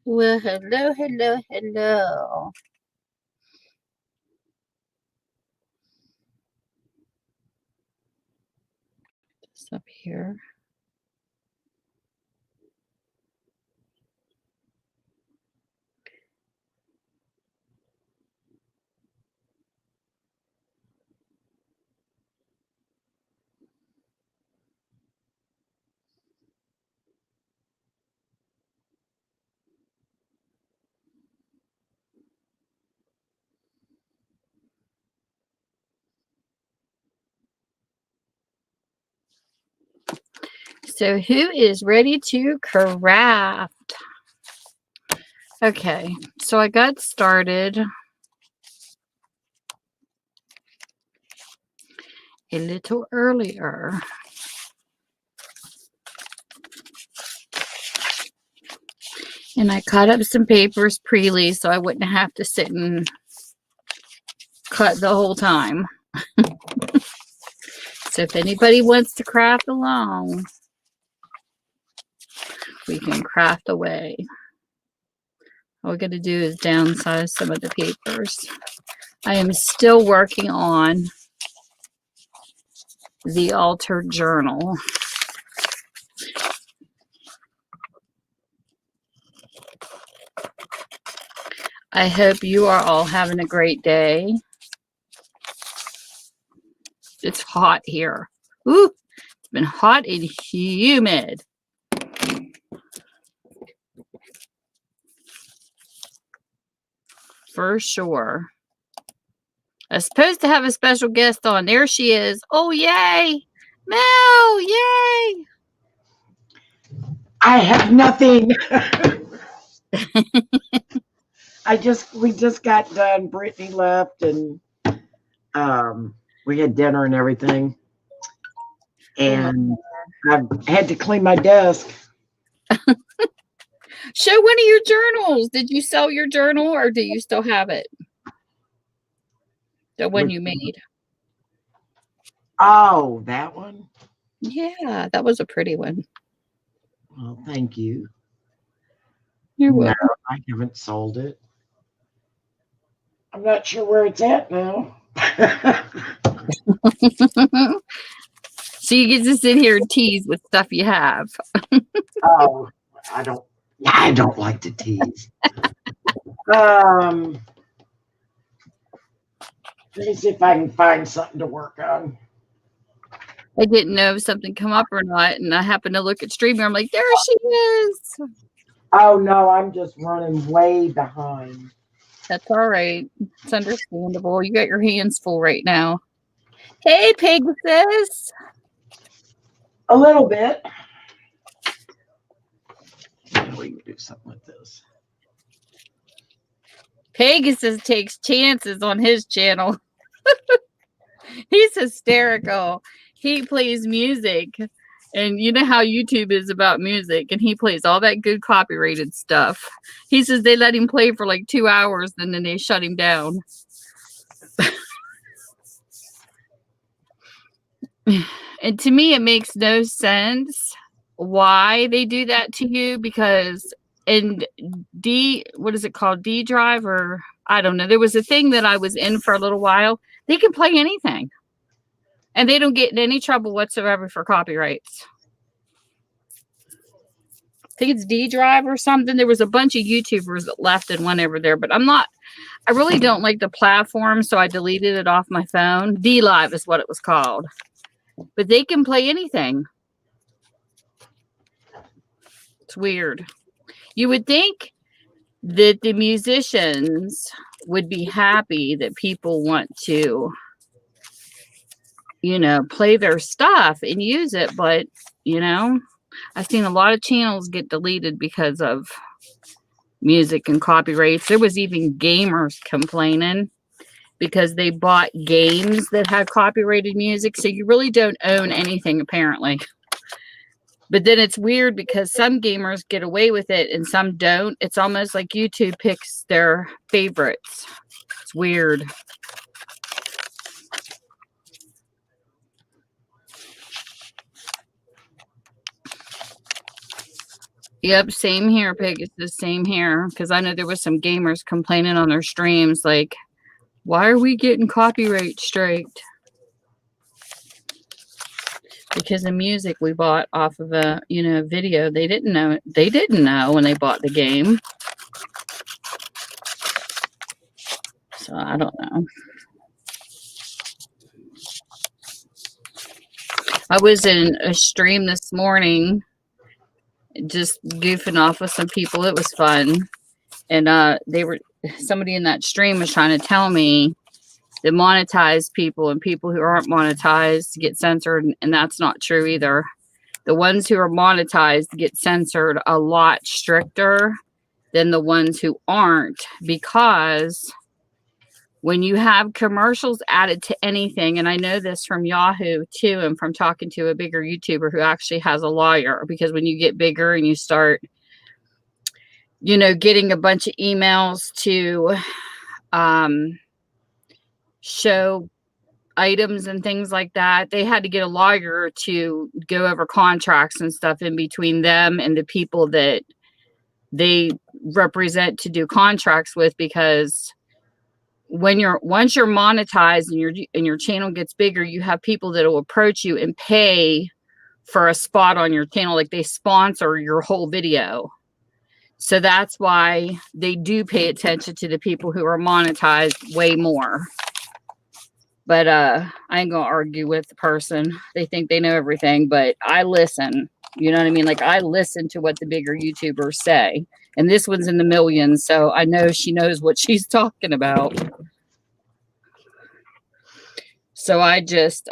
Well, hello, hello, hello. Just up here. So, who is ready to craft? Okay, so I got started a little earlier. And I cut up some papers pre-ly so I wouldn't have to sit and cut the whole time. So if anybody wants to craft along, we can craft away. All we're going to do is downsize some of the papers. I am still working on the altered journal. I hope you are all having a great day. It's hot here. Ooh, it's been hot and humid. For sure. I was supposed to have a special guest on. There she is. Oh, yay. Mel, yay. I have nothing. We just got done. Brittany left and we had dinner and everything. And I had to clean my desk. Show one of your journals. Did you sell your journal or do you still have it? The one you made. Oh, that one? Yeah, that was a pretty one. Well, thank you. You're welcome. No, I haven't sold it. I'm not sure where it's at now. So you get to sit here and tease with stuff you have. Oh, I don't like to tease. Let me see if I can find something to work on. I didn't know if something come up or not, and I happened to look at Streamer. I'm like, there she is. Oh no, I'm just running way behind. That's all right. It's understandable. You got your hands full right now. Hey, Pegasus. A little bit. We can do something with this. Pegasus takes chances on his channel. He's hysterical. He plays music. And you know how YouTube is about music, and he plays all that good copyrighted stuff. He says they let him play for like 2 hours, and then they shut him down. And to me, it makes no sense why they do that to you, because in what is it called? D Drive, or I don't know. There was a thing that I was in for a little while. They can play anything. And they don't get in any trouble whatsoever for copyrights. I think it's D Drive or something. There was a bunch of YouTubers that left and went over there, but I really don't like the platform, so I deleted it off my phone. D Live is what it was called. But they can play anything. It's weird. You would think that the musicians would be happy that people want to, play their stuff and use it, but, I've seen a lot of channels get deleted because of music and copyrights. There was even gamers complaining because they bought games that had copyrighted music. So you really don't own anything, apparently. But then it's weird because some gamers get away with it and some don't. It's almost like YouTube picks their favorites. It's weird. Yep, same here, Pig. It's the same here. Because I know there was some gamers complaining on their streams, like, why are we getting copyright striked? Because the music we bought off of a video, they didn't know. They didn't know when they bought the game. So I don't know. I was in a stream this morning, just goofing off with some people. It was fun. And somebody in that stream was trying to tell me that monetized people and people who aren't monetized get censored, and that's not true either. The ones who are monetized get censored a lot stricter than the ones who aren't, because when you have commercials added to anything, and I know this from Yahoo too, and from talking to a bigger YouTuber who actually has a lawyer, because when you get bigger and you start, getting a bunch of emails to show items and things like that, they had to get a lawyer to go over contracts and stuff in between them and the people that they represent to do contracts with, because once you're monetized and your channel gets bigger, you have people that will approach you and pay for a spot on your channel, like they sponsor your whole video. So that's why they do pay attention to the people who are monetized way more. But I ain't gonna argue with the person. They think they know everything, but I listen. You know what I mean? Like, I listen to what the bigger YouTubers say. And this one's in the millions, so I know she knows what she's talking about. So I just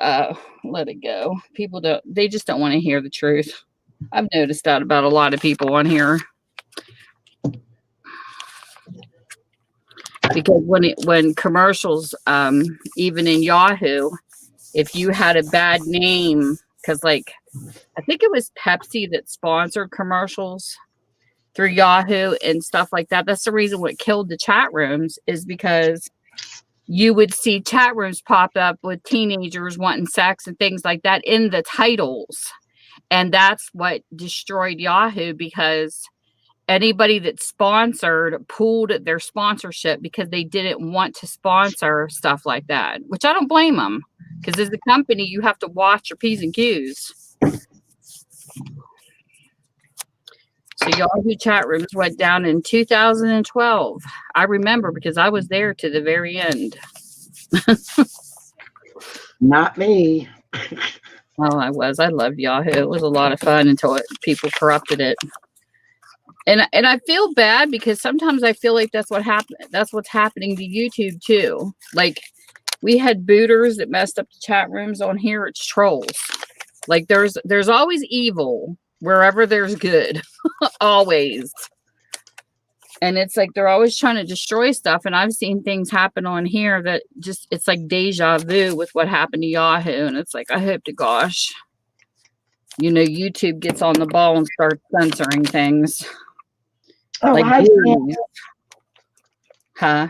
let it go. People they just don't want to hear the truth. I've noticed that about a lot of people on here. Because when commercials, even in Yahoo, if you had a bad name, because like I think it was Pepsi that sponsored commercials through Yahoo and stuff like that. That's the reason what killed the chat rooms, is because you would see chat rooms pop up with teenagers wanting sex and things like that in the titles. And that's what destroyed Yahoo, because anybody that sponsored pulled their sponsorship because they didn't want to sponsor stuff like that, which I don't blame them, because as a company, you have to watch your P's and Q's. So Yahoo chat rooms went down in 2012. I remember because I was there to the very end. Not me. Oh, I was. I loved Yahoo. It was a lot of fun until people corrupted it. And I feel bad, because sometimes I feel like that's what happened. That's what's happening to YouTube too. Like, we had booters that messed up the chat rooms on here. It's trolls. Like, there's always evil wherever there's good. Always. And it's like they're always trying to destroy stuff. And I've seen things happen on here that just, it's like deja vu with what happened to Yahoo. And it's like, I hope to gosh, YouTube gets on the ball and starts censoring things. Oh, like, hi, Sandy. Huh?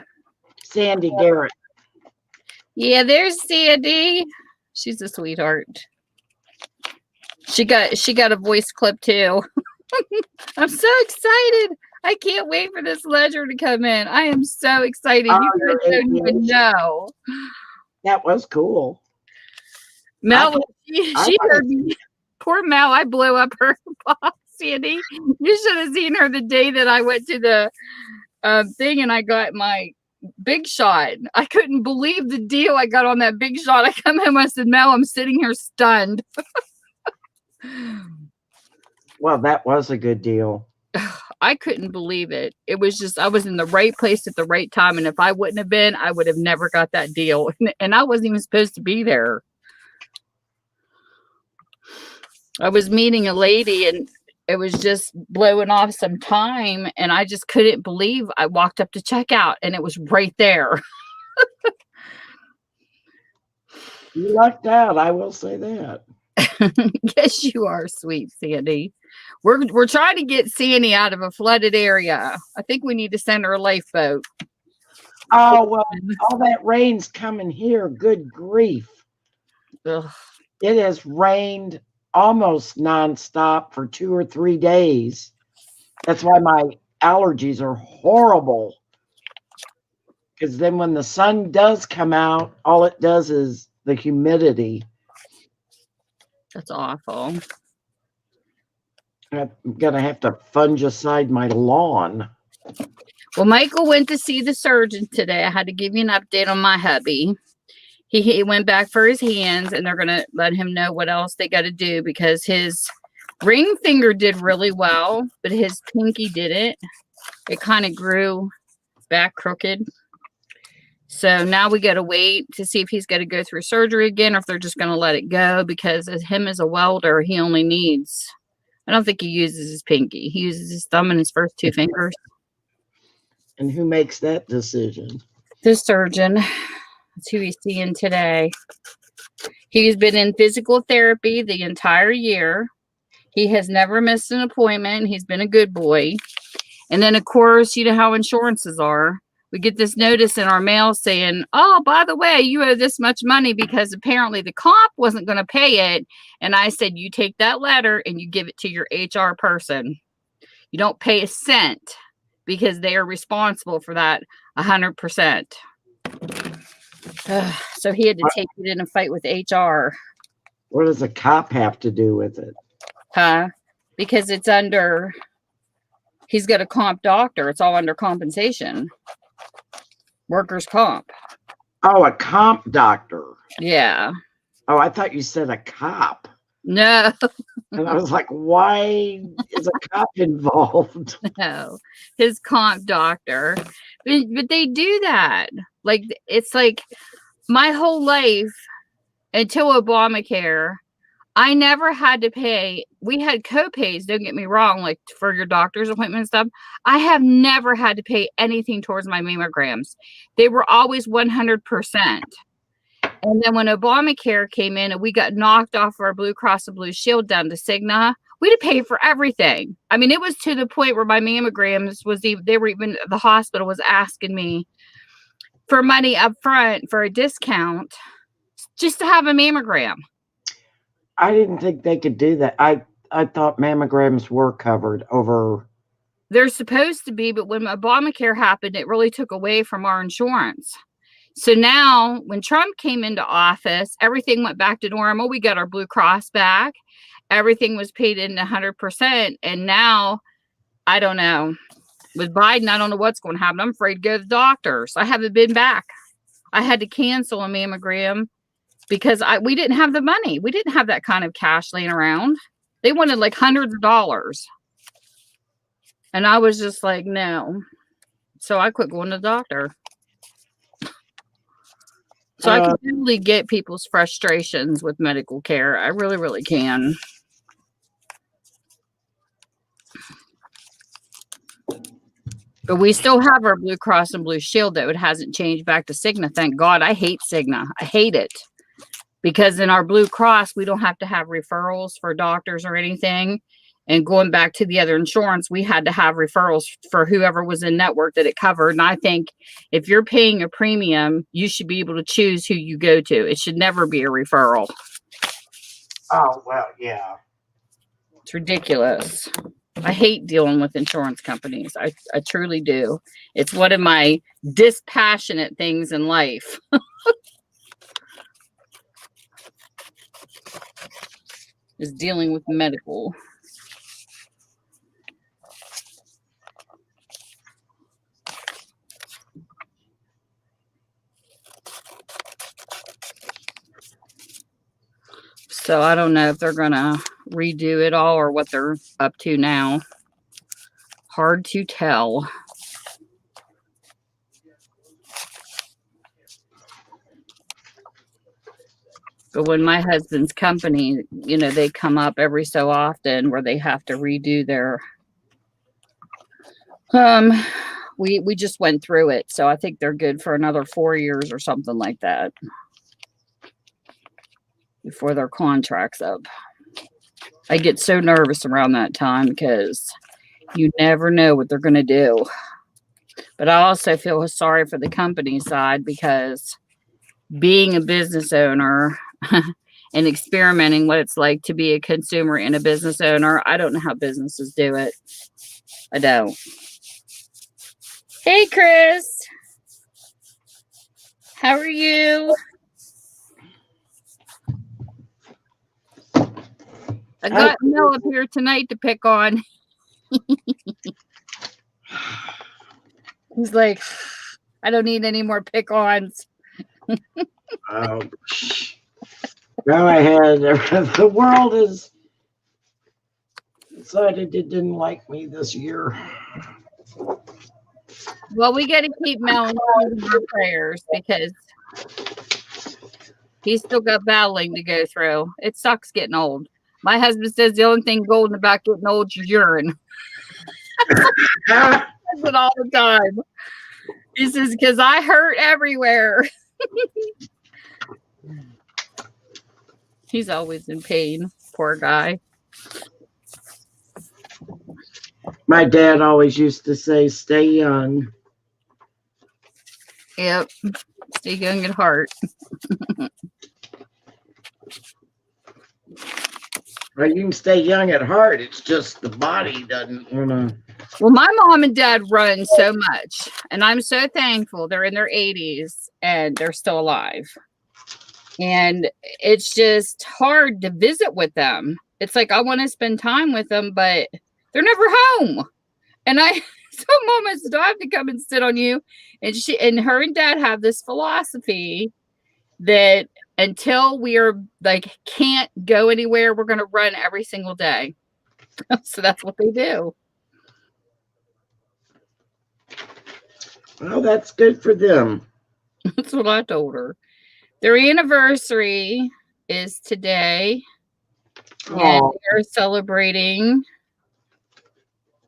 Sandy Garrett. Yeah, there's Sandy. She's a sweetheart. She got a voice clip too. I'm so excited. I can't wait for this ledger to come in. I am so excited. You guys don't even know. That was cool. Mel, she heard me. Poor Mel, I blew up her box, Sandy. You should have seen her the day that I went to the thing and I got my big shot. I couldn't believe the deal I got on that big shot. I come home, I said, Mel, I'm sitting here stunned. Well, that was a good deal. I couldn't believe it. It was just, I was in the right place at the right time. And if I wouldn't have been, I would have never got that deal. And I wasn't even supposed to be there. I was meeting a lady and it was just blowing off some time. And I just couldn't believe I walked up to checkout and it was right there. You lucked out. I will say that. Yes, you are, sweet Sandy. We're trying to get Sandy out of a flooded area. I think we need to send her a lifeboat. Oh, well, all that rain's coming here. Good grief. Ugh. It has rained almost nonstop for 2 or 3 days. That's why my allergies are horrible. Because then when the sun does come out, all it does is the humidity. That's awful. I'm going to have to fungicide my lawn. Well, Michael went to see the surgeon today. I had to give you an update on my hubby. He went back for his hands, and they're going to let him know what else they got to do because his ring finger did really well, but his pinky didn't. It kind of grew back crooked. So now we got to wait to see if he's going to go through surgery again or if they're just going to let it go because as him as a welder, he only needs, I don't think he uses his pinky. He uses his thumb and his first two fingers. And who makes that decision? The surgeon. That's who he's seeing today. He's been in physical therapy the entire year. He has never missed an appointment. He's been a good boy. And then, of course, you know how insurances are. We get this notice in our mail saying, oh, by the way, you owe this much money because apparently the comp wasn't going to pay it. And I said, you take that letter and you give it to your HR person. You don't pay a cent because they are responsible for that 100%. So he had to take it in a fight with HR. What does a cop have to do with it? Because it's under, he's got a comp doctor. It's all under compensation. Workers' comp. Oh, a comp doctor. Yeah. Oh, I thought you said a cop. No. And I was like, why is a cop involved? No. His comp doctor. But they do that. Like, it's like my whole life until Obamacare, I never had to pay. We had copays, don't get me wrong, like for your doctor's appointment and stuff. I have never had to pay anything towards my mammograms. They were always 100%. And then when Obamacare came in and we got knocked off our Blue Cross and Blue Shield down to Cigna, we had to pay for everything. I mean, it was to the point where my mammograms was even, the hospital was asking me for money up front for a discount just to have a mammogram. I didn't think they could do that. I thought mammograms were covered over. They're supposed to be, but when Obamacare happened, it really took away from our insurance. So now when Trump came into office, everything went back to normal. We got our Blue Cross back. Everything was paid in 100%. And now, I don't know. With Biden, I don't know what's going to happen. I'm afraid to go to the doctors. I haven't been back. I had to cancel a mammogram because we didn't have the money. We didn't have that kind of cash laying around. They wanted like hundreds of dollars. And I was just like, no. So I quit going to the doctor. So I can really get people's frustrations with medical care. I really, really can. But we still have our Blue Cross and Blue Shield, though. It hasn't changed back to Cigna. Thank God. I hate Cigna. I hate it. Because in our Blue Cross, we don't have to have referrals for doctors or anything. And going back to the other insurance, we had to have referrals for whoever was in network that it covered. And I think if you're paying a premium, you should be able to choose who you go to. It should never be a referral. Oh, well, yeah. It's ridiculous. I hate dealing with insurance companies. I truly do. It's one of my dispassionate things in life. Is dealing with medical. So I don't know if they're going to redo it all or what they're up to now. Hard to tell. But when my husband's company, you know, they come up every so often where they have to redo their, we just went through it. So I think they're good for another 4 years or something like that before their contract's up. I get so nervous around that time because you never know what they're going to do. But I also feel sorry for the company side because being a business owner and experimenting what it's like to be a consumer and a business owner, I don't know how businesses do it. I don't. Hey, Chris. How are you? I got Mel up here tonight to pick on. He's like, I don't need any more pick-ons. Oh, go ahead. The world has decided it didn't like me this year. Well, we got to keep Mel in our prayers because he's still got battling to go through. It sucks getting old. My husband says the only thing golden about getting old is urine. That's it all the time. He says, because I hurt everywhere. He's always in pain. Poor guy. My dad always used to say, stay young. Yep. Stay young at heart. Well, you can stay young at heart. It's just the body doesn't, Well, my mom and dad run so much, and I'm so thankful they're in their 80s and they're still alive. And it's just hard to visit with them. It's like I want to spend time with them, but they're never home. And some moments do I have to come and sit on you. And her and dad have this philosophy that until we are like can't go anywhere, we're going to run every single day. So that's what they do. Well, that's good for them. That's what I told her. Their anniversary is today. And they're celebrating.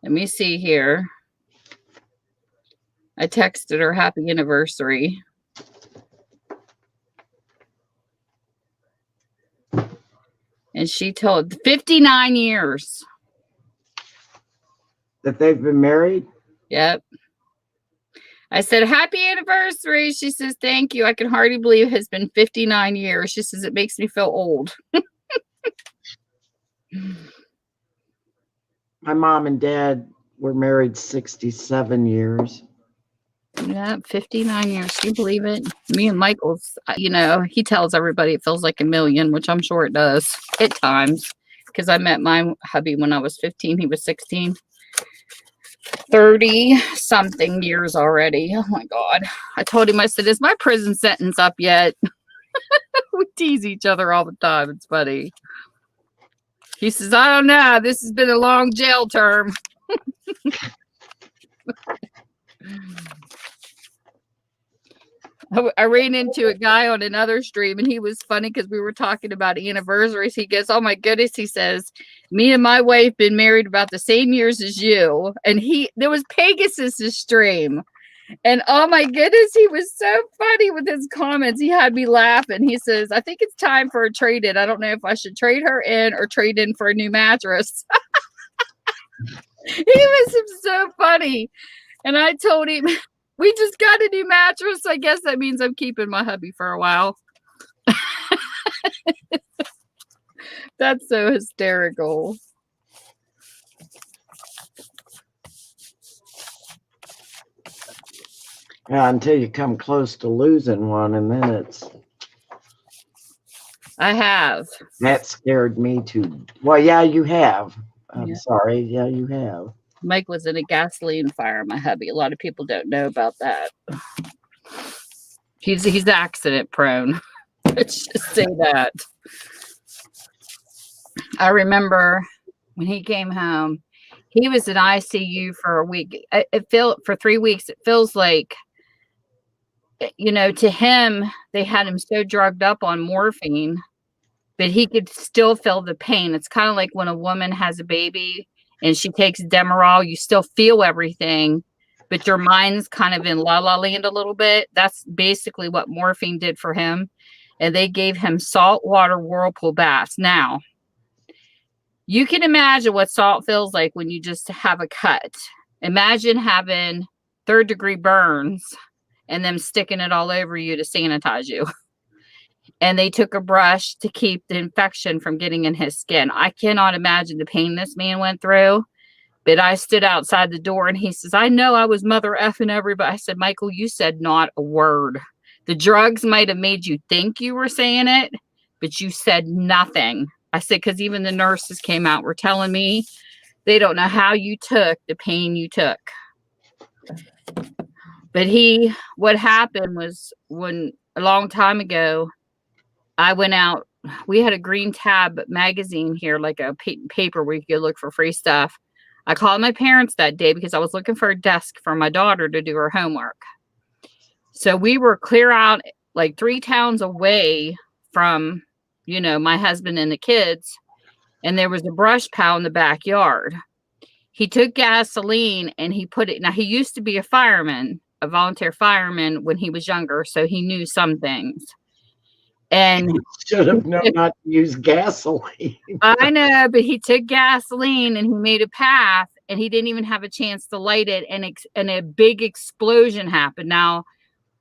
Let me see here. I texted her happy anniversary. And she told 59 years. That they've been married? Yep. I said, happy anniversary. She says, thank you. I can hardly believe it has been 59 years. She says, it makes me feel old. My mom and dad were married 67 years. Yeah, 59 years. Can you believe it? Me and Michael's, he tells everybody it feels like a million, which I'm sure it does at times. Because I met my hubby when I was 15. He was 16. 30 something years already. Oh my God. I told him, I said, is my prison sentence up yet? We tease each other all the time. It's funny. He says, I don't know. This has been a long jail term. I ran into a guy on another stream and he was funny because we were talking about anniversaries. He goes, oh my goodness. He says, me and my wife been married about the same years as you. And there was Pegasus's stream. And oh my goodness, he was so funny with his comments. He had me laughing. He says, I think it's time for a trade-in. I don't know if I should trade her in or trade in for a new mattress. He was so funny. And I told him, we just got a new mattress. I guess that means I'm keeping my hubby for a while. That's so hysterical. Yeah, until you come close to losing one, and then I have. That scared me too. Well, yeah, you have. I'm sorry. Yeah, you have. Mike was in a gasoline fire, my hubby. A lot of people don't know about that. He's accident prone. Let's just say that. I remember when he came home, he was in ICU for a week. For 3 weeks. It feels like, to him, they had him so drugged up on morphine, but he could still feel the pain. It's kind of like when a woman has a baby and she takes Demerol, you still feel everything, but your mind's kind of in la la land a little bit. That's basically what morphine did for him. And they gave him saltwater whirlpool baths. Now, you can imagine what salt feels like when you just have a cut. Imagine having 3rd-degree burns and them sticking it all over you to sanitize you. And they took a brush to keep the infection from getting in his skin. I cannot imagine the pain this man went through. But I stood outside the door and he says, I know I was mother effing everybody. I said, Michael, you said not a word. The drugs might have made you think you were saying it, but you said nothing. I said, because even the nurses came out, were telling me they don't know how you took the pain you took. But what happened was when a long time ago, I went out, we had a Green Tab magazine here, like a paper where you could look for free stuff. I called my parents that day because I was looking for a desk for my daughter to do her homework. So we were clear out like 3 towns away from, my husband and the kids. And there was a brush pile in the backyard. He took gasoline and he put it. Now, he used to be a fireman, a volunteer fireman when he was younger. So he knew some things. And he should have known not to use gasoline. I know, but he took gasoline and he made a path and he didn't even have a chance to light it. And a big explosion happened. Now,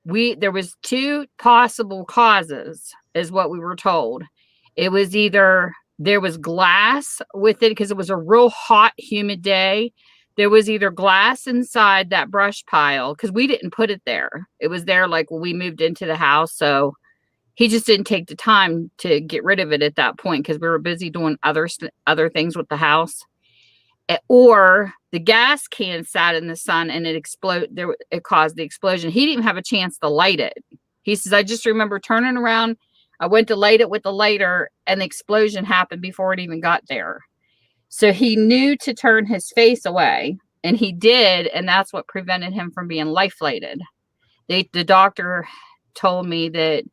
there was 2 possible causes is what we were told. It was either there was glass with it because it was a real hot, humid day. There was either glass inside that brush pile because we didn't put it there. It was there like when we moved into the house. So he just didn't take the time to get rid of it at that point because we were busy doing other things with the house. Or the gas can sat in the sun and it exploded. It caused the explosion. He didn't even have a chance to light it. He says, I just remember turning around. I went to light it with the lighter and the explosion happened before it even got there. So he knew to turn his face away and he did. And that's what prevented him from being life flighted. The doctor told me that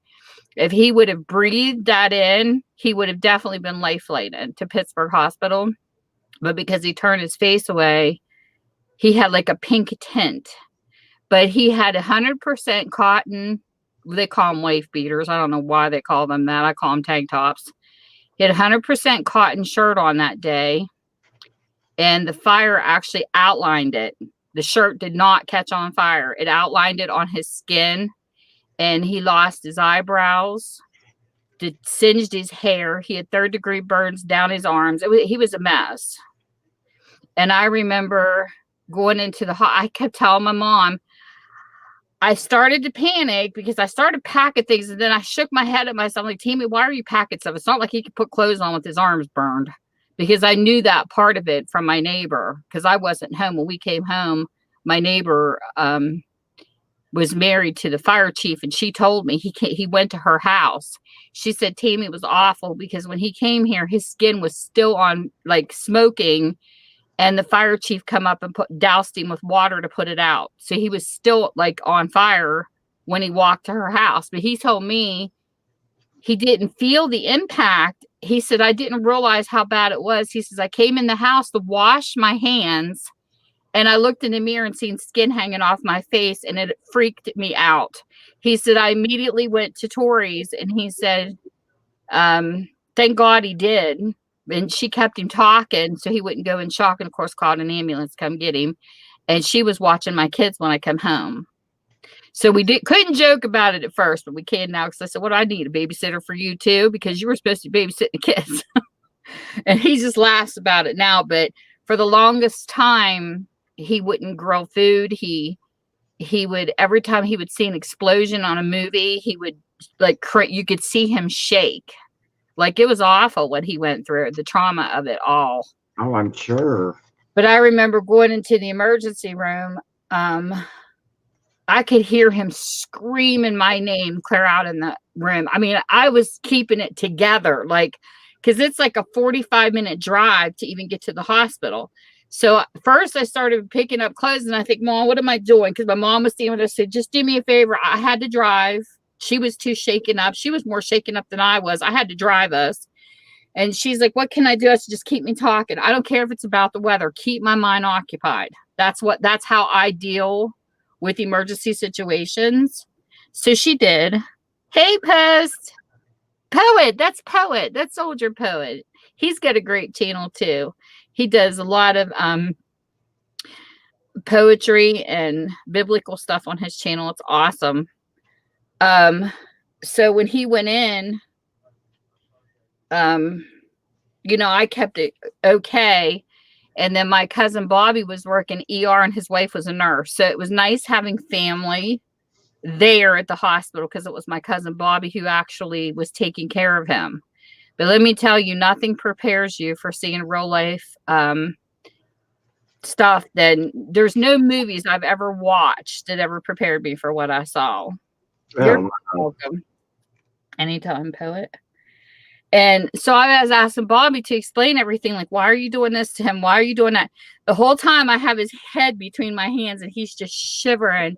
if he would have breathed that in, he would have definitely been life flighted to Pittsburgh Hospital. But because he turned his face away, he had like a pink tint. But he had 100% cotton. They call them wife beaters. I don't know why they call them that. I call them tank tops. He had 100% cotton shirt on that day. And the fire actually outlined it. The shirt did not catch on fire. It outlined it on his skin. And he lost his eyebrows, singed his hair. He had 3rd-degree burns down his arms. He was a mess. And I remember going into I kept telling my mom, I started to panic because I started packing things. And then I shook my head at myself like, Tammy, why are you packing stuff? It's not like he could put clothes on with his arms burned because I knew that part of it from my neighbor because I wasn't home. When we came home, my neighbor, was married to the fire chief and she told me he went to her house. She said, Tammy, it was awful because when he came here, his skin was still on like smoking and the fire chief come up and doused him with water to put it out. So he was still like on fire when he walked to her house. But he told me he didn't feel the impact. He said, I didn't realize how bad it was. He says, I came in the house to wash my hands and I looked in the mirror and seen skin hanging off my face and it freaked me out. He said, I immediately went to Tori's and he said, thank God he did. And she kept him talking so he wouldn't go in shock and of course called an ambulance to come get him. And she was watching my kids when I come home. So we couldn't joke about it at first, but we can now because I said, what do I need? A babysitter for you too? Because you were supposed to be babysitting the kids. And he just laughs about it now. But for the longest time, he wouldn't grill food. He would, every time he would see an explosion on a movie, he would like, you could see him shake. Like it was awful what he went through, the trauma of it all. Oh, I'm sure. But I remember going into the emergency room. I could hear him screaming my name clear out in the room. I mean, I was keeping it together, like, because it's like a 45-minute drive to even get to the hospital. So first I started picking up clothes and I think, Mom, what am I doing? Because my mom was standing there and said, just do me a favor. I had to drive. She was too shaken up. She was more shaken up than I was. I had to drive us. And she's like, what can I do? I said, just keep me talking. I don't care if it's about the weather. Keep my mind occupied. That's how I deal with emergency situations. So she did. Hey, Post. Poet. That's Poet. That's Soldier Poet. He's got a great channel too. He does a lot of poetry and biblical stuff on his channel. It's awesome. So when he went in, I kept it okay. And then my cousin Bobby was working ER and his wife was a nurse. So it was nice having family there at the hospital because it was my cousin Bobby who actually was taking care of him. But let me tell you, nothing prepares you for seeing real life stuff. Then there's no movies I've ever watched that ever prepared me for what I saw. You're welcome. Anytime, poet. And so I was asking Bobby to explain everything. Like, why are you doing this to him? Why are you doing that? The whole time I have his head between my hands and he's just shivering.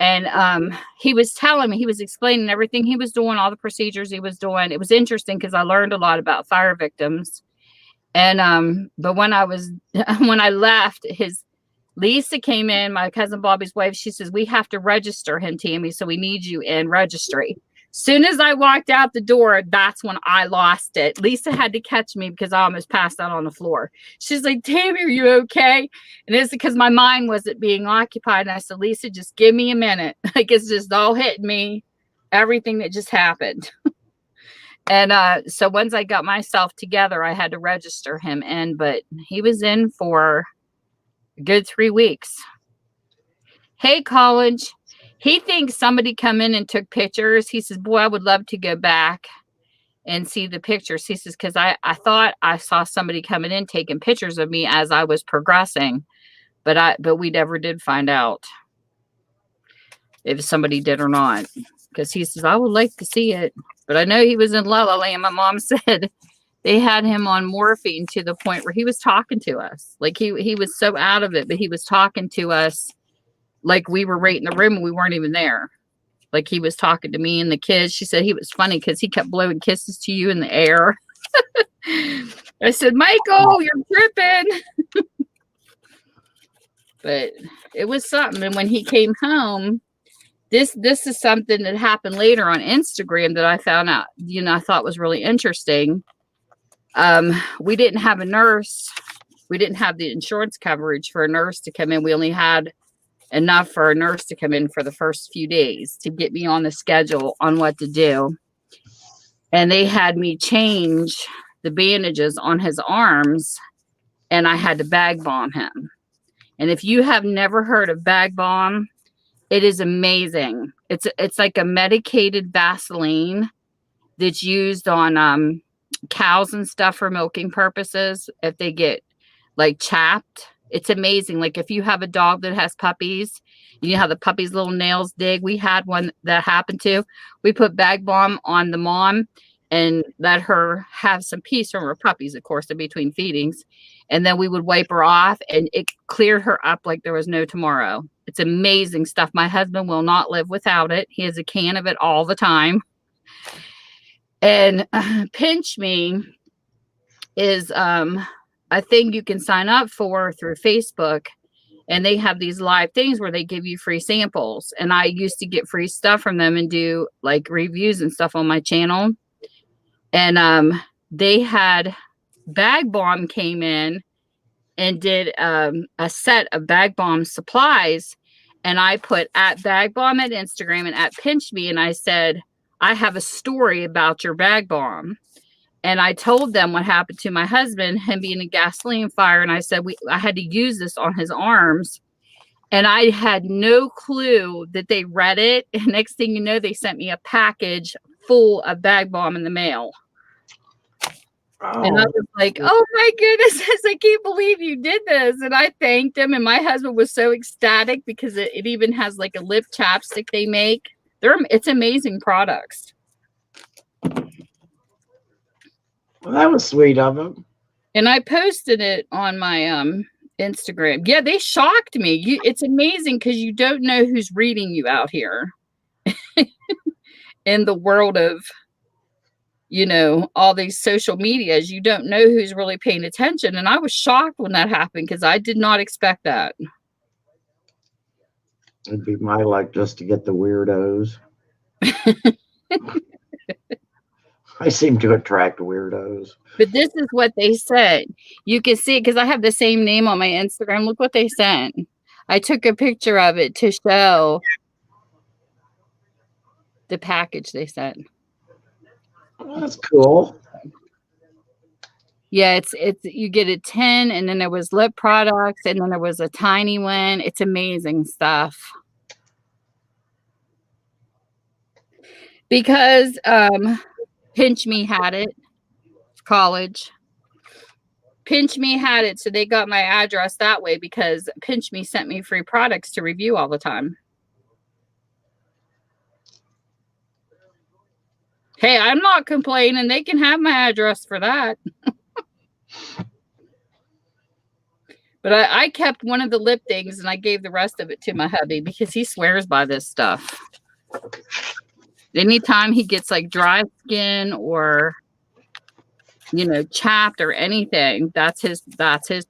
And he was telling me, he was explaining everything he was doing, all the procedures he was doing. It was interesting because I learned a lot about fire victims. And but when I left, Lisa came in, my cousin Bobby's wife. She says, we have to register him, Tammy. So we need you in registry. Soon as I walked out the door, that's when I lost it. Lisa had to catch me because I almost passed out on the floor. She's like, Tammy, are you okay? And it's because my mind wasn't being occupied. And I said, Lisa, just give me a minute. Like, it's just all hitting me, everything that just happened. And so once I got myself together, I had to register him in, but he was in for a good 3 weeks. Hey, college. He thinks somebody come in and took pictures. He says, boy, I would love to go back and see the pictures. He says, because I thought I saw somebody coming in taking pictures of me as I was progressing, but we never did find out if somebody did or not. Because he says, I would like to see it. But I know he was in La La Land. My mom said they had him on morphine to the point where he was talking to us. Like he was so out of it, but he was talking to us like we were right in the room and we weren't even there. Like he was talking to me and the kids. She said he was funny because he kept blowing kisses to you in the air. I said, Michael, you're tripping. But it was something. And when he came home, this is something that happened later on Instagram that I found out, I thought was really interesting. We didn't have a nurse. We didn't have the insurance coverage for a nurse to come in. We only had enough for a nurse to come in for the first few days to get me on the schedule on what to do. And they had me change the bandages on his arms and I had to bag balm him. And if you have never heard of bag balm, it is amazing. It's like a medicated Vaseline that's used on cows and stuff for milking purposes. If they get like chapped, it's amazing. Like if you have a dog that has puppies, you know how the puppy's little nails dig. We had one that happened to. We put bag balm on the mom and let her have some peace from her puppies, of course, in between feedings. And then we would wipe her off and it cleared her up like there was no tomorrow. It's amazing stuff. My husband will not live without it. He has a can of it all the time. And Pinch Me is a thing you can sign up for through Facebook. And they have these live things where they give you free samples. And I used to get free stuff from them and do like reviews and stuff on my channel. And they had Bag Balm came in and did a set of Bag Balm supplies. And I put at Bag Balm at Instagram and at Pinch Me. And I said, I have a story about your Bag Balm. And I told them what happened to my husband, him being in a gasoline fire. And I said, I had to use this on his arms. And I had no clue that they read it. And next thing you know, they sent me a package full of Bag Balm in the mail. Oh. And I was like, oh my goodness, I can't believe you did this. And I thanked him. And my husband was so ecstatic because it even has like a lip chapstick they make. It's amazing products. Well, that was sweet of him. And I posted it on my Instagram. Yeah, they shocked me. It's amazing because you don't know who's reading you out here in the world of, all these social medias. You don't know who's really paying attention. And I was shocked when that happened because I did not expect that. It'd be my luck just to get the weirdos. I seem to attract weirdos. But this is what they said. You can see it because I have the same name on my Instagram. Look what they sent. I took a picture of it to show the package they sent. Well, that's cool. Yeah, it's you get a 10, and then there was lip products, and then there was a tiny one. It's amazing stuff. Because Pinch Me had it, college. Pinch Me had it, so they got my address that way because Pinch Me sent me free products to review all the time. Hey, I'm not complaining. They can have my address for that. But I kept one of the lip things and I gave the rest of it to my hubby because he swears by this stuff. Anytime he gets like dry skin or, you know, chapped or anything, that's his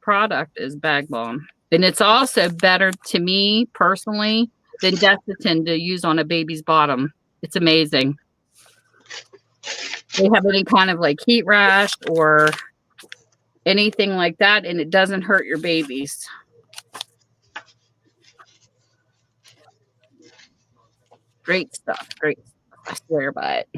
product is Bag Balm. And it's also better to me personally than Desitin to use on a baby's bottom. It's amazing. They have any kind of like heat rash or anything like that, and it doesn't hurt your babies. Great stuff. Great stuff. I swear by it.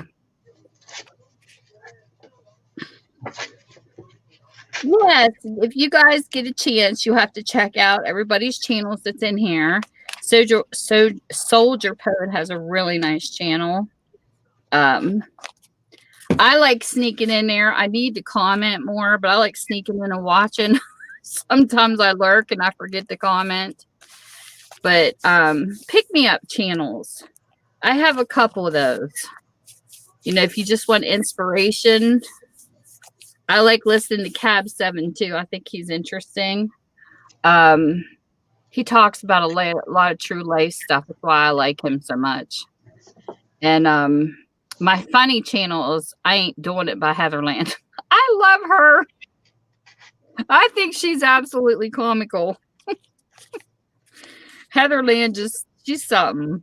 Yes, if you guys get a chance, you have to check out everybody's channels that's in here. Soldier Poet has a really nice channel. I like sneaking in there. I need to comment more, but I like sneaking in and watching. Sometimes I lurk and I forget to comment. But pick me up channels. I have a couple of those. You know, if you just want inspiration, I like listening to Cab 7 too. I think he's interesting. He talks about a lot of true life stuff. That's why I like him so much. And my funny channel is I Ain't Doing It by Heatherland. I love her. I think she's absolutely comical. Heatherland she's something.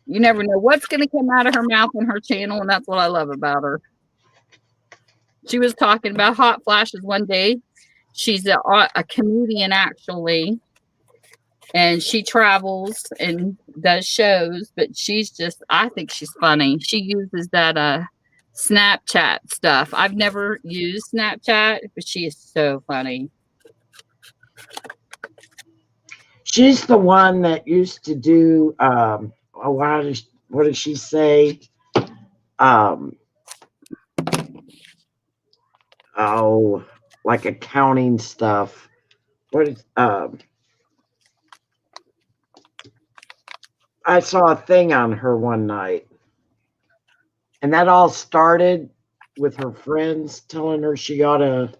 You never know what's going to come out of her mouth on her channel, and that's what I love about her. She was talking about hot flashes one day. She's a comedian, actually, and she travels and does shows, but I think she's funny. She uses that Snapchat stuff. I've never used Snapchat, but she is so funny. She's the one that used to do, what did she say? Like accounting stuff. I saw a thing on her one night, and that all started with her friends telling her she ought to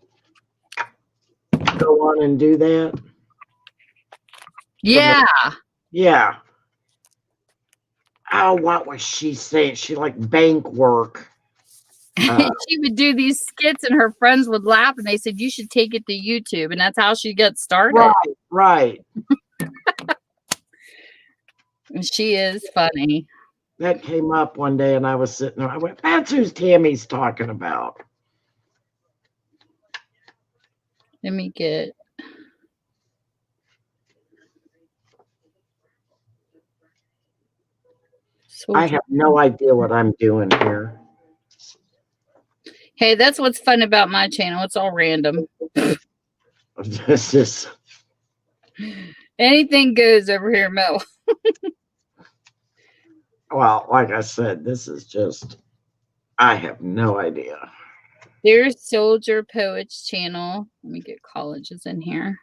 go on and do that. Yeah. Yeah. Oh, what was she saying? She like bank work. She would do these skits and her friends would laugh and they said, you should take it to YouTube. And that's how she got started. Right. And she is funny. That came up one day and I was sitting there. I went, that's who Tammy's talking about. Let me get. I have no idea what I'm doing here. Hey, that's what's fun about my channel. It's all random. This is anything goes over here, Mel. Well, like I said, this is just, I have no idea. There's Soldier Poet's channel. Let me get colleges in here.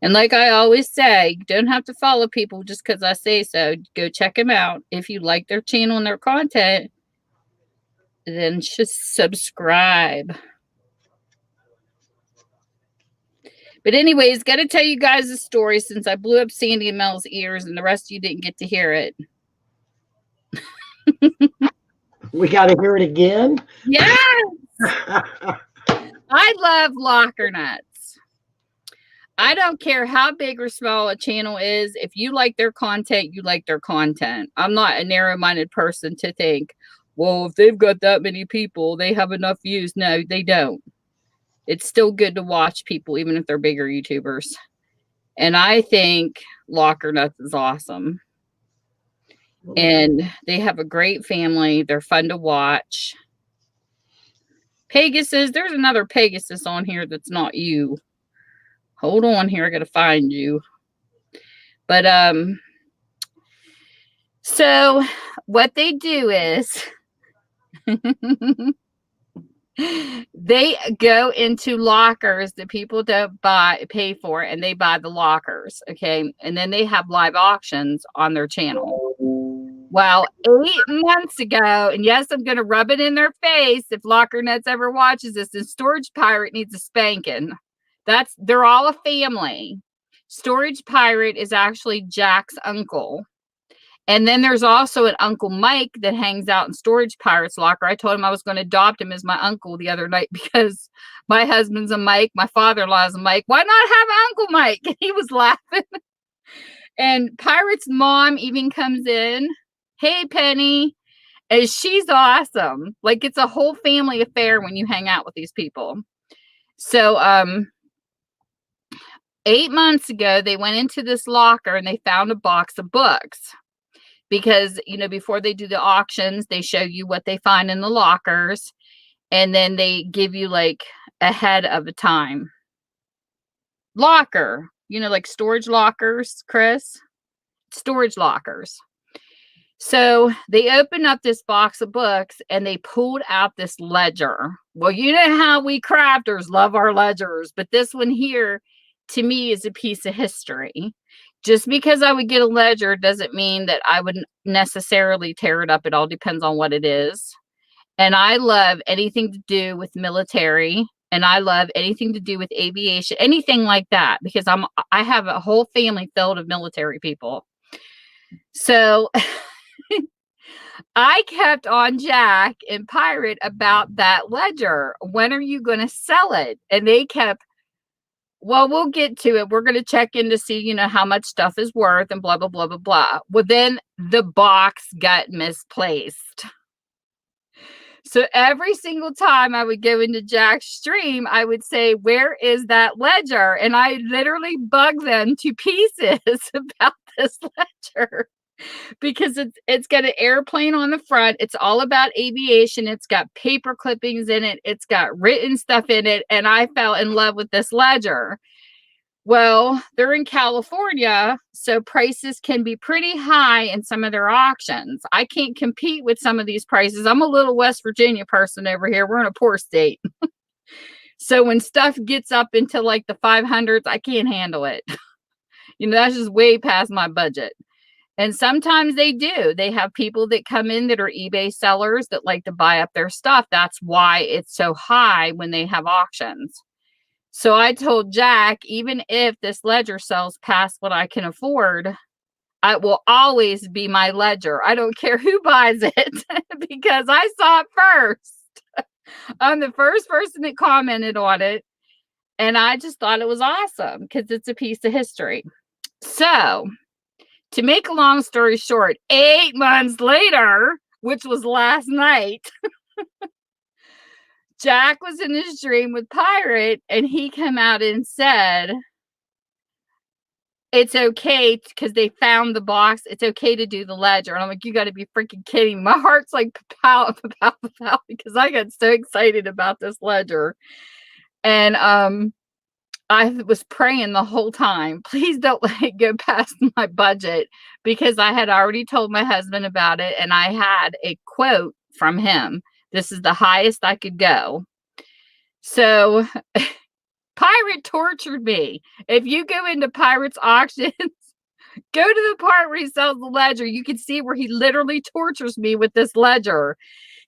And like I always say, you don't have to follow people just because I say so. Go check them out. If you like their channel and their content, then just subscribe. But anyways, got to tell you guys a story since I blew up Sandy and Mel's ears and the rest of you didn't get to hear it. We got to hear it again? Yes! I love locker nuts. I don't care how big or small a channel is. If you like their content, you like their content. I'm not a narrow-minded person to think, well, if they've got that many people, they have enough views. No, they don't. It's still good to watch people, even if they're bigger YouTubers. And I think Locker Nuts is awesome. And they have a great family. They're fun to watch. Pegasus. There's another Pegasus on here that's not you. Hold on here. I got to find you. But, so what they do is they go into lockers that people don't pay for, and they buy the lockers. Okay. And then they have live auctions on their channel. Well, 8 months ago, and yes, I'm going to rub it in their face if Locker Nuts ever watches this, and Storage Pirate needs a spanking. They're all a family. Storage Pirate is actually Jack's uncle. And then there's also an Uncle Mike that hangs out in Storage Pirate's locker. I told him I was going to adopt him as my uncle the other night because my husband's a Mike. My father-in-law is a Mike. Why not have Uncle Mike? And he was laughing. And Pirate's mom even comes in. Hey, Penny. And she's awesome. Like, it's a whole family affair when you hang out with these people. So, 8 months ago, they went into this locker and they found a box of books. Because, before they do the auctions, they show you what they find in the lockers. And then they give you, like, ahead of a time. Locker. Like storage lockers, Chris. Storage lockers. So they opened up this box of books and they pulled out this ledger. Well, you know how we crafters love our ledgers, but this one here, to me, is a piece of history. Just because I would get a ledger doesn't mean that I would necessarily tear it up. It all depends on what it is. And I love anything to do with military, and I love anything to do with aviation, anything like that, because I have a whole family filled of military people. So I kept on Jack and Pirate about that ledger. When are you going to sell it? And they kept, well, we'll get to it. We're going to check in to see, how much stuff is worth and blah, blah, blah, blah, blah. Well, then the box got misplaced. So every single time I would go into Jack's stream, I would say, where is that ledger? And I literally bug them to pieces about this ledger. Because it's got an airplane on the front. It's all about aviation. It's got paper clippings in it. It's got written stuff in it. And I fell in love with this ledger. Well, they're in California, so prices can be pretty high in some of their auctions. I can't compete with some of these prices. I'm a little West Virginia person over here. We're in a poor state. So when stuff gets up into like the 500s, I can't handle it. That's just way past my budget. And sometimes they do. They have people that come in that are eBay sellers that like to buy up their stuff. That's why it's so high when they have auctions. So I told Jack, even if this ledger sells past what I can afford, it will always be my ledger. I don't care who buys it because I saw it first. I'm the first person that commented on it. And I just thought it was awesome because it's a piece of history. So, to make a long story short, 8 months later, which was last night, Jack was in his dream with Pirate, and he came out and said, it's okay because they found the box. It's okay to do the ledger. And I'm like, you got to be freaking kidding. My heart's like pow, pow, pow, because I got so excited about this ledger. And I was praying the whole time, please don't let it go past my budget, because I had already told my husband about it and I had a quote from him. This is the highest I could go. So Pirate tortured me. If you go into Pirate's auctions, go to the part where he sells the ledger. You can see where he literally tortures me with this ledger.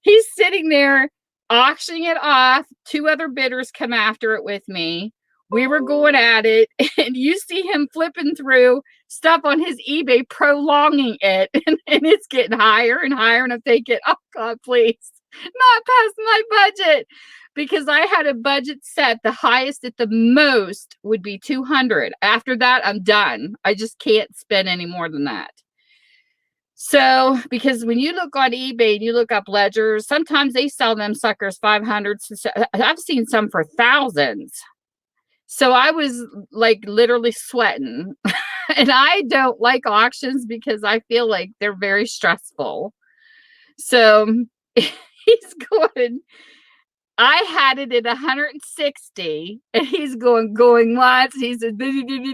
He's sitting there auctioning it off. 2 other bidders come after it with me. We were going at it, and you see him flipping through stuff on his eBay, prolonging it, and it's getting higher and higher. And I'm thinking, oh God, please, not past my budget, because I had a budget set. The highest at the most would be 200. After that, I'm done. I just can't spend any more than that. So, because when you look on eBay and you look up ledgers, sometimes they sell them suckers 500. I've seen some for thousands. So I was like literally sweating. And I don't like auctions because I feel like they're very stressful. So he's going, I had it at 160, and he's going once. He said, he was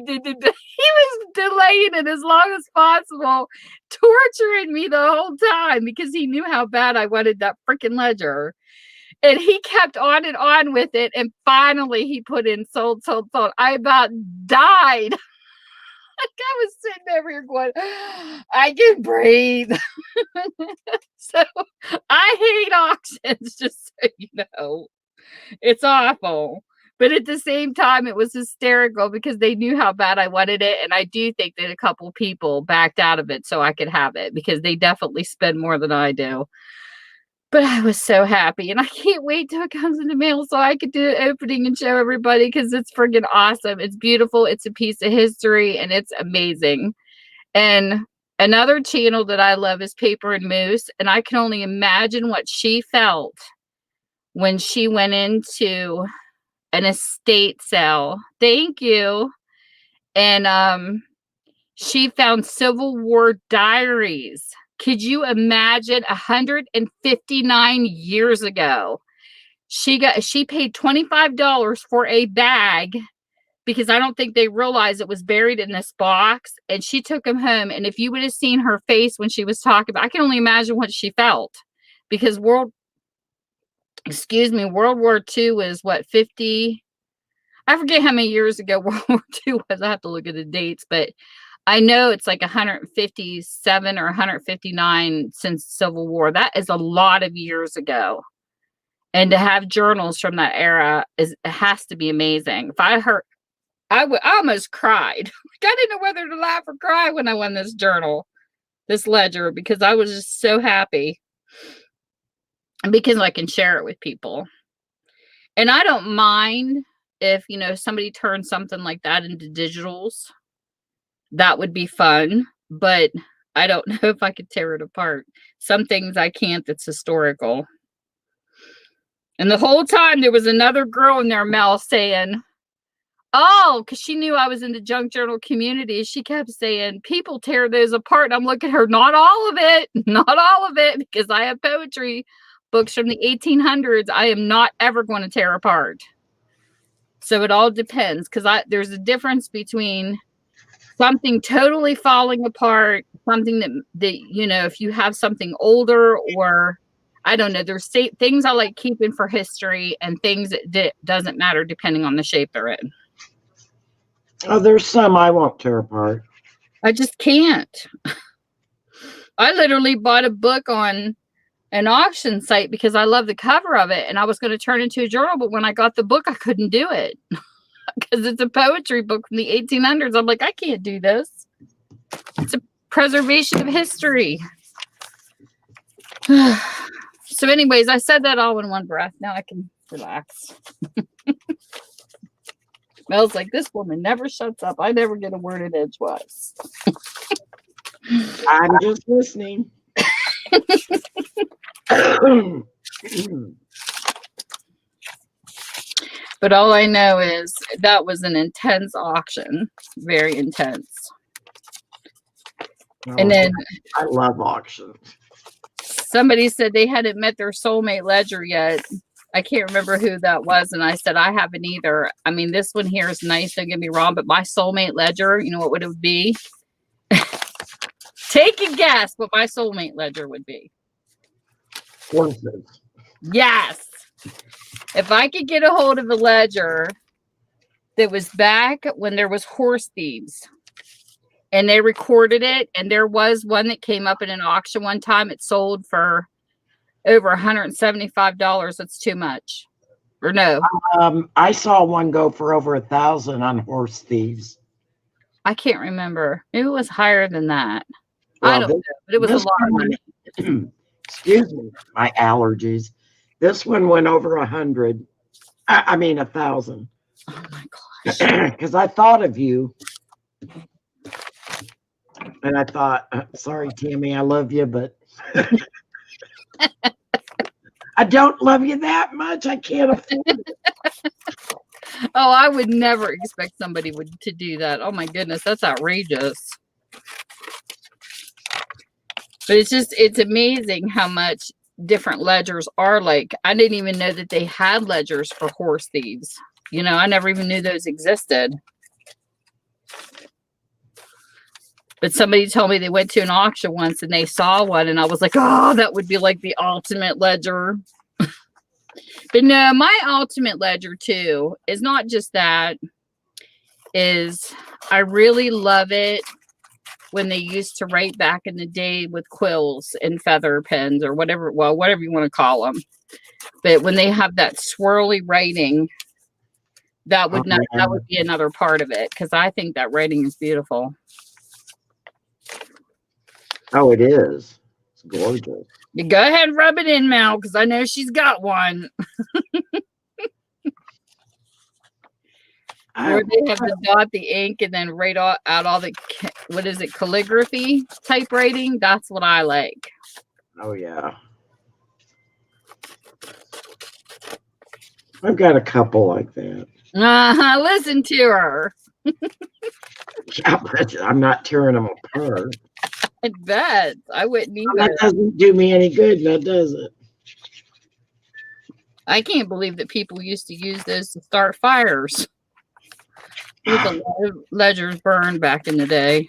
delaying it as long as possible, torturing me the whole time because he knew how bad I wanted that freaking ledger. And he kept on and on with it. And finally, he put in sold. I about died. Like I was sitting over here going, I can breathe. So I hate auctions, just so you know. It's awful. But at the same time, it was hysterical because they knew how bad I wanted it. And I do think that a couple people backed out of it so I could have it because they definitely spend more than I do. But I was so happy, and I can't wait till it comes in the mail so I could do an opening and show everybody because it's friggin' awesome. It's beautiful. It's a piece of history, and it's amazing. And another channel that I love is Paper and Moose, and I can only imagine what she felt when she went into an estate sale. Thank you. And she found Civil War diaries. Could you imagine 159 years ago? She paid $25 for a bag because I don't think they realized it was buried in this box. And she took them home. And if you would have seen her face when she was talking about, I can only imagine what she felt because World War II was what, 50? I forget how many years ago World War II was. I have to look at the dates, but I know it's like 157 or 159 since Civil War. That is a lot of years ago. And to have journals from that era it has to be amazing. If I heard, I almost cried. I didn't know whether to laugh or cry when I won this journal, this ledger, because I was just so happy. And because I can share it with people. And I don't mind if, somebody turns something like that into digitals. That would be fun, but I don't know if I could tear it apart. Some things I can't that's historical. And the whole time there was another girl in there, Mel, saying, oh, because she knew I was in the junk journal community. She kept saying, people tear those apart. And I'm looking at her, not all of it, because I have poetry books from the 1800s. I am not ever going to tear apart. So it all depends because there's a difference between something totally falling apart, something that if you have something older or I don't know, there's things I like keeping for history and things that doesn't matter depending on the shape they're in. Oh, there's some I won't tear apart. I just can't. I literally bought a book on an auction site because I love the cover of it and I was going to turn it into a journal, but when I got the book, I couldn't do it. Because it's a poetry book from the 1800s. I'm like, I can't do this. It's a preservation of history. So anyways, I said that all in one breath. Now I can relax. Mel's like, this woman never shuts up. I never get a word in edgewise. I'm just listening. But all I know is that was an intense auction. Very intense. And then I love auctions. Somebody said they hadn't met their soulmate ledger yet. I can't remember who that was. And I said, I haven't either. I mean, this one here is nice. Don't get me wrong. But my soulmate ledger, you know what would it be? Take a guess what my soulmate ledger would be. Horses. Yes. If I could get a hold of a ledger that was back when there was horse thieves and they recorded it, and there was one that came up in an auction one time, it sold for over $175. That's too much. Or no? I saw one go for over 1,000 on horse thieves. I can't remember. Maybe it was higher than that. Well, I don't know, but it was a lot of money. Excuse me, my allergies. This one went over 100. I mean 1,000. Oh my gosh! Because I thought of you, and I thought, sorry, Tammy, I love you, but I don't love you that much. I can't afford it. Oh, I would never expect somebody to do that. Oh my goodness, that's outrageous. But it's amazing how much different ledgers are like. I didn't even know that they had ledgers for horse thieves. You know, I never even knew those existed. But somebody told me they went to an auction once and they saw one, and I was like, oh, that would be like the ultimate ledger. But no, my ultimate ledger too is not just that, is I really love it when they used to write back in the day with quills and feather pens or whatever, well, whatever you want to call them. But when they have that swirly writing, that would not, that would be another part of it, because I think that writing is beautiful. Oh, it is. It's gorgeous. You go ahead and rub it in, Mel, because I know she's got one. Where they have to dot the ink and then write out all the, what is it, calligraphy type writing? That's what I like. Oh, yeah. I've got a couple like that. Listen to her. Yeah, but I'm not tearing them apart. I bet. I wouldn't either. That doesn't do me any good, now does it? I can't believe that people used to use those to start fires. With a lot of ledgers burned back in the day.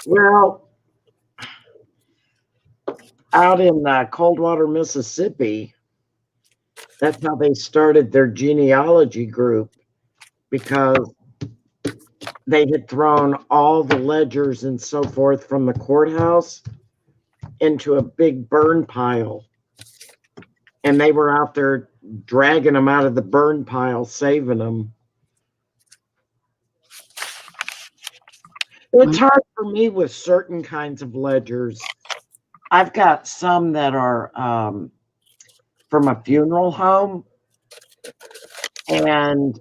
Well, out in Coldwater, Mississippi, that's how they started their genealogy group, because they had thrown all the ledgers and so forth from the courthouse into a big burn pile. And they were out there dragging them out of the burn pile, saving them. It's hard for me with certain kinds of ledgers. I've got some that are from a funeral home, and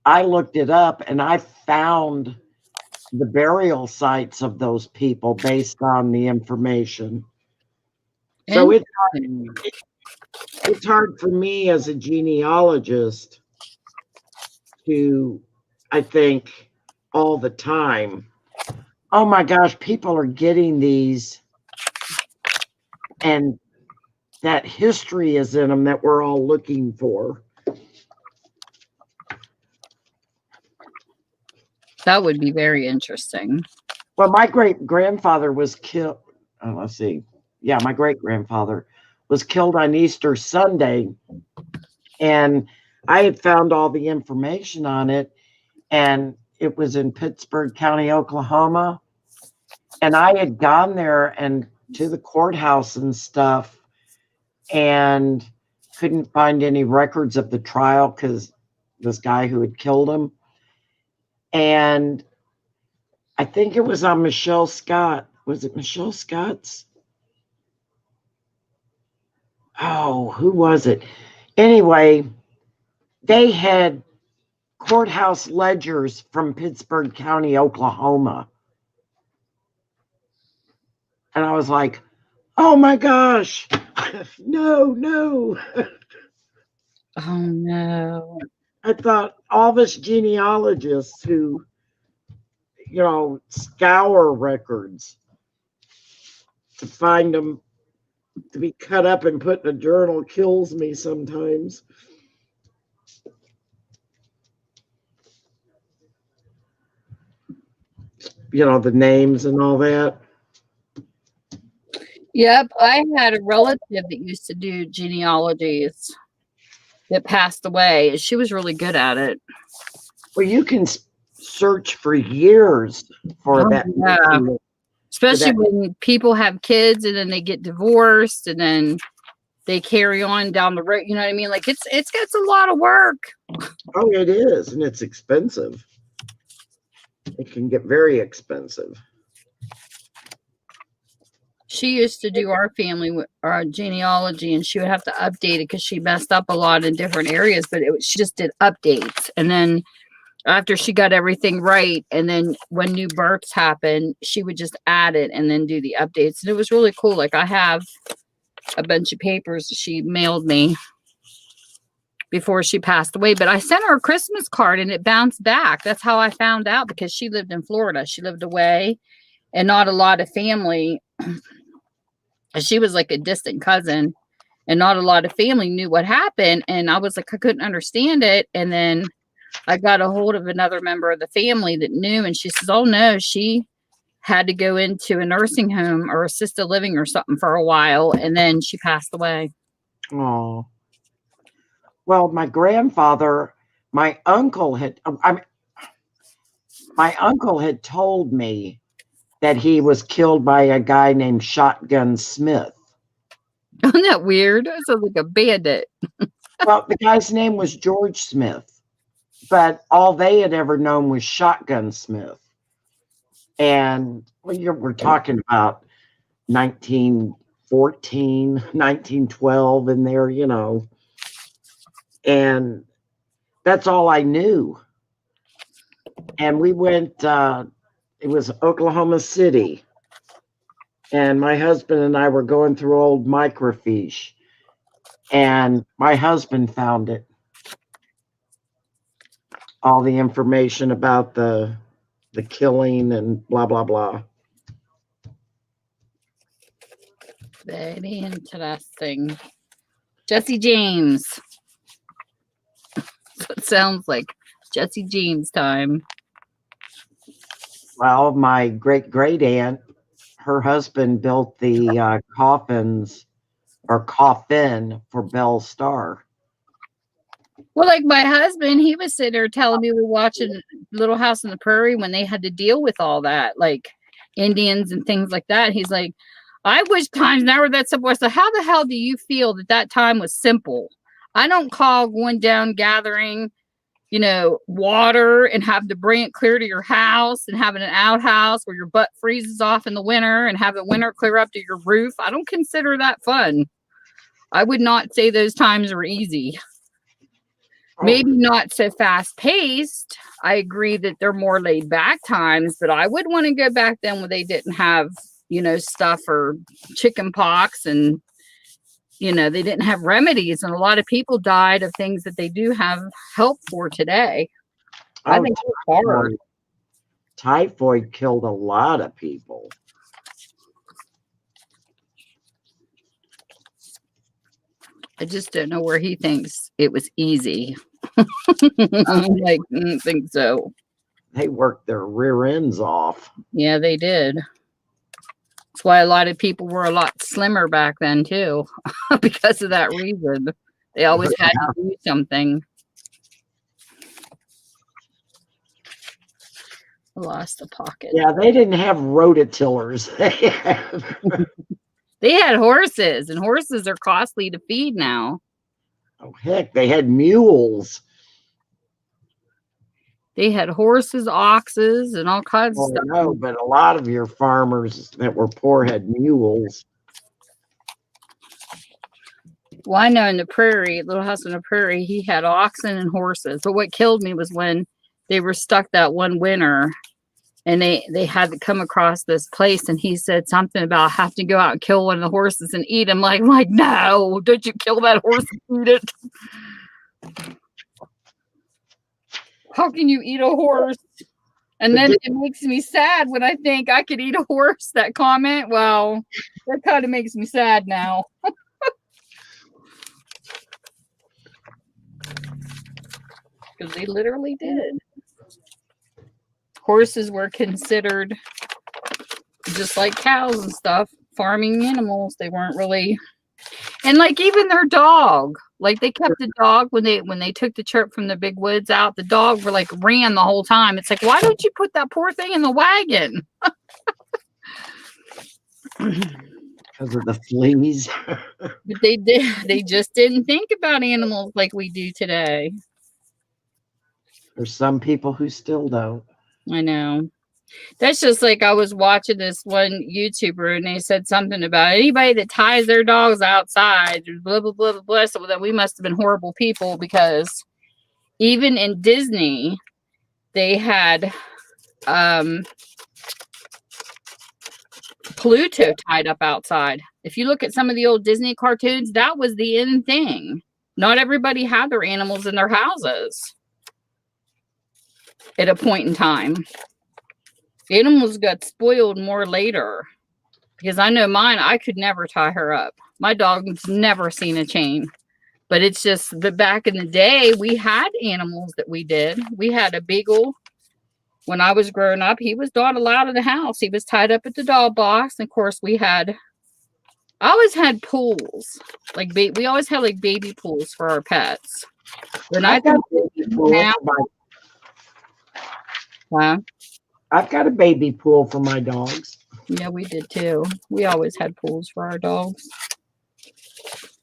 I looked it up and I found the burial sites of those people based on the information. So it's hard for me as a genealogist to, I think, all the time, oh my gosh, people are getting these and that history is in them that we're all looking for. That would be very interesting. Well, my great-grandfather was killed. Oh, let's see. Yeah, my great-grandfather was killed on Easter Sunday. And I had found all the information on it. And it was in Pittsburgh County, Oklahoma. And I had gone there and to the courthouse and stuff and couldn't find any records of the trial because this guy who had killed him. And I think it was on Michelle Scott. Was it Michelle Scott's? Oh, who was it? Anyway, they had courthouse ledgers from Pittsburgh County, Oklahoma. And I was like, oh my gosh, no. Oh no. I thought all this genealogists who, you know, scour records to find them to be cut up and put in a journal kills me sometimes. You know, the names and all that. Yep, I had a relative that used to do genealogies that passed away. She was really good at it. Well, you can search for years for that. Yeah. Especially when people have kids and then they get divorced and then they carry on down the road. You know what I mean? Like it's a lot of work. Oh, it is, and it's expensive. It can get very expensive. She used to do our family, our genealogy, and she would have to update it because she messed up a lot in different areas, but she just did updates. And then after she got everything right, and then when new births happened, she would just add it and then do the updates. And it was really cool. Like I have a bunch of papers she mailed me before she passed away, but I sent her a Christmas card and it bounced back. That's how I found out, because she lived in Florida. She lived away and not a lot of family She was like a distant cousin, and not a lot of family knew what happened. And I was like, I couldn't understand it. And then I got a hold of another member of the family that knew, and she says, oh no, she had to go into a nursing home or assisted living or something for a while, and then she passed away. Oh. Well, my grandfather, my uncle had told me that he was killed by a guy named Shotgun Smith. Isn't that weird? That sounds like a bandit. Well, the guy's name was George Smith, but all they had ever known was Shotgun Smith. And we're talking about 1914, 1912 in there, you know. And that's all I knew. And we went, it was Oklahoma City. And my husband and I were going through old microfiche. And my husband found it. All the information about the killing and blah, blah, blah. Very interesting. Jesse James. So it sounds like Jesse James time. Well, my great aunt, her husband built the coffin for Belle Starr. Well, like my husband, he was sitting there telling me we were watching Little House on the Prairie when they had to deal with all that, like Indians and things like that. He's like, I wish times now were that simple. I said, how the hell do you feel that time was simple? I don't call going down gathering, you know, water and have to bring it clear to your house and having an outhouse where your butt freezes off in the winter and have the winter clear up to your roof. I don't consider that fun. I would not say those times were easy. Maybe not so fast paced. I agree that they're more laid back times, but I would want to go back then when they didn't have, you know, stuff or chicken pox and, you know, they didn't have remedies. And a lot of people died of things that they do have help for today. I think it's hard. Typhoid killed a lot of people. I just don't know where he thinks it was easy. I'm like, I don't think so. They worked their rear ends off. Yeah, they did. That's why a lot of people were a lot slimmer back then too, because of that reason. They always had to do something. I lost the pocket. Yeah, they didn't have rototillers. They had horses, and horses are costly to feed now. Oh, heck, they had mules. They had horses, oxes, and all kinds of stuff. No, but a lot of your farmers that were poor had mules. Well, I know in the prairie, Little House on the Prairie, he had oxen and horses. But what killed me was when they were stuck that one winter and they had to come across this place, and he said something about having to go out and kill one of the horses and eat him. Like, no, don't you kill that horse and eat it. How can you eat a horse? And then it makes me sad when I think I could eat a horse, that comment. Well, that kind of makes me sad now. Because they literally did. Horses were considered just like cows and stuff, farming animals. They weren't really, and like even their dog, like they kept the dog when they took the chirp from the big woods out, the dog were like ran the whole time. It's like, why don't you put that poor thing in the wagon? Because of the fleas. But they just didn't think about animals like we do today. There's some people who still don't. I know. That's just like I was watching this one YouTuber and they said something about anybody that ties their dogs outside, blah, blah, blah, blah, blah. So that we must have been horrible people, because even in Disney, they had Pluto tied up outside. If you look at some of the old Disney cartoons, that was the in thing. Not everybody had their animals in their houses at a point in time. Animals got spoiled more later. Because I know mine, I could never tie her up. My dog's never seen a chain. But it's just that back in the day, we had animals that we did. We had a beagle. When I was growing up, he was not allowed in the house. He was tied up at the dog box. And of course, I always had pools. We always had like baby pools for our pets. When I've got a baby pool. I've got a baby pool for my dogs. Yeah, we did too. We always had pools for our dogs.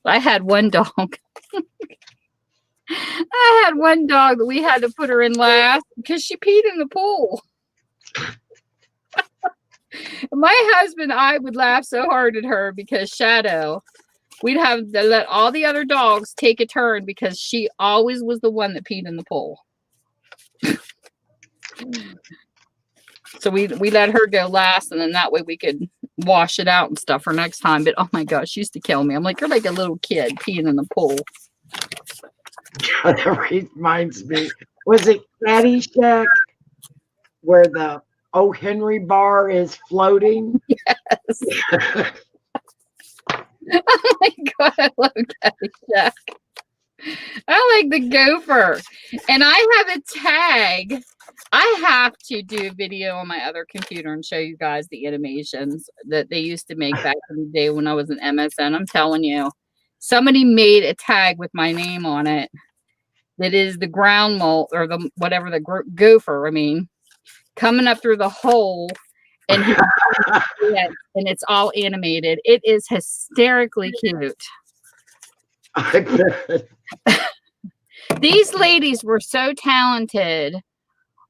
I had one dog. I had one dog that we had to put her in last because she peed in the pool. My husband and I would laugh so hard at her because Shadow, we'd have to let all the other dogs take a turn because she always was the one that peed in the pool. So we let her go last, and then that way we could wash it out and stuff for next time. But oh my gosh, she used to kill me. I'm like, you're like a little kid peeing in the pool. That reminds me. Was it Caddyshack where the O. Henry bar is floating? Yes. Oh my God, I love Caddyshack. I like the gopher. And I have a tag. I have to do a video on my other computer and show you guys the animations that they used to make back in the day when I was in MSN. I'm telling you, somebody made a tag with my name on it that is the ground mole or the whatever the gopher, coming up through the hole, and and it's all animated. It is hysterically cute. I bet. These ladies were so talented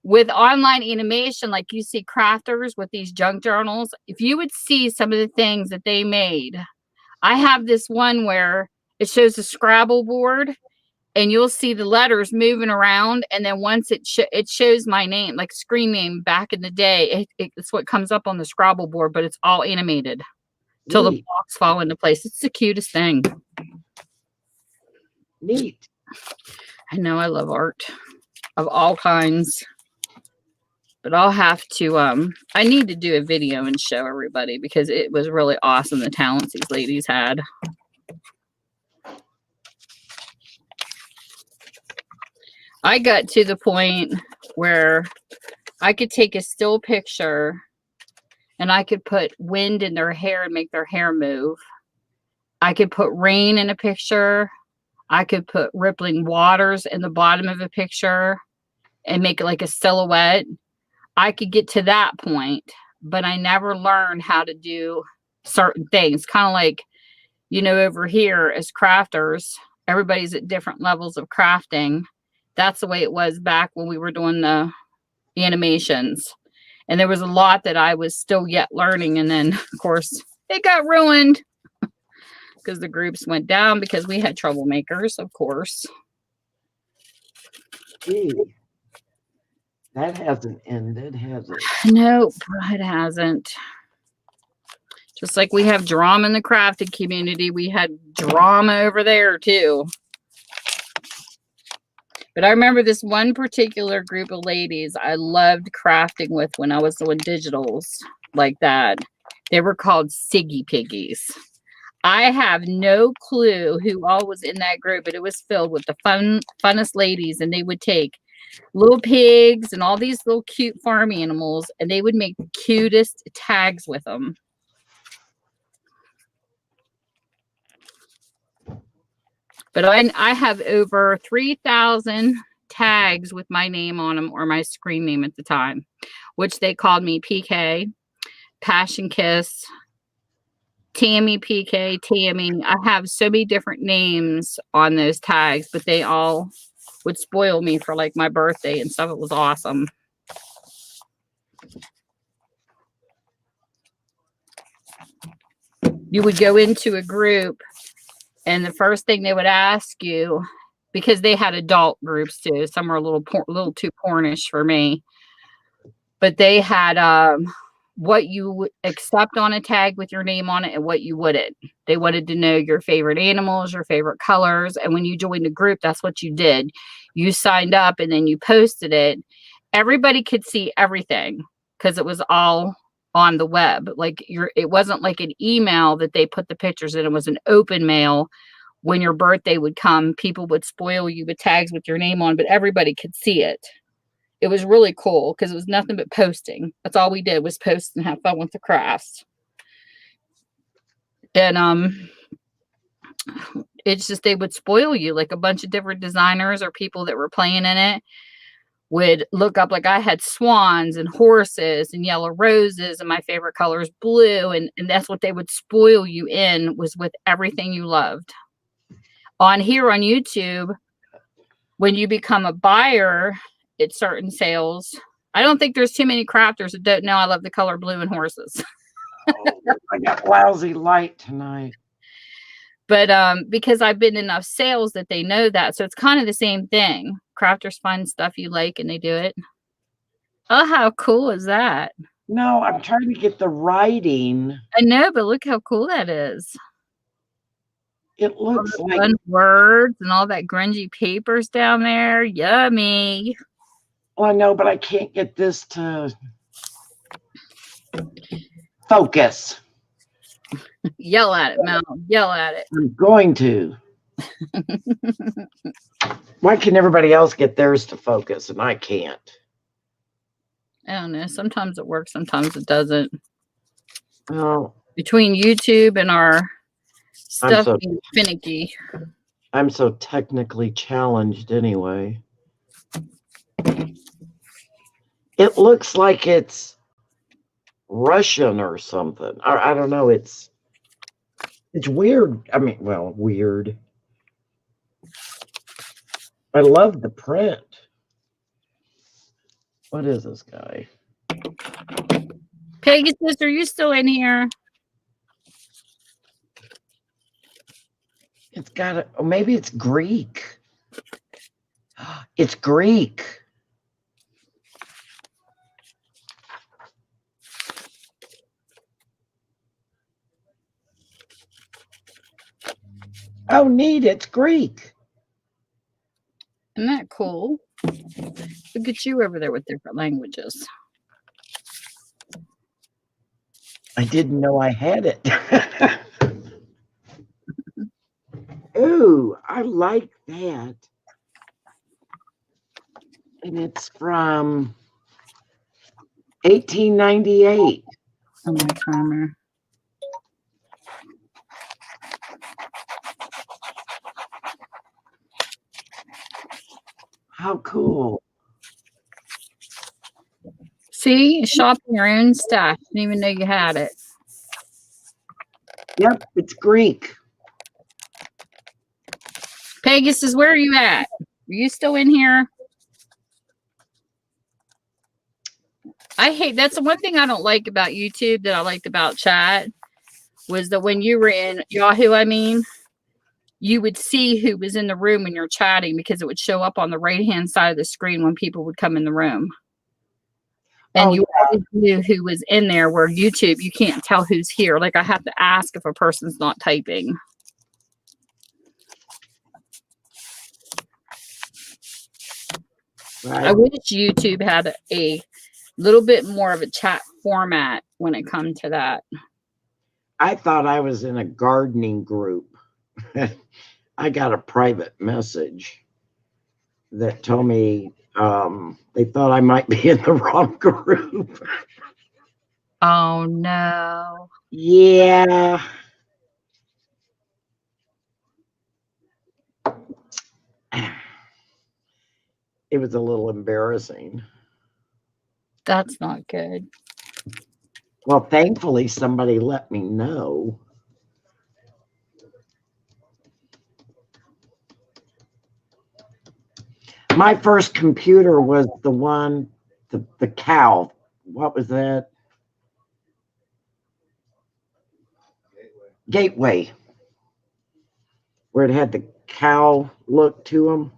with online animation. Like you see crafters with these junk journals. If you would see some of the things that they made, I have this one where it shows a Scrabble board and you'll see the letters moving around. And then once it shows my name, like screen name back in the day, it's what comes up on the Scrabble board, but it's all animated till the blocks fall into place. It's the cutest thing. Neat. I know, I love art of all kinds. But I'll have to, I need to do a video and show everybody because it was really awesome, the talents these ladies had. I got to the point where I could take a still picture and I could put wind in their hair and make their hair move. I could put rain in a picture. I could put rippling waters in the bottom of a picture and make it like a silhouette. I could get to that point, but I never learned how to do certain things. Kind of like, over here as crafters, everybody's at different levels of crafting. That's the way it was back when we were doing the animations. And there was a lot that I was still yet learning. And then, of course, it got ruined because the groups went down because we had troublemakers, of course. Gee. That hasn't ended, has it? Nope, it hasn't. Just like we have drama in the crafting community, we had drama over there too. But I remember this one particular group of ladies I loved crafting with when I was doing digitals like that. They were called Siggy Piggies. I have no clue who all was in that group, but it was filled with the funnest ladies, and they would take little pigs and all these little cute farm animals, and they would make the cutest tags with them. But I have over 3,000 tags with my name on them, or my screen name at the time, which they called me PK, Passion Kiss, Tammy, PK, Tammy. I have so many different names on those tags, but they all would spoil me for like my birthday and stuff. It was awesome. You would go into a group and the first thing they would ask you, because they had adult groups too, some were a little too pornish for me, but they had what you would accept on a tag with your name on it and what you wouldn't. They wanted to know your favorite animals, your favorite colors. And when you joined the group, that's what you did. You signed up and then you posted it. Everybody could see everything because it was all on the web. Like it wasn't like an email that they put the pictures in. It was an open mail. When your birthday would come, people would spoil you with tags with your name on, but everybody could see it. It was really cool because it was nothing but posting. That's all we did was post and have fun with the crafts. And it's just they would spoil you. Like a bunch of different designers or people that were playing in it would look up, like I had swans and horses and yellow roses, and my favorite color is blue, and that's what they would spoil you in, was with everything you loved. On here on YouTube, when you become a buyer at certain sales, I don't think there's too many crafters that don't know I love the color blue and horses. I got lousy light tonight. But because I've been in enough sales that they know that. So it's kind of the same thing. Crafters find stuff you like and they do it. Oh, how cool is that? No, I'm trying to get the writing. I know, but look how cool that is. It looks like fun words and all that grungy papers down there. Yummy. Well, I know, but I can't get this to focus. Yell at it, Mel. Yell at it. I'm going to. Why can everybody else get theirs to focus and I can't? I don't know. Sometimes it works, sometimes it doesn't. Oh, Between YouTube and our stuff being finicky. I'm so technically challenged anyway. It looks like it's Russian or something. I don't know. It's weird. I mean, well, weird. I love the print. What is this guy? Pegasus, are you still in here? It's got a, oh, maybe it's Greek. It's Greek. Oh, neat. It's Greek. Isn't that cool? Look at you over there with different languages. I didn't know I had it. Ooh, I like that. And it's from 1898. On my timer. How cool. See, shopping your own stash. Didn't even know you had it. Yep, it's Greek. Pegasus, where are you at? Are you still in here? I hate, that's the one thing I don't like about YouTube that I liked about chat, was that when you were in Yahoo, you would see who was in the room when you're chatting, because it would show up on the right-hand side of the screen when people would come in the room. And you always knew who was in there, where YouTube, you can't tell who's here. Like, I have to ask if a person's not typing. Right. I wish YouTube had a little bit more of a chat format when it comes to that. I thought I was in a gardening group. I got a private message that told me they thought I might be in the wrong group. Oh, no. Yeah. It was a little embarrassing. That's not good. Well, thankfully, somebody let me know. My first computer was the one, the cow. What was that? Gateway. Where it had the cow look to them.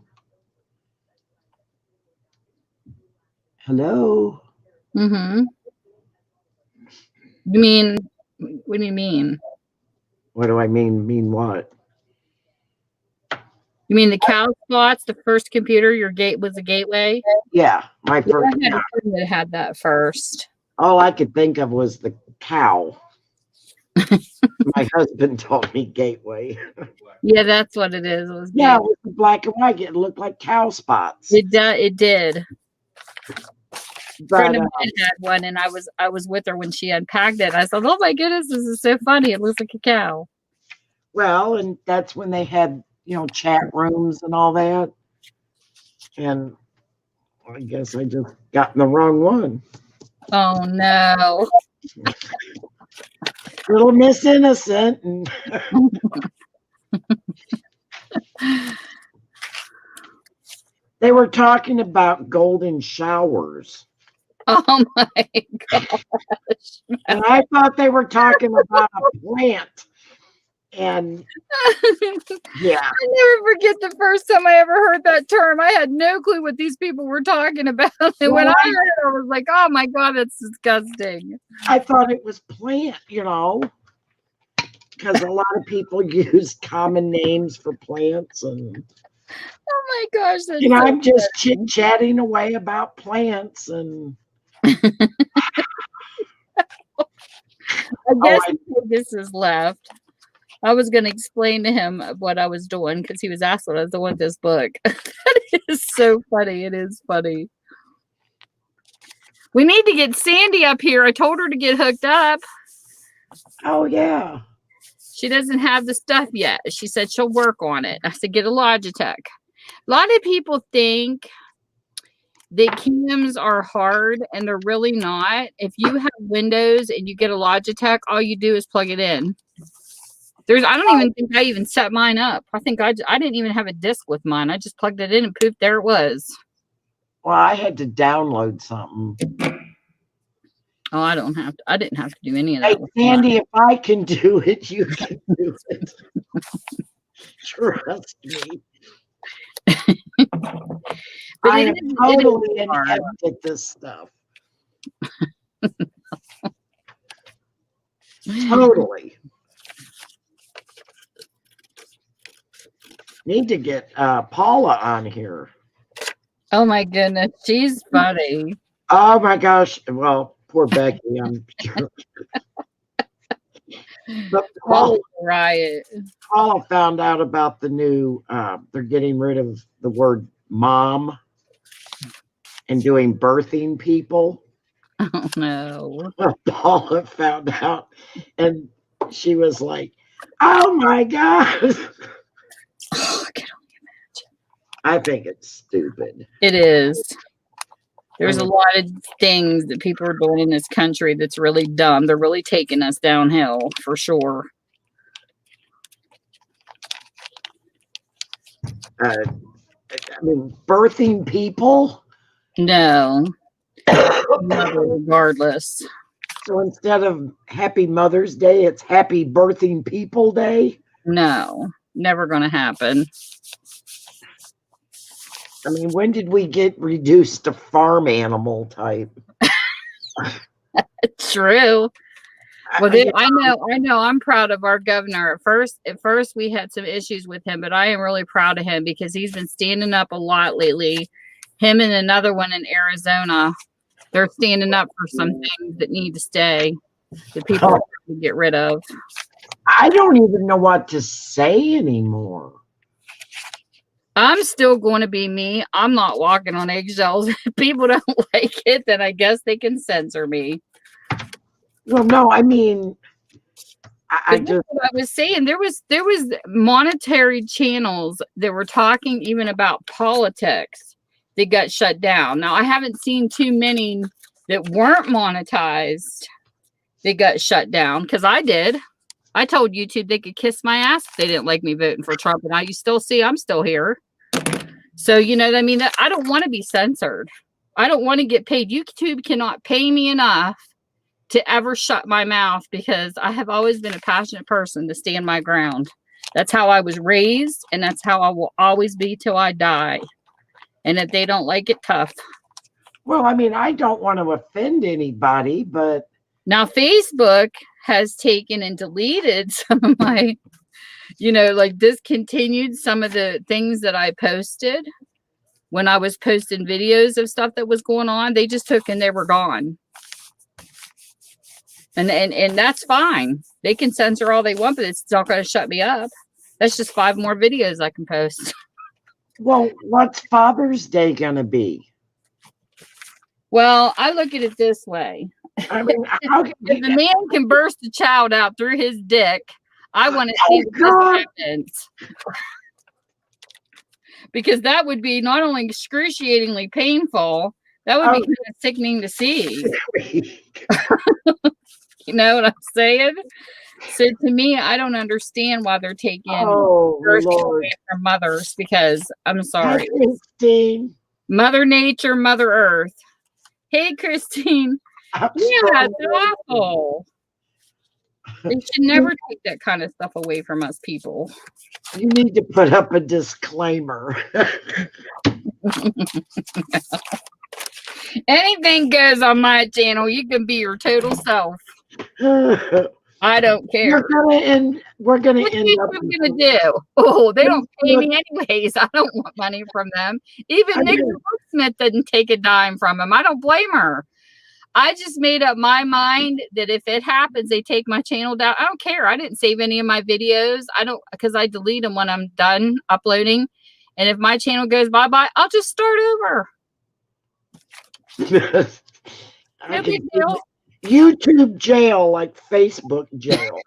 Hello? Mm-hmm. You mean, what do you mean? What do I mean? Mean what? You mean the cow spots, the first computer, your gate was a gateway? Yeah, my first. I had a friend that had that first. All I could think of was the cow. My husband told me Gateway. Yeah, that's what it is. It was Yeah, big. it was the black and white. It looked like cow spots. It did. Friend But of mine had one, and I was with her when she unpacked it. I said, "Oh my goodness, this is so funny! It looks like a cow." well, and that's when they had, chat rooms and all that. And I guess I just got in the wrong one. Oh no! Little Miss Innocent. And they were talking about golden showers. Oh my gosh! And I thought they were talking about a plant. And yeah, I never forget the first time I ever heard that term. I had no clue what these people were talking about. And when I heard it, I was like, oh my God, that's disgusting. I thought it was plant, because a lot of people use common names for plants. And, Oh my gosh. That's I'm just chit-chatting away about plants. And I guess I- this is left. I was going to explain to him what I was doing because he was asked what I was doing with this book. That is so funny. It is funny. We need to get Sandy up here. I told her to get hooked up. oh, yeah. She doesn't have the stuff yet. She said she'll work on it. I said, get a Logitech. A lot of people think that cams are hard, and they're really not. If you have Windows and you get a Logitech, all you do is plug it in. I don't even think I even set mine up. I think I didn't even have a disk with mine. I just plugged it in and poof, there it was. Well, I had to download something. Oh, I didn't have to do any of Hey, that. with mine. Sandy, if I can do it, you can do it. Trust me. But I it am is totally hard. inept at this stuff. Totally. Need to get Paula on here. Oh my goodness, she's funny. Oh my gosh. Well, poor Becky, I'm sure. But Paula's a riot. Paula found out about the new, they're getting rid of the word mom and doing birthing people. Oh no. Paula found out and she was like, oh my God. Oh, I can I think it's stupid. It is. There's a lot of things that people are doing in this country that's really dumb. They're really taking us downhill for sure. I mean, birthing people. No. Regardless. So instead of Happy Mother's Day, it's Happy Birthing People Day. No. Never going to happen. I mean, when did we get reduced to farm animal type? True. Well, I know. I'm proud of our governor. At first, we had some issues with him, but I am really proud of him because he's been standing up a lot lately. Him and another one in Arizona, they're standing up for some things that need to stay, that people are trying to get rid of. I don't even know what to say anymore. I'm still going to be me. I'm not walking on eggshells. If people don't like it, then I guess they can censor me. Well, no, I mean, I But just that's what I was saying, there was monetary channels that were talking even about politics that got shut down. Now I haven't seen too many that weren't monetized that got shut down, because I did. I told YouTube they could kiss my ass if they didn't like me voting for Trump, and now you still see I'm still here. So you know what I mean? I don't want to be censored. I don't want to get paid. YouTube cannot pay me enough to ever shut my mouth, because I have always been a passionate person to stand my ground. That's how I was raised, and that's how I will always be till I die. And if they don't like it, tough. well, I mean, I don't want to offend anybody, but Now, Facebook has taken and deleted some of my, like discontinued some of the things that I posted when I was posting videos of stuff that was going on. They just took and they were gone. And that's fine. They can censor all they want, but it's not going to shut me up. That's just 5 more videos I can post. Well, what's Father's Day gonna be? Well, I look at it this way. I mean, how can If the man can burst a child out through his dick, I want to see if God. this happens. Because that would be not only excruciatingly painful, that would be kind of sickening to see. You know what I'm saying? So to me, I don't understand why they're taking birth away from mothers, because I'm sorry. Hi, Christine. Mother Nature, Mother Earth. Hey, Christine. Yeah, it's awful. They should never take that kind of stuff away from us people. You need to put up a disclaimer. Anything goes on my channel. You can be your total self. I don't care. We're gonna What end up. are we gonna do? Oh, they don't pay me anyways. I don't want money from them. Even Nick Smith didn't take a dime from him. I don't blame her. I just made up my mind that if it happens, they take my channel down. I don't care. I didn't save any of my videos. I don't, because I delete them when I'm done uploading. And if my channel goes bye-bye, I'll just start over. No big deal. YouTube jail like Facebook jail.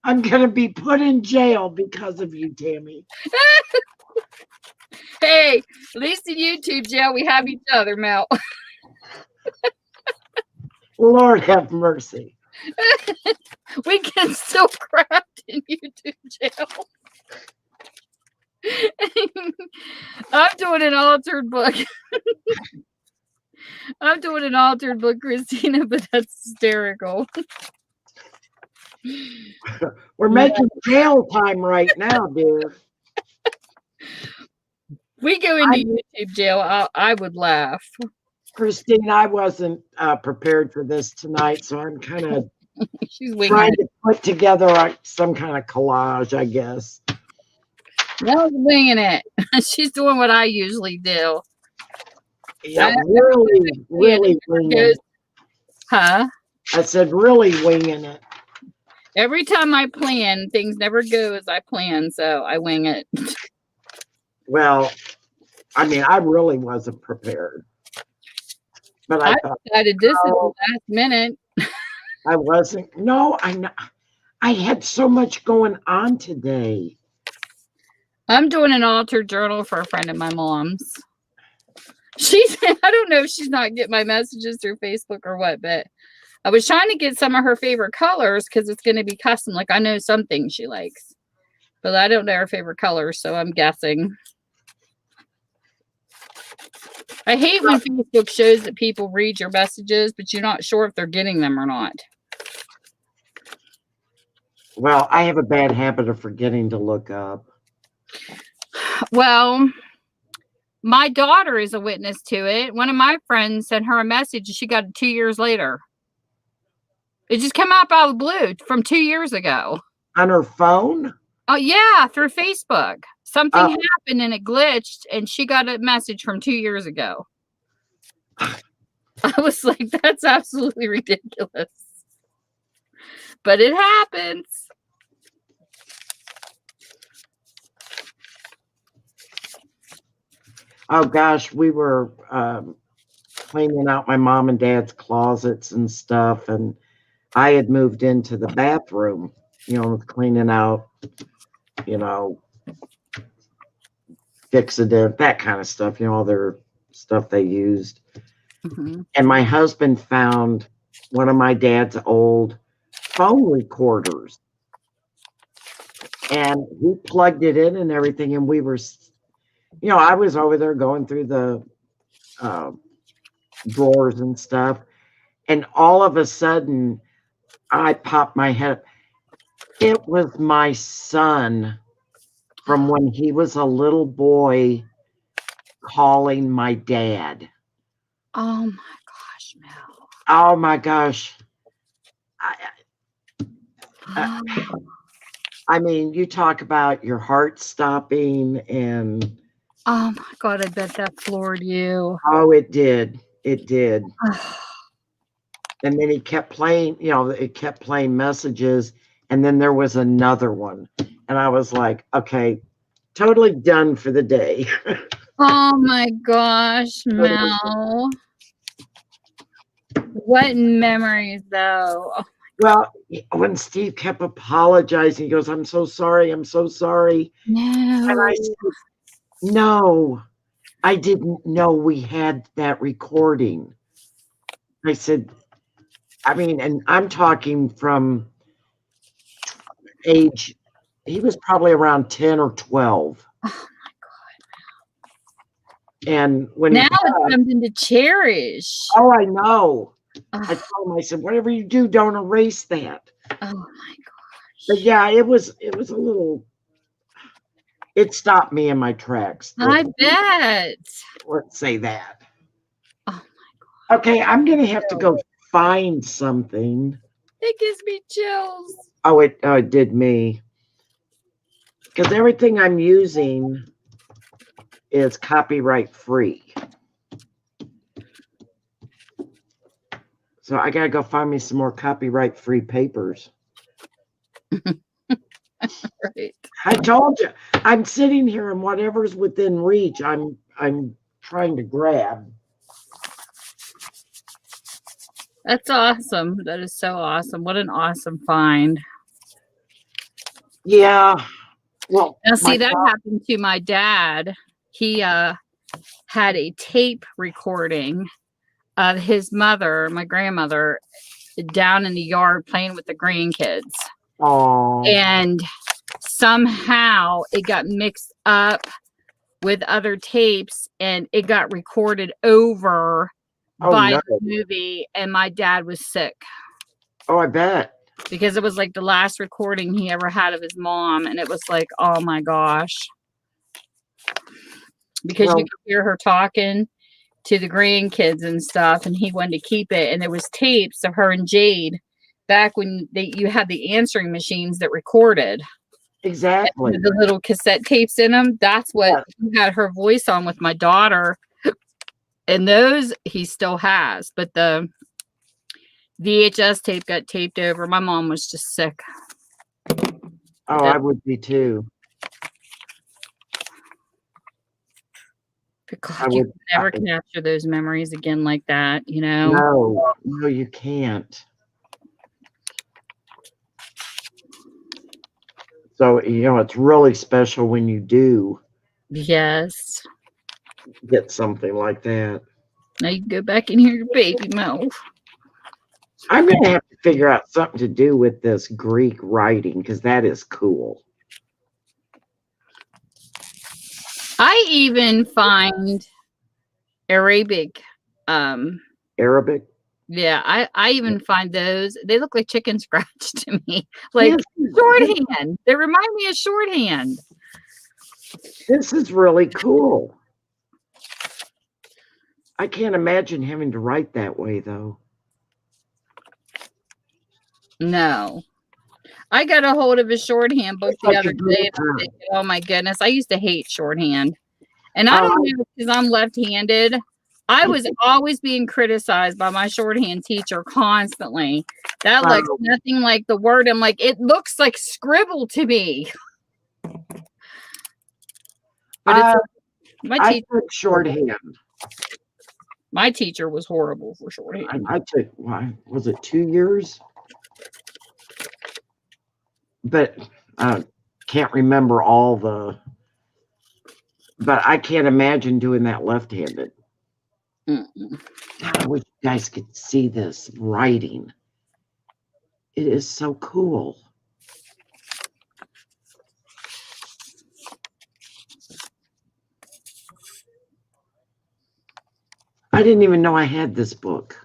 I'm going to be put in jail because of you, Tammy. Hey, at least in YouTube jail, we have each other, Mel. Lord have mercy. We can still craft in YouTube jail. I'm doing an altered book. I'm doing an altered book, Christina, but that's hysterical. We're making jail time right now, dear. We go into YouTube jail, I would laugh. Christine, I wasn't prepared for this tonight, so I'm kind of trying to put together some kind of collage, I guess. Mel's winging it. She's doing what I usually do. Yeah, really winging it. Huh? I said really winging it. Every time I plan, things never go as I plan, so I wing it. Well, I mean, I really wasn't prepared. But I thought, decided this is the last minute. I wasn't. No, I had so much going on today. I'm doing an altered journal for a friend of my mom's. I don't know if she's not getting my messages through Facebook or what, but I was trying to get some of her favorite colors because it's going to be custom. Like, I know some things she likes, but I don't know her favorite colors, so I'm guessing. I hate when Facebook shows that people read your messages, but you're not sure if they're getting them or not. Well, I have a bad habit of forgetting to look up. Well, my daughter is a witness to it. One of my friends sent her a message and she got it 2 years later. It just came out of the blue from 2 years ago. On her phone? Oh, yeah, through Facebook. Something happened and it glitched and she got a message from 2 years ago. I was like, that's absolutely ridiculous. But it happens. Oh, gosh, we were cleaning out my mom and dad's closets and stuff, and I had moved into the bathroom, cleaning out, fixative, that kind of stuff, all their stuff they used. Mm-hmm. And my husband found one of my dad's old phone recorders. And he plugged it in and everything, and we were... I was over there going through the drawers and stuff, and all of a sudden, I popped my head. It was my son from when he was a little boy calling my dad. Oh, my gosh, Mel. Oh, my gosh. I mean, you talk about your heart stopping and... Oh my God, I bet that floored you. Oh, it did. It did. And then he kept playing, it kept playing messages. And then there was another one. And I was like, okay, totally done for the day. Oh my gosh, Mel. What memories though? Oh, Well, when Steve kept apologizing, he goes, I'm so sorry. I'm so sorry. And no. I said, no, I didn't know we had that recording. I said, I mean, and I'm talking from age, he was probably around 10 or 12. Oh, And when now he it's something to cherish. oh, I know. I Oh, told him, I said, whatever you do, don't erase that. oh my But gosh. yeah, it was a little, it stopped me in my tracks. I bet. Let's say that. Oh, Okay, I'm gonna have to go find something. it gives me chills. Oh, it did me. Because everything I'm using is copyright free. So I gotta go find me some more copyright free papers. Right. I told you, I'm sitting here and whatever's within reach, I'm trying to grab. That's awesome. That is so awesome. What an awesome find. Yeah. Well, Now see, my that mom- happened to my dad. He had a tape recording of his mother, my grandmother, down in the yard playing with the grandkids. oh, And somehow it got mixed up with other tapes and it got recorded over Oh, by no. the movie, and my dad was sick Oh, I bet. because it was like the last recording he ever had of his mom, and it was like, oh my gosh. Because Well- you could hear her talking to the grandkids and stuff, and he wanted to keep it. And there was tapes of her and Jade back when you had the answering machines that recorded. Exactly. With the little cassette tapes in them. That's what he had her voice on with my daughter. And those he still has, but the VHS tape got taped over. My mom was just sick. Oh, I would be too. But God, I you would- can never capture those memories again like that, you know? No, you can't. So, it's really special when you do Yes. get something like that. Now you can go back and hear your baby mouth. I'm going to have to figure out something to do with this Greek writing because that is cool. I even find Arabic. Arabic? Yeah, I even find those. They look like chicken scratch to me. Like Yes. shorthand. They remind me of shorthand. This is really cool. I can't imagine having to write that way, though. No. I got a hold of a shorthand book It's the like other a good day. time. Oh my goodness. I used to hate shorthand. And I don't know because I'm left-handed. I was always being criticized by my shorthand teacher constantly. That looks nothing like the word. I'm like, it looks like scribble to me. But it's I took shorthand. my teacher was horrible for shorthand. I took, was it 2 years? But I can't remember all but I can't imagine doing that left-handed. Mm-mm. God, I wish you guys could see this writing. It is so cool. I didn't even know I had this book.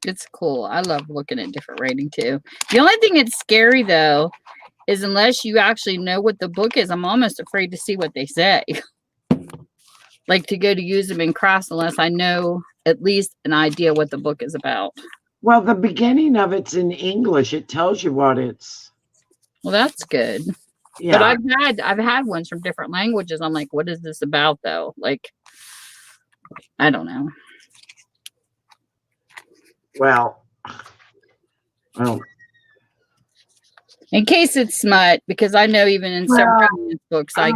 It's cool. I love looking at different writing too. The only thing that's scary though is unless you actually know what the book is, I'm almost afraid to see what they say. Like to go to use them in class unless I know at least an idea what the book is about. Well, the beginning of it's in English. It tells you what it's. Well, that's good. Yeah. But I've had ones from different languages. I'm like, what is this about though? Like, I don't know. Well, In case it's smut, because I know even in some romance books I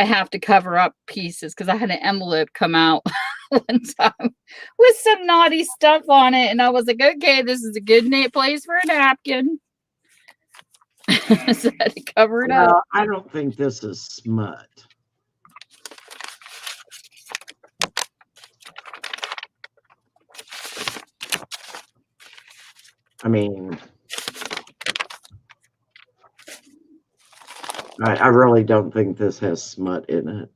have to cover up pieces because I had an envelope come out one time with some naughty stuff on it, and I was like, okay, this is a good place for a napkin. So I had to cover it up. I don't think this is smut. I mean, I really don't think this has smut in it.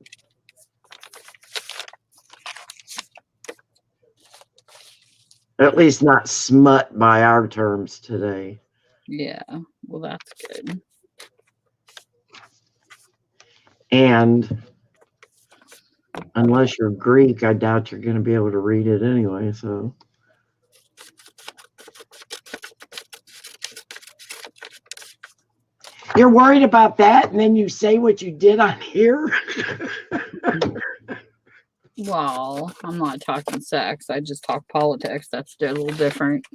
At least not smut by our terms today. Yeah, well, that's good. And unless you're Greek, I doubt you're going to be able to read it anyway, so. You're worried about that, and then you say what you did on here? Well, I'm not talking sex. I just talk politics. That's a little different.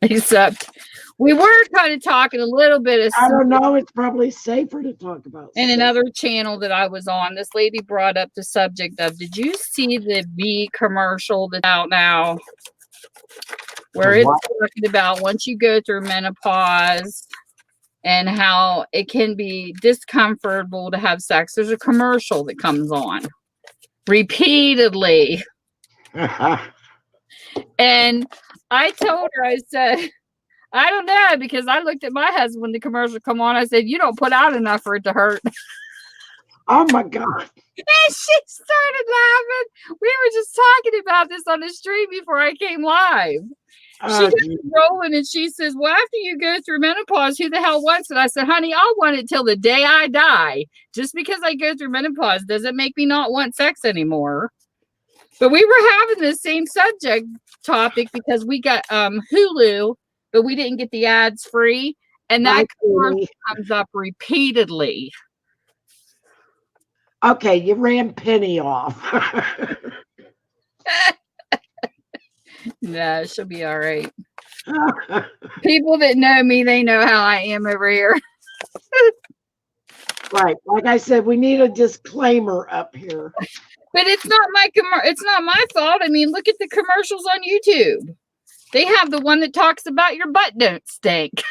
Except we were kind of talking a little bit of. I don't know. It's probably safer to talk about. In another channel that I was on, this lady brought up the subject of, did you see the V commercial that's out now? Where it's talking about once you go through menopause and how it can be discomfortable to have sex. There's a commercial that comes on repeatedly. And I told her, I said, I don't know, because I looked at my husband when the commercial come on. I said, you don't put out enough for it to hurt. Oh my God. And she started laughing. We were just talking about this on the street before I came live. She was rolling and she says, well, after you go through menopause, who the hell wants it? I said, honey, I'll want it till the day I die. Just because I go through menopause doesn't make me not want sex anymore. But we were having the same subject topic because we got Hulu, but we didn't get the ads free. And that commercial comes up repeatedly. Okay, you ran Penny off. No, she'll be all right. People that know me, they know how I am over here. Right. Like I said, we need a disclaimer up here. But it's not my fault. I mean, look at the commercials on YouTube. They have the one that talks about your butt don't stink.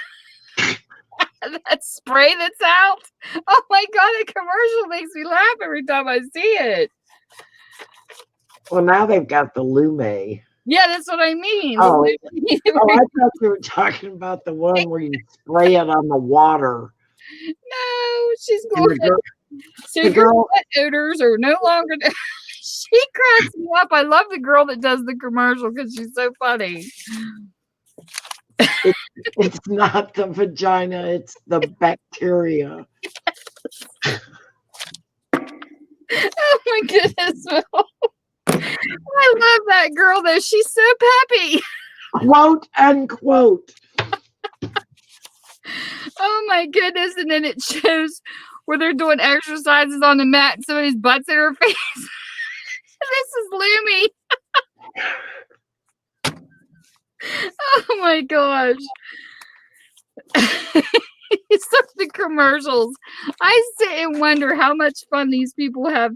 That spray that's out. Oh my God, the commercial makes me laugh every time I see it. Well, now they've got the Lume. Yeah, that's what I mean. Oh, I thought you were talking about the one where you spray it on the water. No, she's going so your butt odors are no longer. She cracks me up. I love the girl that does the commercial because she's so funny. It's not the vagina, it's the bacteria. Oh my goodness, Will. I love that girl though. She's so peppy. Quote unquote. Oh my goodness. And then it shows where they're doing exercises on the mat and somebody's butt's in her face. This is Lumi. Oh my gosh. It's such the commercials. I sit and wonder how much fun these people have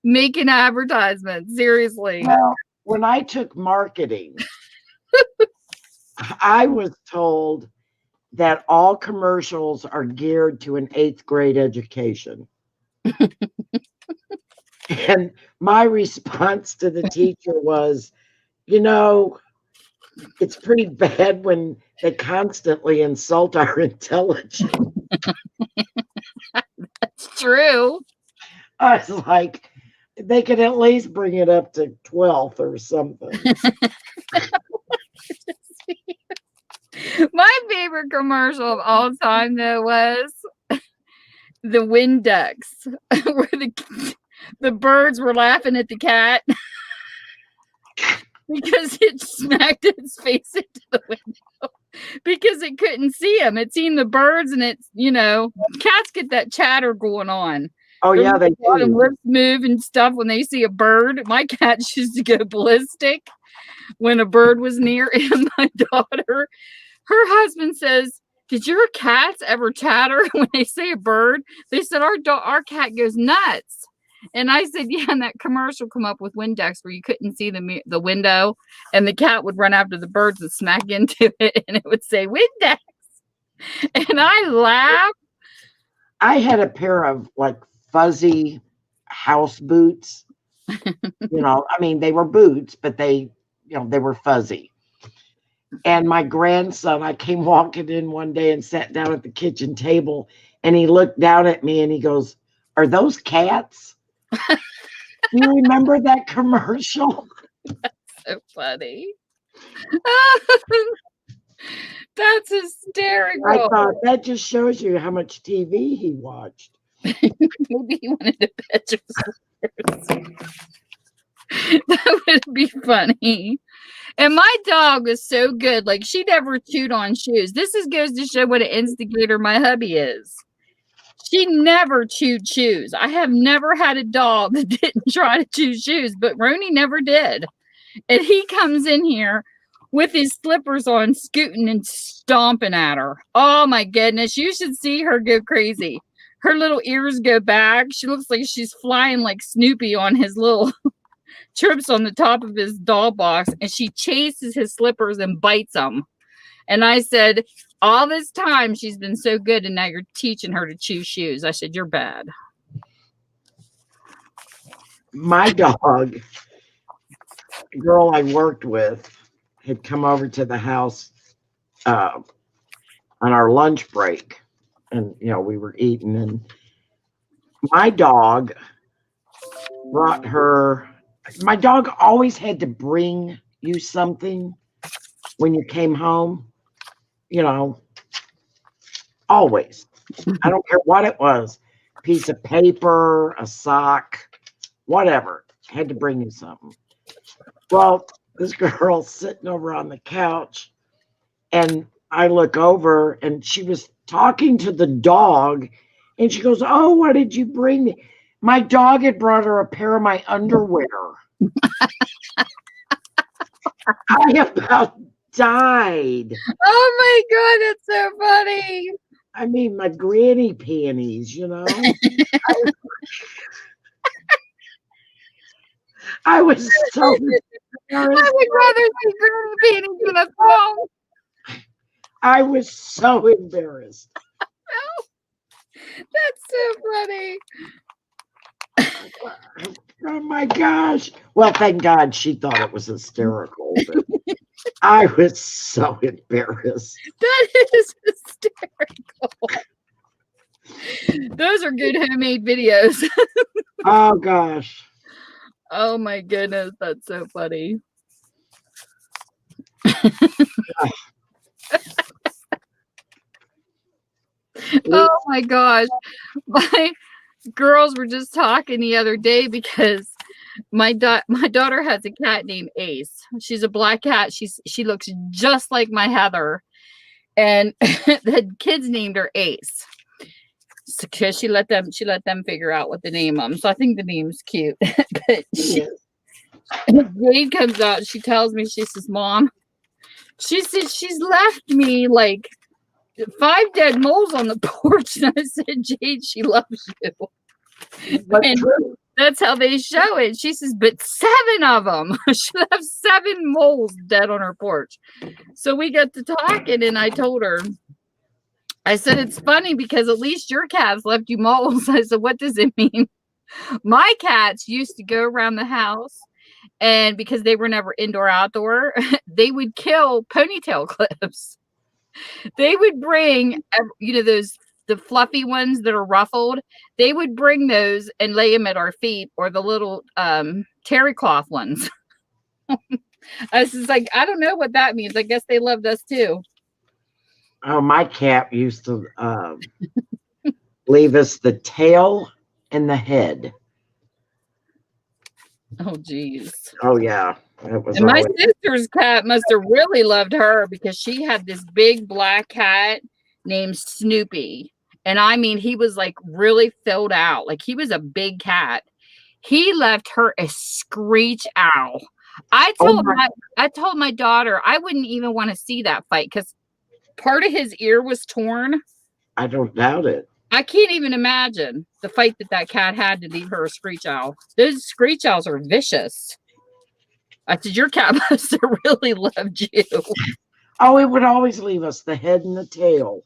making advertisements. Seriously. Well, when I took marketing, I was told that all commercials are geared to an 8th grade education. And my response to the teacher was, you know, it's pretty bad when they constantly insult our intelligence. That's true. I was like, they could at least bring it up to 12th or something. My favorite commercial of all time, though, was the Windex, where the birds were laughing at the cat because it smacked its face into the window because it couldn't see them. It seen the birds, and it's, you know, cats get that chatter going on. Oh yeah, they bottom do. lips move and stuff when they see a bird. My cats used to go ballistic when a bird was near. And my daughter, her husband says, "Did your cats ever chatter when they see a bird?" They said our cat goes nuts. And I said, "Yeah." And that commercial come up with Windex where you couldn't see the window, and the cat would run after the birds and smack into it, and it would say Windex. And I laughed. I had a pair of like fuzzy house boots. I mean, they were boots, but they were fuzzy. And my grandson, I came walking in one day and sat down at the kitchen table, and he looked down at me and he goes, "Are those cats?" Do you remember that commercial? So funny. That's I hysterical. thought that just shows you how much TV he watched. Maybe he wanted to pet your sisters. That would be funny. And my dog was so good. Like, she never chewed on shoes. Goes to show what an instigator my hubby is. She never chewed shoes. I have never had a dog that didn't try to chew shoes, but Roni never did. And he comes in here with his slippers on, scooting and stomping at her. Oh my goodness. You should see her go crazy. Her little ears go back. She looks like she's flying like Snoopy on his little trips on the top of his doll box, and she chases his slippers and bites them. And I said, all this time she's been so good, and now you're teaching her to chew shoes. I said, you're bad. My dog, the girl I worked with, had come over to the house on our lunch break, and we were eating, and my dog brought her. My dog always had to bring you something when you came home, always. I don't care what it was, piece of paper, a sock, whatever, had to bring you something. Well, this girl's sitting over on the couch, and I look over, and she was talking to the dog, and she goes, "Oh, what did you bring me?" My dog had brought her a pair of my underwear. I about died. Oh my God, that's so funny. I mean, my granny panties, I was so embarrassed. I would rather see granny panties than a thong. I was so embarrassed. That's so funny. Oh my gosh. Well, thank God she thought it was hysterical. But I was so embarrassed. That is hysterical. Those are good homemade videos. Oh gosh. Oh my goodness, that's so funny. Oh my gosh. My girls were just talking the other day because my daughter has a cat named Ace. She's a black cat. She looks just like my Heather. And the kids named her Ace. Because she let them figure out what to name them. So I think the name's cute. But Jade comes out, she tells me, she says, "Mom," she said, "she's left me like 5 dead moles on the porch." And I said, "Jade, she loves you." And that's how they show it. She says, "But 7 of them." She left 7 moles dead on her porch. So we got to talking, and I told her, I said, "It's funny because at least your cats left you moles." I said, "What does it mean?" My cats used to go around the house, and because they were never indoor outdoor, they would kill ponytail clips. They would bring, the fluffy ones that are ruffled. They would bring those and lay them at our feet, or the little terry cloth ones. I was just like, I don't know what that means. I guess they loved us too. Oh, my cat used to leave us the tail and the head. Oh, geez. Oh, yeah. It was And my sister's cat must have really loved her because she had this big black cat named Snoopy. And I mean, he was like really filled out. Like he was a big cat. He left her a screech owl. I Oh told my, I told my daughter I wouldn't even want to see that fight because part of his ear was torn. I don't doubt it. I can't even imagine the fight that cat had to leave her a screech owl. Those screech owls are vicious. I said, your cat must have really loved you. Oh, it would always leave us the head and the tail.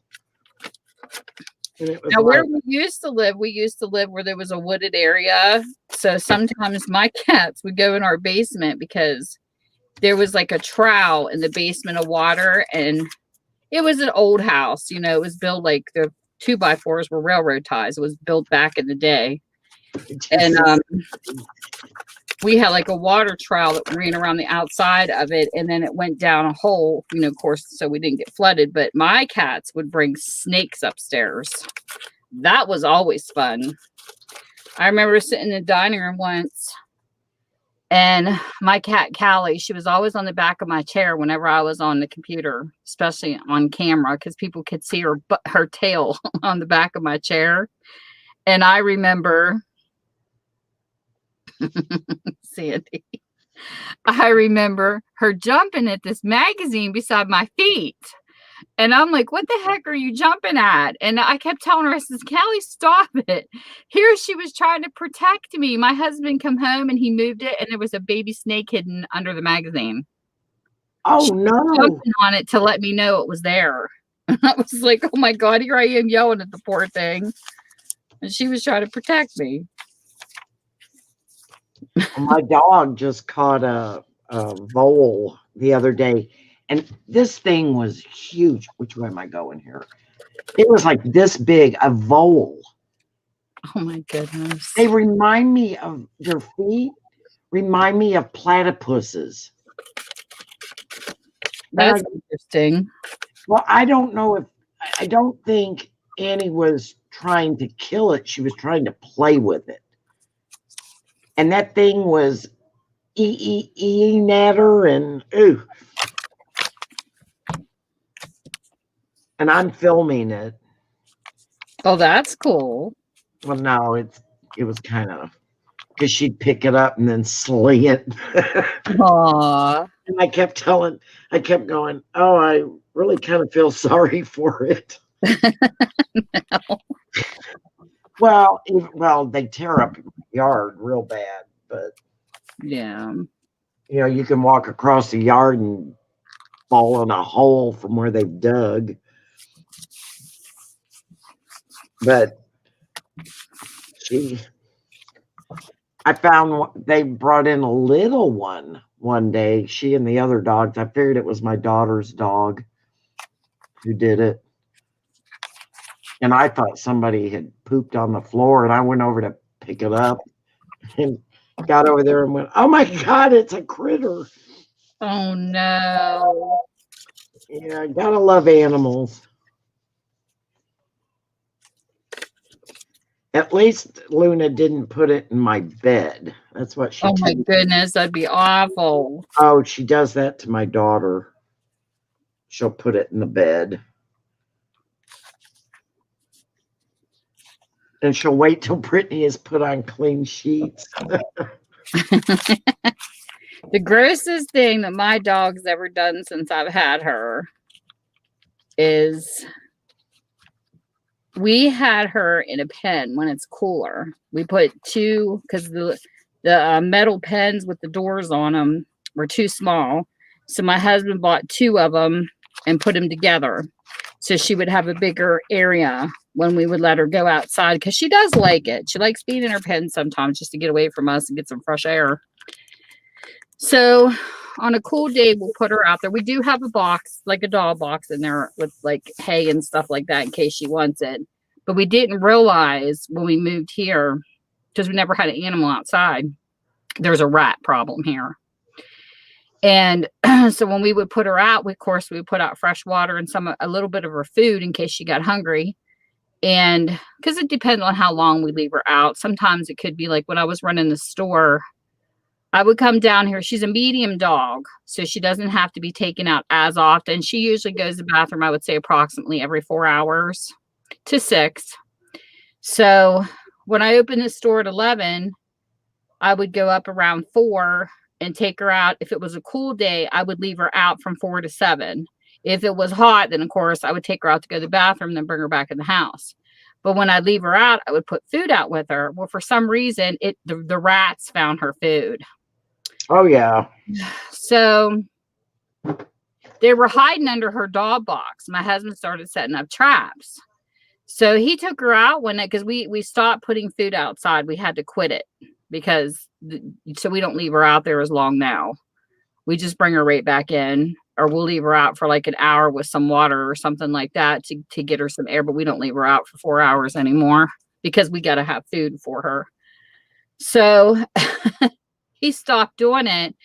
And it was Now, where like, we used to live where there was a wooded area. So sometimes my cats would go in our basement because there was like a trowel in the basement of water. And it was an old house. You know, it was built like the 2x4s were railroad ties. It was built back in the day. And we had like a water trowel that ran around the outside of it, and then it went down a hole, you know, of course, so we didn't get flooded. But my cats would bring snakes upstairs. That was always fun. I remember sitting in the dining room once, and my cat Callie, she was always on the back of my chair whenever I was on the computer, especially on camera, because people could see her tail on the back of my chair. And I remember Sandy. I remember her jumping at this magazine beside my feet. And I'm like, what the heck are you jumping at? And I kept telling her, I says, Callie, stop it. Here she was trying to protect me. My husband come home and he moved it, and there was a baby snake hidden under the magazine. oh She was no. jumping on it to let me know it was there. And I was like, oh my God, here I am yelling at the poor thing. And she was trying to protect me. My dog just caught a vole the other day, and this thing was huge. Which way am I going here? It was like this big, a vole. Oh my goodness. They remind me of their feet, remind me of platypuses. That's interesting. Well, I don't know if, I don't think Annie was trying to kill it. She was trying to play with it. And that thing was eating at her, and ooh. And I'm filming it. Oh, that's cool. Well, no, it was kind of, because she'd pick it up and then sling it. Aw. And I kept going, oh, I really kind of feel sorry for it. No. Well, they tear up your yard real bad, but Yeah. you know, you can walk across the yard and fall in a hole from where they've dug. But I found they brought in a little one day, she and the other dogs. I figured it was my daughter's dog who did it. And I thought somebody had pooped on the floor, and I went over to pick it up and got over there and went, oh my God, it's a critter. Oh no. Yeah, gotta love animals. At least Luna didn't put it in my bed. That's what she Oh my told me. goodness, that'd be awful. Oh, she does that to my daughter. She'll put it in the bed. And she'll wait till Brittany has put on clean sheets. The grossest thing that my dog's ever done since I've had her is we had her in a pen when it's cooler. We put two, because the metal pens with the doors on them were too small. So my husband bought two of them and put them together, so she would have a bigger area when we would let her go outside, because she does like it. She likes being in her pen sometimes just to get away from us and get some fresh air. So on a cool day, we'll put her out there. We do have a box, like a doll box in there with like hay and stuff like that in case she wants it. But we didn't realize when we moved here, because we never had an animal outside, there's a rat problem here. And so when we would put her out, we would put out fresh water and a little bit of her food in case she got hungry. And because it depends on how long we leave her out. Sometimes it could be like when I was running the store, I would come down here. She's a medium dog, so she doesn't have to be taken out as often. She usually goes to the bathroom, I would say, approximately every 4 hours. to 6. So when I opened the store at 11, I would go up around 4 and take her out. If it was a cool day, I would leave her out from 4 to 7. If it was hot, then of course I would take her out to go to the bathroom, then bring her back in the house. But when I leave her out, I would put food out with her. Well, for some reason, the rats found her food. Oh yeah. So they were hiding under her dog box. My husband started setting up traps. So he took her out one night because we stopped putting food outside. We had to quit it because so we don't leave her out there as long now. We just bring her right back in, or we'll leave her out for like an hour with some water or something like that to get her some air, but we don't leave her out for 4 hours anymore because we got to have food for her. So he stopped doing it,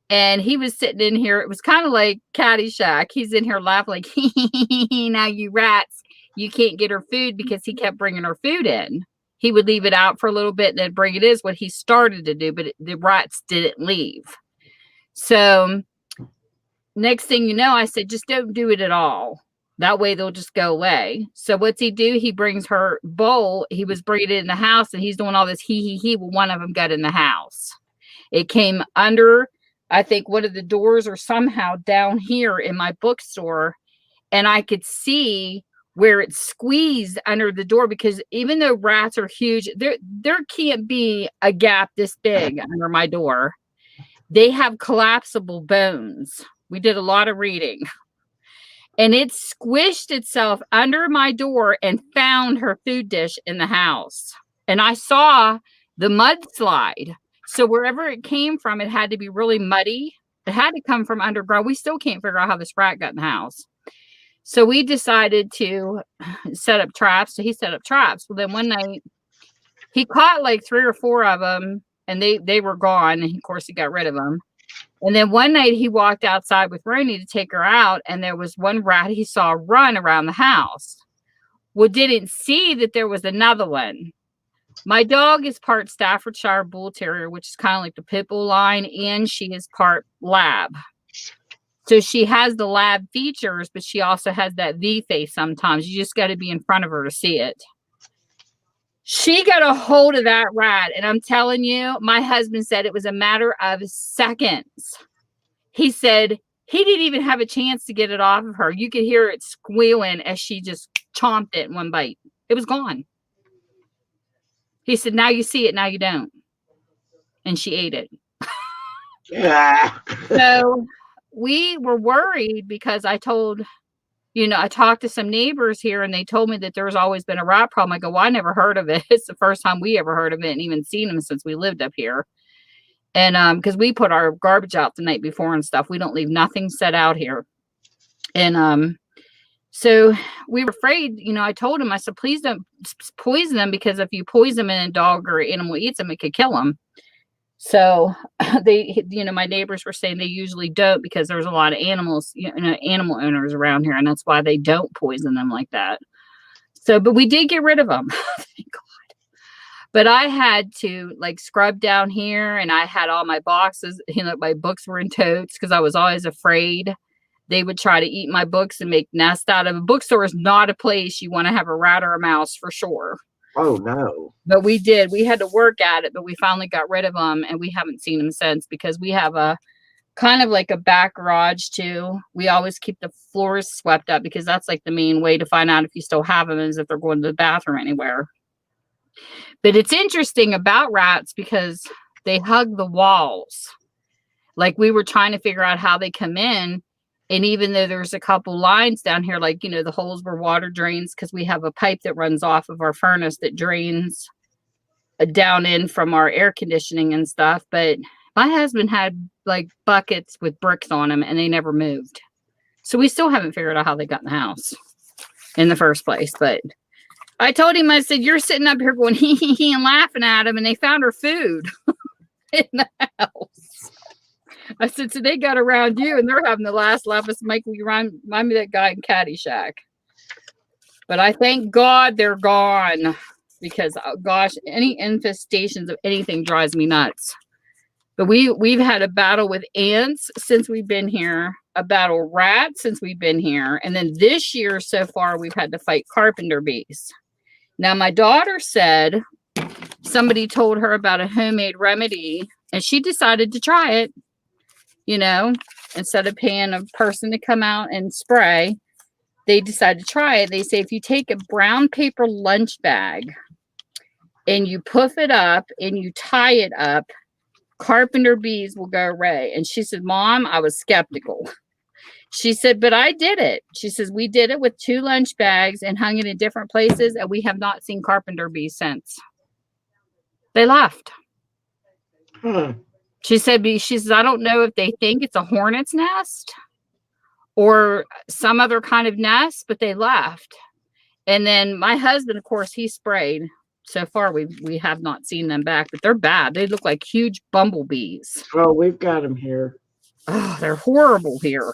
and he was sitting in here. It was kind of like Caddyshack. He's in here laughing like, now you rats, you can't get her food, because he kept bringing her food in. He would leave it out for a little bit and then bring it in, is what he started to do, but the rats didn't leave. So next thing you know, I said, just don't do it at all. That way they'll just go away. So what's he do? He brings her bowl. He was bringing it in the house, and he's doing all this he. Well, one of them got in the house. It came under, I think, one of the doors, or somehow down here in my bookstore. And I could see where it squeezed under the door, because even though rats are huge, there can't be a gap this big under my door. They have collapsible bones. We did a lot of reading. And it squished itself under my door and found her food dish in the house. And I saw the mudslide. So wherever it came from, it had to be really muddy. It had to come from underground. We still can't figure out how this rat got in the house. So we decided to set up traps. So he set up traps. Well, then one night he caught like 3 or 4 of them, and they were gone. And of course he got rid of them. And then one night he walked outside with Rainey to take her out, and there was one rat he saw run around the house. Well, didn't see that there was another one. My dog is part Staffordshire Bull Terrier, which is kind of like the pit bull line, and she is part lab. So she has the lab features, but she also has that V face sometimes. You just got to be in front of her to see it. She got a hold of that rat, and I'm telling you, my husband said it was a matter of seconds. He said he didn't even have a chance to get it off of her. You could hear it squealing as she just chomped it in one bite. It was gone. He said, now you see it, now you don't. And she ate it. Yeah. So we were worried, because I talked to some neighbors here, and they told me that there's always been a rat problem. I go, well, I never heard of it. It's the first time we ever heard of it, and even seen them since we lived up here. And because we put our garbage out the night before and stuff, we don't leave nothing set out here. And so we were afraid. I told him, I said, please don't poison them, because if you poison them and a dog or animal eats them, it could kill them. So my neighbors were saying they usually don't, because there's a lot of animals, animal owners around here, and that's why they don't poison them like that. So, but we did get rid of them. Thank God. But I had to scrub down here, and I had all my boxes, my books were in totes, because I was always afraid they would try to eat my books and make nests out of. A bookstore is not a place you want to have a rat or a mouse, for sure. Oh no. But we had to work at it, but we finally got rid of them, and we haven't seen them since, because we have a kind of like a back garage too. We always keep the floors swept up, because that's like the main way to find out if you still have them, is if they're going to the bathroom anywhere. But it's interesting about rats, because they hug the walls. Like, we were trying to figure out how they come in. And even though there's a couple lines down here, the holes where water drains, because we have a pipe that runs off of our furnace that drains down in from our air conditioning and stuff. But my husband had buckets with bricks on them, and they never moved. So we still haven't figured out how they got in the house in the first place. But I told him, I said, you're sitting up here going hee and laughing at him, and they found her food in the house. I said, so they got around you, and they're having the last laugh. It's make me remind me of that guy in Caddyshack. But I thank God they're gone, because gosh, any infestations of anything drives me nuts. But we've had a battle with ants since we've been here. a battle rat since we've been here. And then this year so far, we've had to fight carpenter bees. Now, my daughter said somebody told her about a homemade remedy and she decided to try it, you know, instead of paying a person to come out and spray. They decided to try it. They say if you take a brown paper lunch bag and you puff it up and you tie it up, carpenter bees will go away. And she said, Mom, I was skeptical. She said, but I did it. She says, we did it with 2 lunch bags and hung it in different places, and we have not seen carpenter bees since. They left. She said, I don't know if they think it's a hornet's nest or some other kind of nest, but they left. And then my husband, of course, he sprayed. So far, we have not seen them back, but they're bad. They look like huge bumblebees. Oh, we've got them here. Oh, they're horrible here.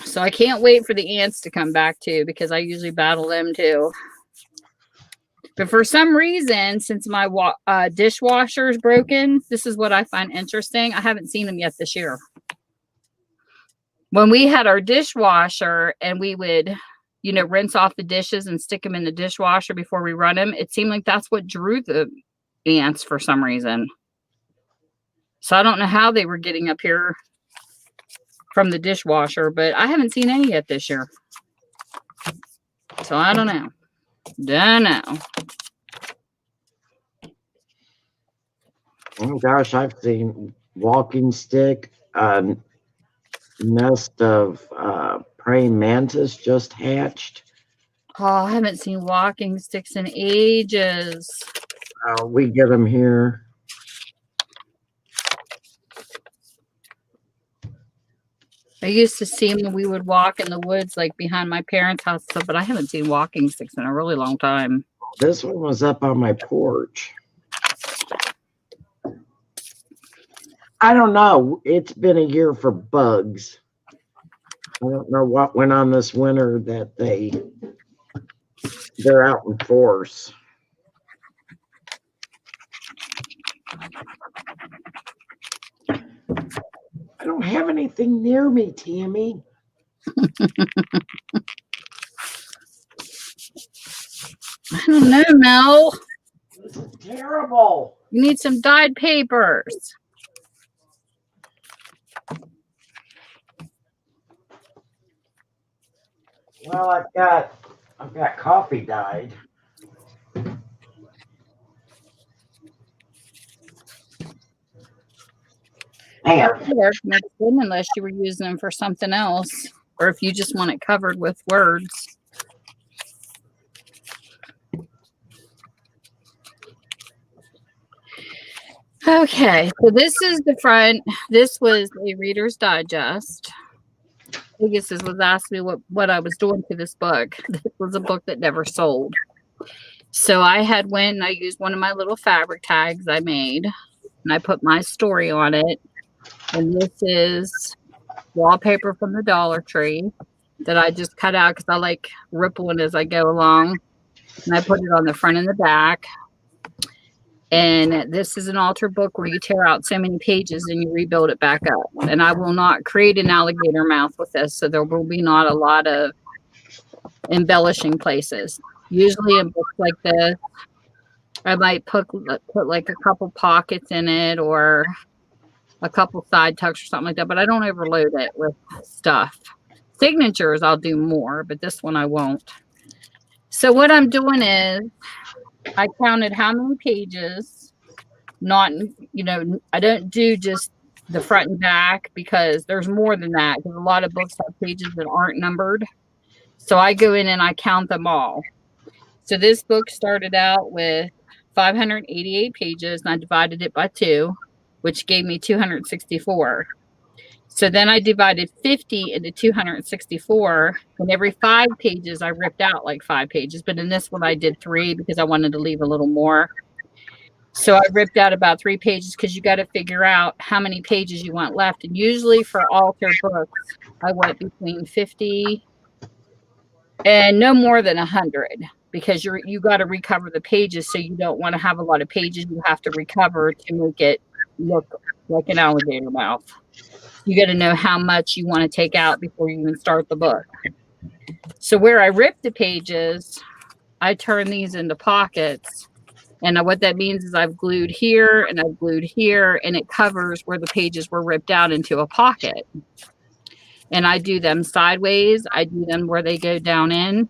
So I can't wait for the ants to come back too, because I usually battle them too. But for some reason, since my dishwasher is broken, this is what I find interesting. I haven't seen them yet this year. When we had our dishwasher and we would, you know, rinse off the dishes and stick them in the dishwasher before we run them, it seemed like that's what drew the ants for some reason. So I don't know how they were getting up here from the dishwasher, but I haven't seen any yet this year. So I don't know. Don't know. Oh gosh, I've seen walking stick, nest of praying mantis just hatched. Oh, I haven't seen walking sticks in ages. We get them here. I used to see them when we would walk in the woods, like behind my parents' house, but I haven't seen walking sticks in a really long time. This one was up on my porch. I don't know. It's been a year for bugs. I don't know what went on this winter that they're out in force. I don't have anything near me, Tammy. I don't know, Mel. This is terrible. You need some dyed papers. Well, I've got coffee dyed. Work next in unless you were using them for something else, or if you just want it covered with words. Okay, so this is the front. This was a Reader's Digest. Pegasus was asking me what I was doing to this book. This was a book that never sold. So I had went and I used one of my little fabric tags I made, and I put my story on it. And this is wallpaper from the Dollar Tree that I just cut out because I like rippling as I go along. And I put it on the front and the back. And this is an altar book where you tear out so many pages and you rebuild it back up. And I will not create an alligator mouth with this, so there will be not a lot of embellishing places. Usually in books like this, I might put like a couple pockets in it or a couple side tucks or something like that, but I don't overload it with stuff. Signatures I'll do more, but this one I won't. So what I'm doing is I counted how many pages, not, you know, I don't do just the front and back because there's more than that, because a lot of books have pages that aren't numbered. So I go in and I count them all. So this book started out with 588 pages and I divided it by 2, which gave me 264. So then I divided 50 into 264, and every 5 pages I ripped out like 5 pages. But in this one I did 3 because I wanted to leave a little more. So I ripped out about 3 pages because you got to figure out how many pages you want left. And usually for altar books, I went between 50 and no more than 100 because you got to recover the pages. So you don't want to have a lot of pages you have to recover to make it look like an alligator mouth. You got to know how much you want to take out before you even start the book. So where I rip the pages, I turn these into pockets. And what that means is I've glued here and I've glued here, and it covers where the pages were ripped out into a pocket. And I do them sideways. I do them where they go down in.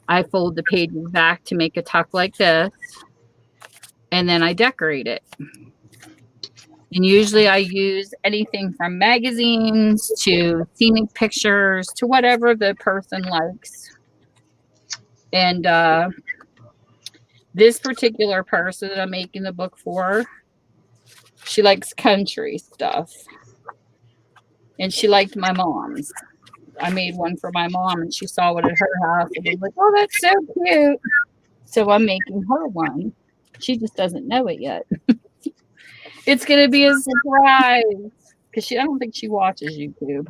I fold the pages back to make a tuck like this. And then I decorate it. And usually I use anything from magazines to scenic pictures to whatever the person likes. And this particular person that I'm making the book for, she likes country stuff. And she liked my mom's. I made one for my mom, and she saw it at her house and was like, oh, that's so cute. So I'm making her one. She just doesn't know it yet. It's going to be a surprise because I don't think she watches YouTube.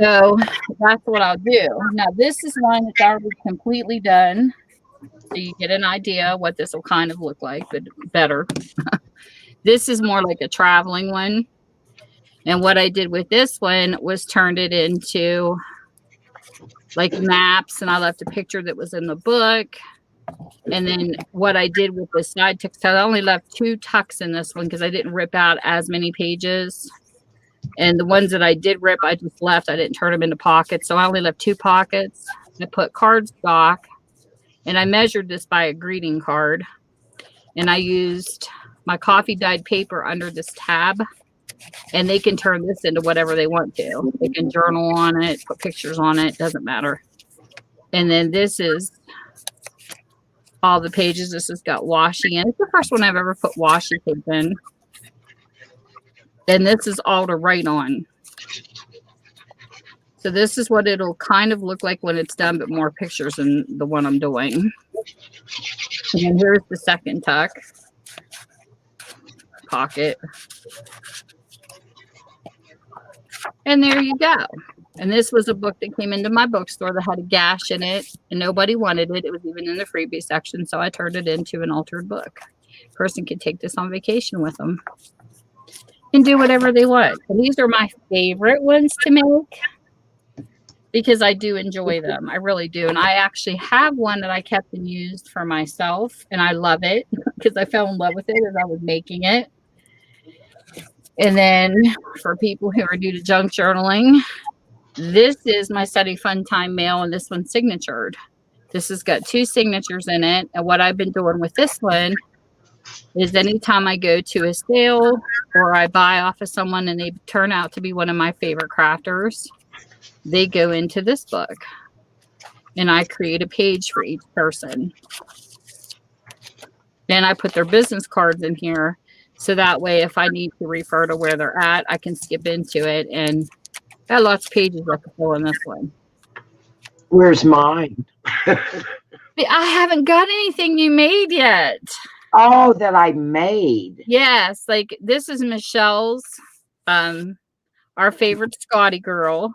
So that's what I'll do. Now, this is one that's already completely done. So you get an idea what this will kind of look like, but better. This is more like a traveling one. And what I did with this one was turned it into like maps, and I left a picture that was in the book. And then what I did with the side tucks, I only left 2 tucks in this one because I didn't rip out as many pages. And the ones that I did rip, I just left. I didn't turn them into pockets. So I only left 2 pockets. I put cardstock, and I measured this by a greeting card. And I used my coffee dyed paper under this tab. And they can turn this into whatever they want to. They can journal on it, put pictures on it, doesn't matter. And then this is all the pages. This has got washi in. It's the first one I've ever put washi tape in. And this is all to write on. So this is what it'll kind of look like when it's done, but more pictures than the one I'm doing. And then here's the second tuck. Pocket. And there you go. And this was a book that came into my bookstore that had a gash in it, and nobody wanted it. It was even in the freebie section, so I turned it into an altered book. A person could take this on vacation with them and do whatever they want. And these are my favorite ones to make because I do enjoy them. I really do. And I actually have one that I kept and used for myself, and I love it because I fell in love with it as I was making it. And then for people who are new to junk journaling, this is my Study Fun Time mail, and this one's signatured. This has got 2 signatures in it. And what I've been doing with this one is anytime I go to a sale or I buy off of someone and they turn out to be one of my favorite crafters, they go into this book. And I create a page for each person. Then I put their business cards in here. So that way, if I need to refer to where they're at, I can skip into it. And I got lots of pages I can fill in this one. Where's mine? I haven't got anything you made yet. Oh, that I made. Yes, like this is Michelle's, our favorite Scotty girl.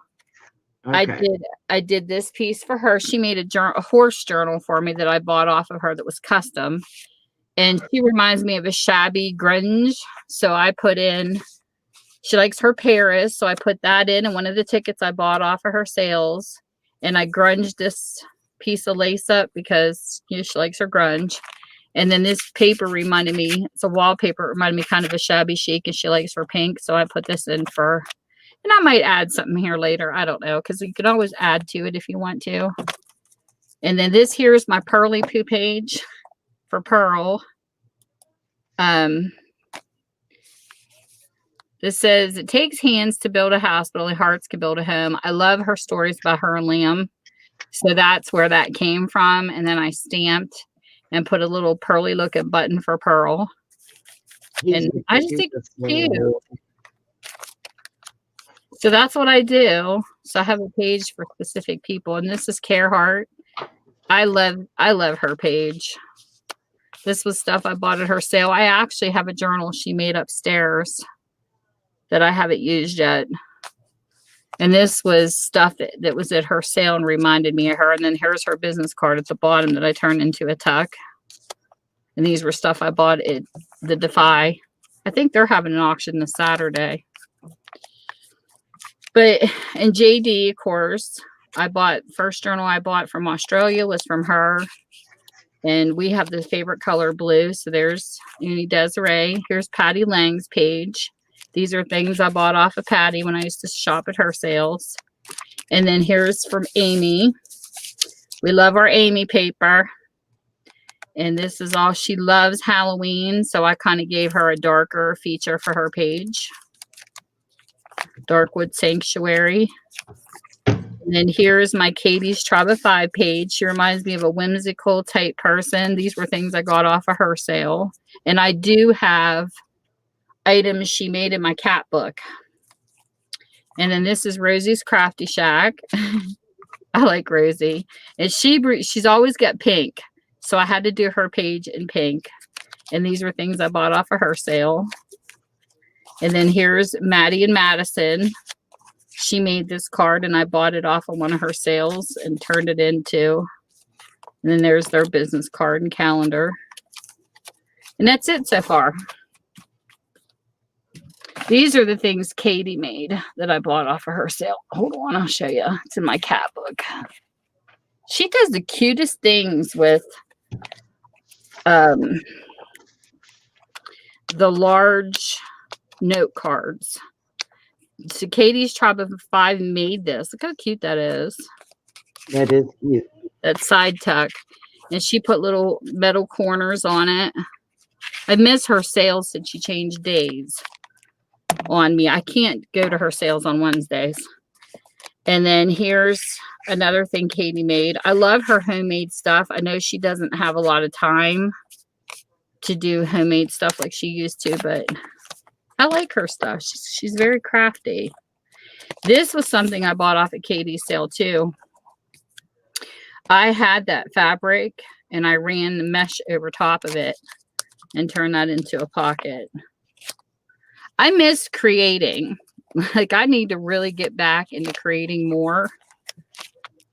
Okay. I did this piece for her. She made a horse journal for me that I bought off of her that was custom. And she reminds me of a shabby grunge. So I put in, she likes her Paris. So I put that in one of the tickets I bought off of her sales. And I grunged this piece of lace up because she likes her grunge. And then this paper reminded me, it's a wallpaper, reminded me kind of a shabby chic, and she likes her pink. So I put this in for, and I might add something here later. I don't know, because you can always add to it if you want to. And then this here is my Pearly Poo page for Pearl. This says, it takes hands to build a house, but only hearts can build a home. I love her stories about her and Liam. So that's where that came from. And then I stamped and put a little pearly looking button for Pearl. And I just think it's cute. So that's what I do. So I have a page for specific people. And this is Carehart. I love her page. This was stuff I bought at her sale. I actually have a journal she made upstairs that I haven't used yet. And this was stuff that was at her sale and reminded me of her. And then here's her business card at the bottom that I turned into a tuck. And these were stuff I bought at the Defy. I think they're having an auction this Saturday. But in JD, of course, I bought, first journal I bought from Australia was from her. And we have the favorite color blue. So there's Uni Desiree. Here's Patty Lang's page. These are things I bought off of Patty when I used to shop at her sales. And then here's from Amy. We love our Amy paper. And this is all, she loves Halloween. So I kind of gave her a darker feature for her page. Darkwood Sanctuary. And then here's my Katie's Tribe of Five page. She reminds me of a whimsical type person. These were things I got off of her sale. And I do have items she made in my cat book. And then this is Rosie's Crafty Shack. I like Rosie. And she's always got pink. So I had to do her page in pink. And these were things I bought off of her sale. And then here's Maddie and Madison. She made this card and I bought it off of one of her sales and turned it into. And then there's their business card and calendar. And that's it so far. These are the things Katie made that I bought off of her sale. Hold on, I'll show you. It's in my cat book. She does the cutest things with the large note cards. So Katie's Tribe of Five made this. Look how cute that is. That is cute. That side tuck. And she put little metal corners on it. I miss her sales since she changed days on me. I can't go to her sales on Wednesdays. And then here's another thing Katie made. I love her homemade stuff. I know she doesn't have a lot of time to do homemade stuff like she used to, but I like her stuff. She's very crafty. This was something I bought off at Katie's sale too. I had that fabric and I ran the mesh over top of it and turned that into a pocket. I miss creating. Like I need to really get back into creating more.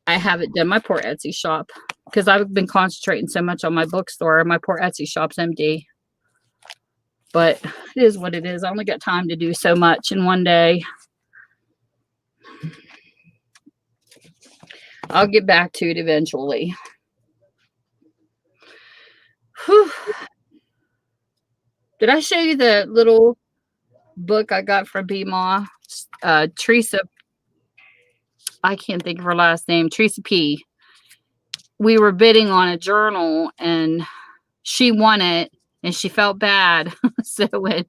I haven't done my poor Etsy shop because I've been concentrating so much on my bookstore. My poor Etsy shop's empty. But it is what it is. I only got time to do so much in one day. I'll get back to it eventually. Whew. Did I show you the little book I got from BMA? Teresa, I can't think of her last name. Teresa P. We were bidding on a journal and she won it. And she felt bad. So when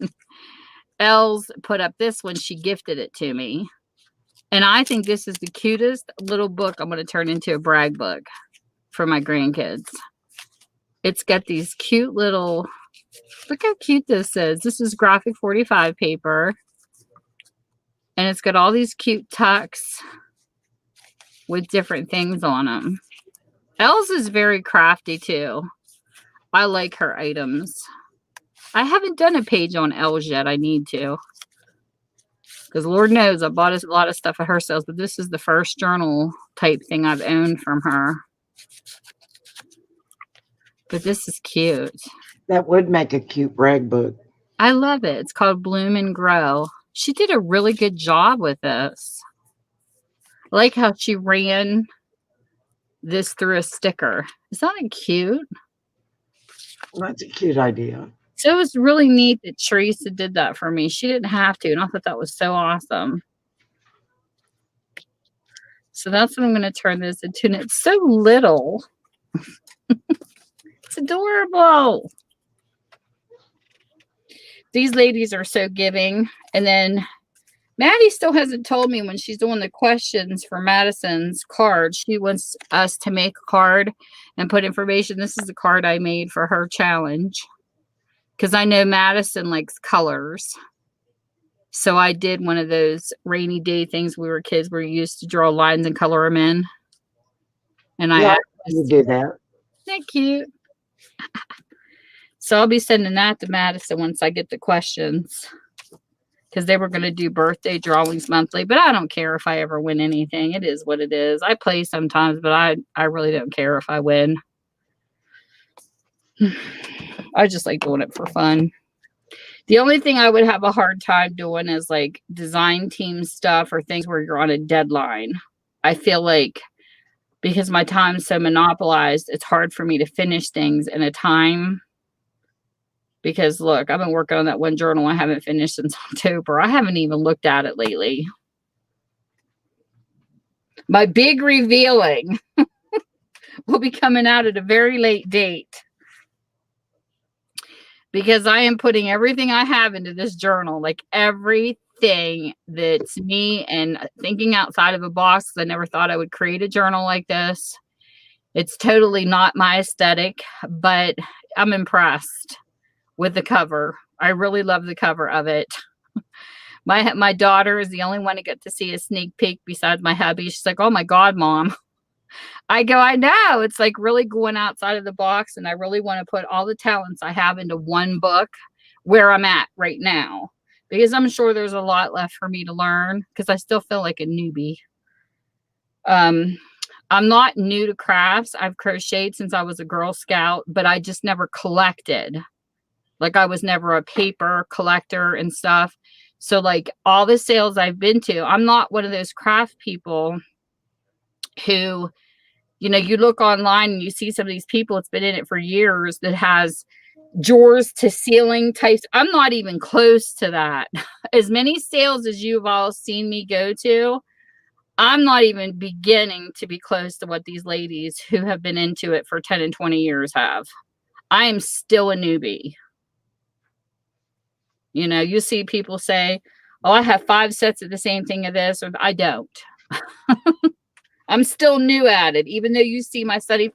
Els put up this one, she gifted it to me. And I think this is the cutest little book I'm going to turn into a brag book for my grandkids. It's got these cute little, look how cute this is. This is graphic 45 paper. And it's got all these cute tucks with different things on them. Els is very crafty too. I like her items. I haven't done a page on Els yet. I need to. Because Lord knows I bought a lot of stuff at her sales, but this is the first journal type thing I've owned from her. But this is cute. That would make a cute brag book. I love it. It's called Bloom and Grow. She did a really good job with this. I like how she ran this through a sticker. Isn't that cute? That's a cute idea. So it was really neat that Teresa did that for me. She didn't have to, and I thought that was so awesome. So that's what I'm going to turn this into. And it's so little. It's adorable. These ladies are so giving. And then Maddie still hasn't told me when she's doing the questions for Madison's card. She wants us to make a card and put information. This is the card I made for her challenge. Because I know Madison likes colors. So I did one of those rainy day things we were kids where you used to draw lines and color them in. And you do that. Isn't that cute? So I'll be sending that to Madison once I get the questions. Because they were going to do birthday drawings monthly. But I don't care if I ever win anything. It is what it is. I play sometimes, but I really don't care if I win. I just like doing it for fun. The only thing I would have a hard time doing is like design team stuff or things where you're on a deadline. I feel like because my time's so monopolized, it's hard for me to finish things in a time. Because look, I've been working on that one journal I haven't finished since October. I haven't even looked at it lately. My big revealing will be coming out at a very late date. Because I am putting everything I have into this journal, like everything that's me and thinking outside of a box. I never thought I would create a journal like this. It's totally not my aesthetic, but I'm impressed with the cover. I really love the cover of it. My daughter is the only one who got to see a sneak peek besides my hubby. She's like, "Oh my God, Mom." I go, "I know." It's like really going outside of the box, and I really want to put all the talents I have into one book where I'm at right now, because I'm sure there's a lot left for me to learn because I still feel like a newbie. I'm not new to crafts. I've crocheted since I was a Girl Scout, but I just never collected. Like I was never a paper collector and stuff. So like all the sales I've been to, I'm not one of those craft people who, you know, you look online and you see some of these people, it's been in it for years, that has drawers to ceiling types. I'm not even close to that. As many sales as you've all seen me go to, I'm not even beginning to be close to what these ladies who have been into it for 10 and 20 years have. I am still a newbie. You know, you see people say, "Oh, I have 5 sets of the same thing of this," or I don't. I'm still new at it. Even though you see my Sunny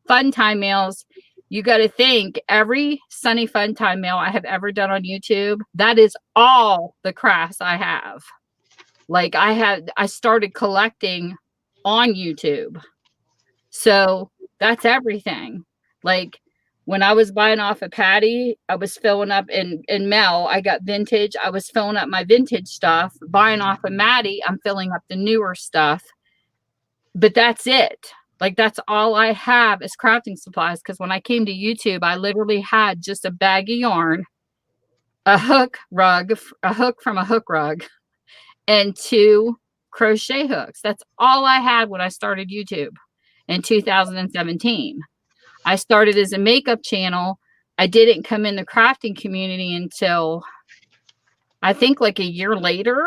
Fun Time mails, you got to think every Sunny Fun Time mail I have ever done on YouTube, that is all the crafts I have. Like I started collecting on YouTube. So that's everything. Like when I was buying off of Patty, I was filling up in Mel. I got vintage. I was filling up my vintage stuff. Buying off of Maddie, I'm filling up the newer stuff. But that's it. Like that's all I have is crafting supplies. Because when I came to YouTube, I literally had just a bag of yarn, a hook from a hook rug, and 2 crochet hooks. That's all I had when I started YouTube in 2017. I started as a makeup channel. I didn't come in the crafting community until I think like a year later.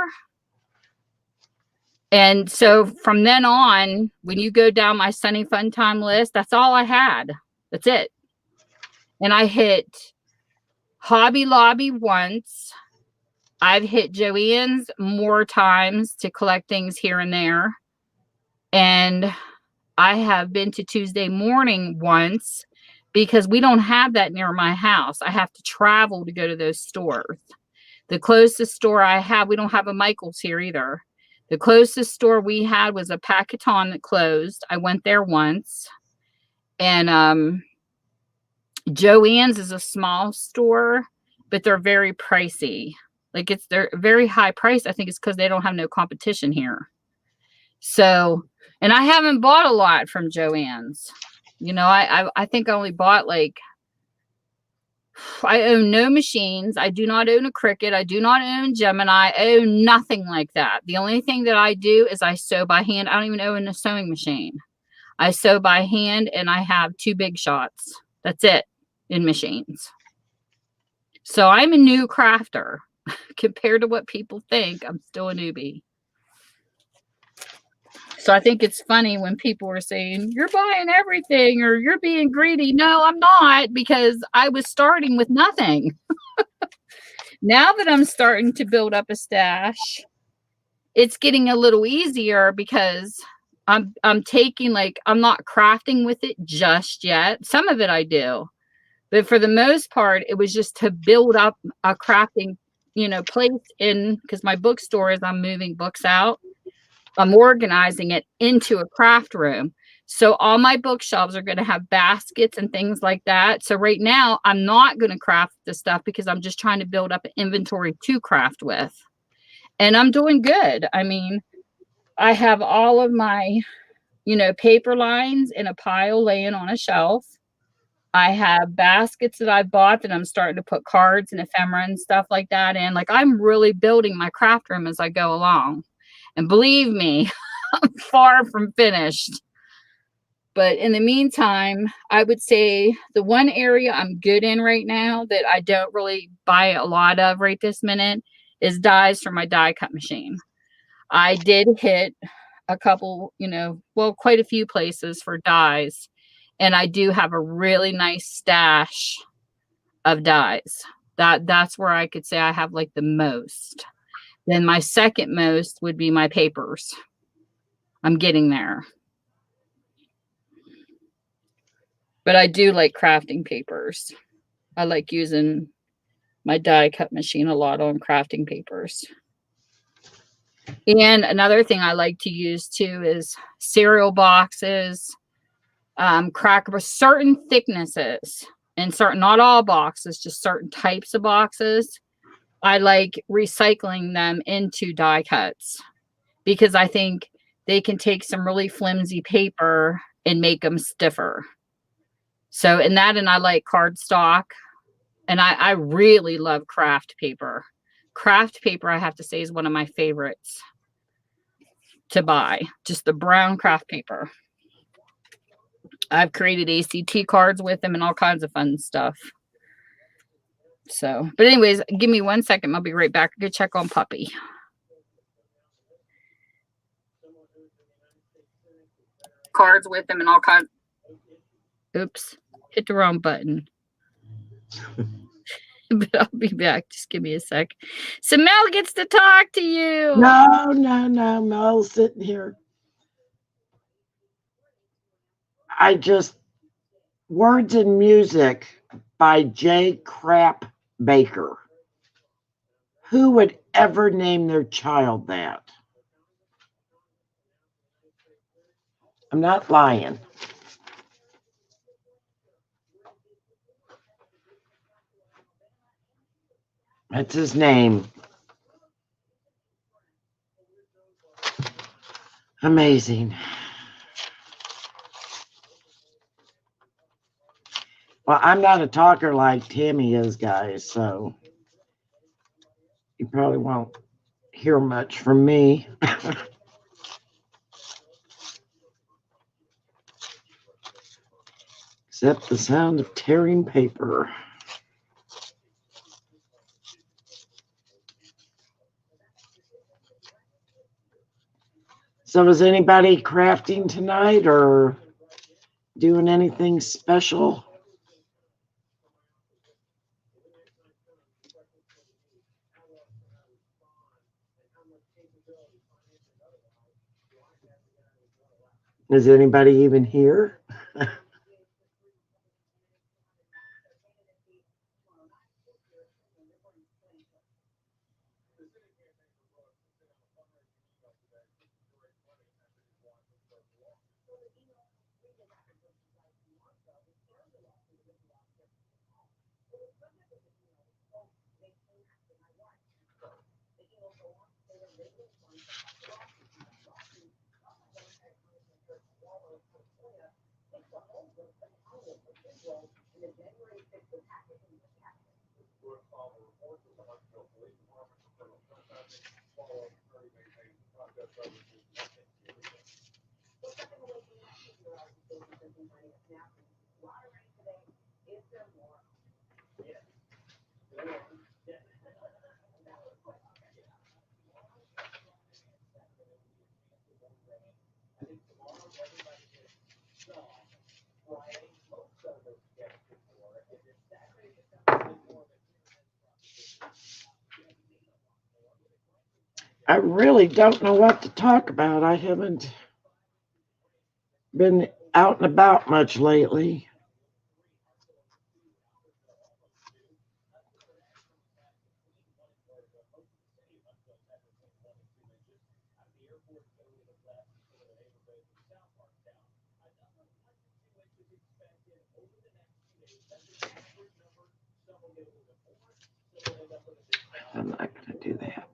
And so from then on, when you go down my Sunny Fun Time list, that's all I had. That's it. And I hit Hobby Lobby once. I've hit Joann's more times to collect things here and there. And I have been to Tuesday Morning once because we don't have that near my house. I have to travel to go to those stores. The closest store I have, we don't have a Michael's here either. The closest store we had was a Pacaton that closed. I went there once. And Joann's is a small store, but they're very pricey. Like they're very high price. I think it's because they don't have no competition here. So, and I haven't bought a lot from Joann's. You know, I think I only bought like, I own no machines. I do not own a Cricut. I do not own Gemini. I own nothing like that. The only thing that I do is I sew by hand. I don't even own a sewing machine. I sew by hand and I have 2 Big Shots. That's it in machines. So I'm a new crafter. Compared to what people think, I'm still a newbie. So I think it's funny when people are saying, "You're buying everything," or "You're being greedy." No, I'm not, because I was starting with nothing. Now that I'm starting to build up a stash, it's getting a little easier because I'm taking, like, I'm not crafting with it just yet. Some of it I do. But for the most part, it was just to build up a crafting, you know, place in, because my bookstore is, I'm moving books out. I'm organizing it into a craft room. So all my bookshelves are going to have baskets and things like that. So right now I'm not going to craft the stuff because I'm just trying to build up an inventory to craft with. And I'm doing good. I mean, I have all of my, you know, paper lines in a pile laying on a shelf. I have baskets that I bought that I'm starting to put cards and ephemera and stuff like that in. Like, I'm really building my craft room as I go along. And believe me, I'm far from finished. But in the meantime, I would say the one area I'm good in right now that I don't really buy a lot of right this minute is dies for my die cut machine. I did hit a couple, well, quite a few places for dies. And I do have a really nice stash of dies. That's where I could say I have like the most. Then my second most would be my papers. I'm getting there. But I do like crafting papers. I like using my die cut machine a lot on crafting papers. And another thing I like to use too is cereal boxes, cracker, certain thicknesses and certain, not all boxes, just certain types of boxes. I like recycling them into die cuts because I think they can take some really flimsy paper and make them stiffer. So, and I like cardstock, and I really love craft paper. Craft paper, I have to say, is one of my favorites to buy. Just the brown craft paper. I've created ACT cards with them and all kinds of fun stuff. So, but anyways, give me 1 second. I'll be right back. Go check on Puppy. Cards with them and all kinds. Oops, hit the wrong button. But I'll be back. Just give me a sec. So Mel gets to talk to you. No. Mel's sitting here. Words and Music by J. Crap Baker. Who would ever name their child that? I'm not lying. That's his name. Amazing. Well, I'm not a talker like Tammy is, guys, so you probably won't hear much from me. Except the sound of tearing paper. So is anybody crafting tonight or doing anything special? Is anybody even here? I really don't know what to talk about. I haven't been out and about much lately. I'm not going to do that.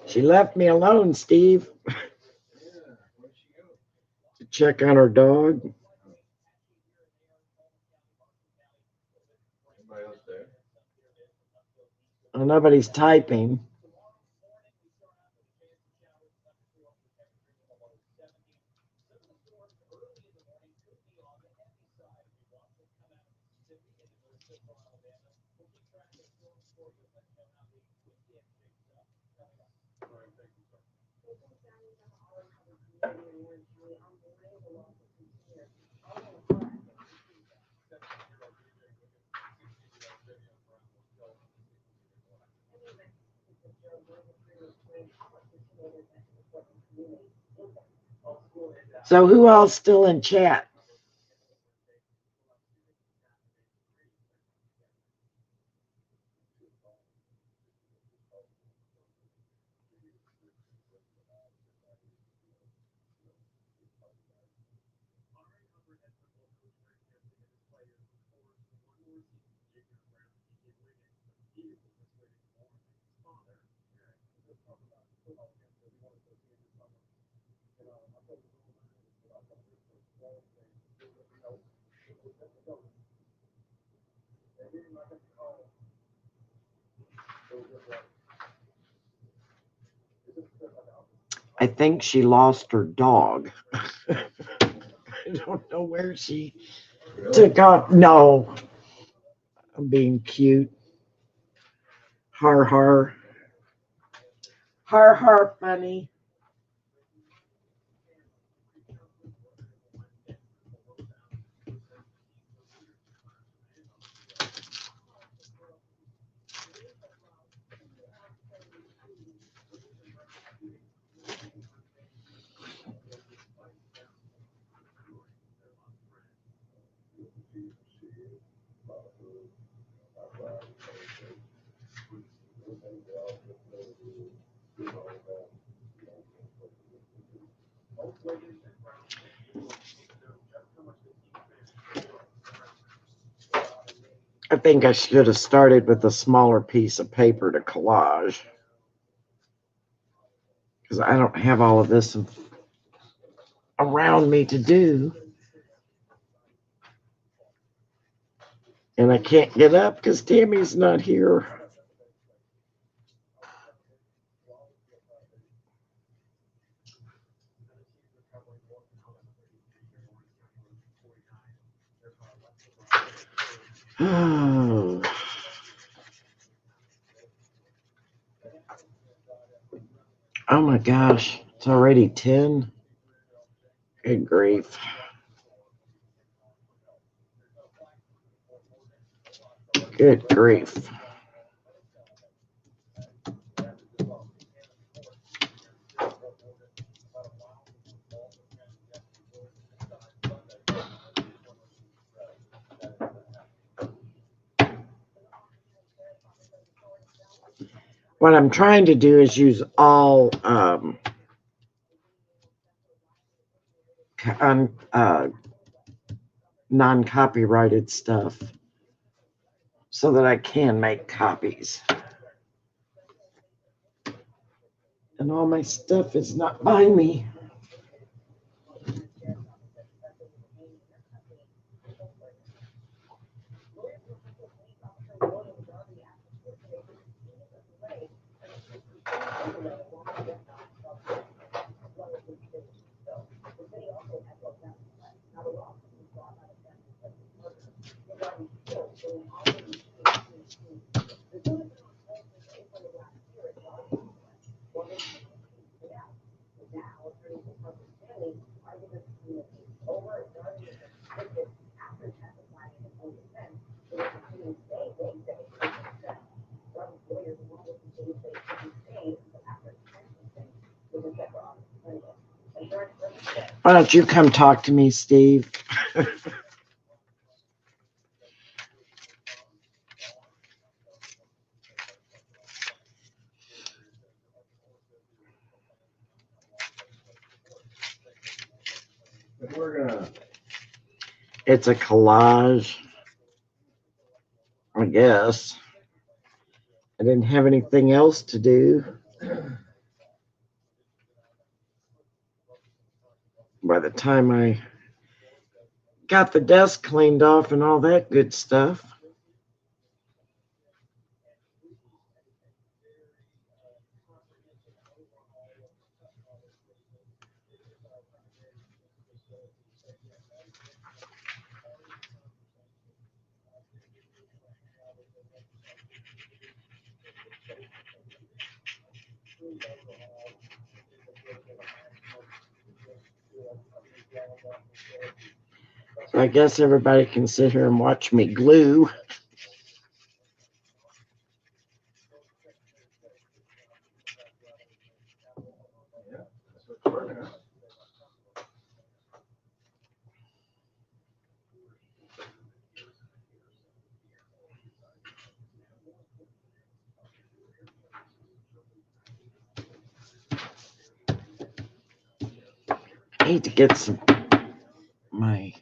She left me alone, Steve, to check on her dog. Oh, nobody's typing. So who else still in chat? I think she lost her dog. I don't know where she took off. No, I'm being cute. Har har. Har har funny. I think I should have started with a smaller piece of paper to collage, because I don't have all of this around me to do. And I can't get up because Tammy's not here. Oh. Oh my gosh, it's already 10. Good grief. Good grief. What I'm trying to do is use all non-copyrighted stuff so that I can make copies. And all my stuff is not by me. Why don't you come talk to me, Steve? It's a collage, I guess. I didn't have anything else to do. by the time I got the desk cleaned off and all that good stuff. So I guess everybody can sit here and watch me glue. I need to get some my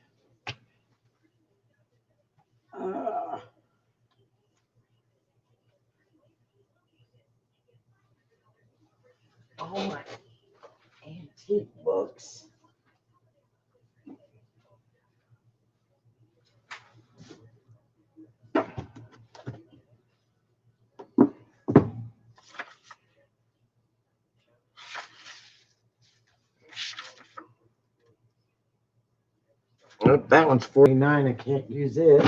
all my antique books. Oh, that one's 49. I can't use it.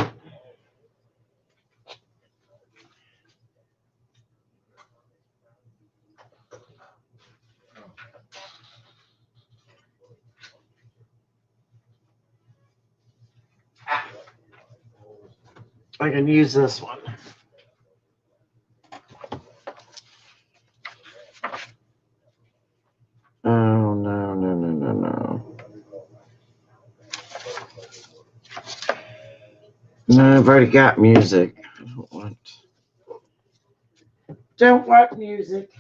I can use this one. Oh, no, no, no, no, no. No, I've already got music. I don't want music.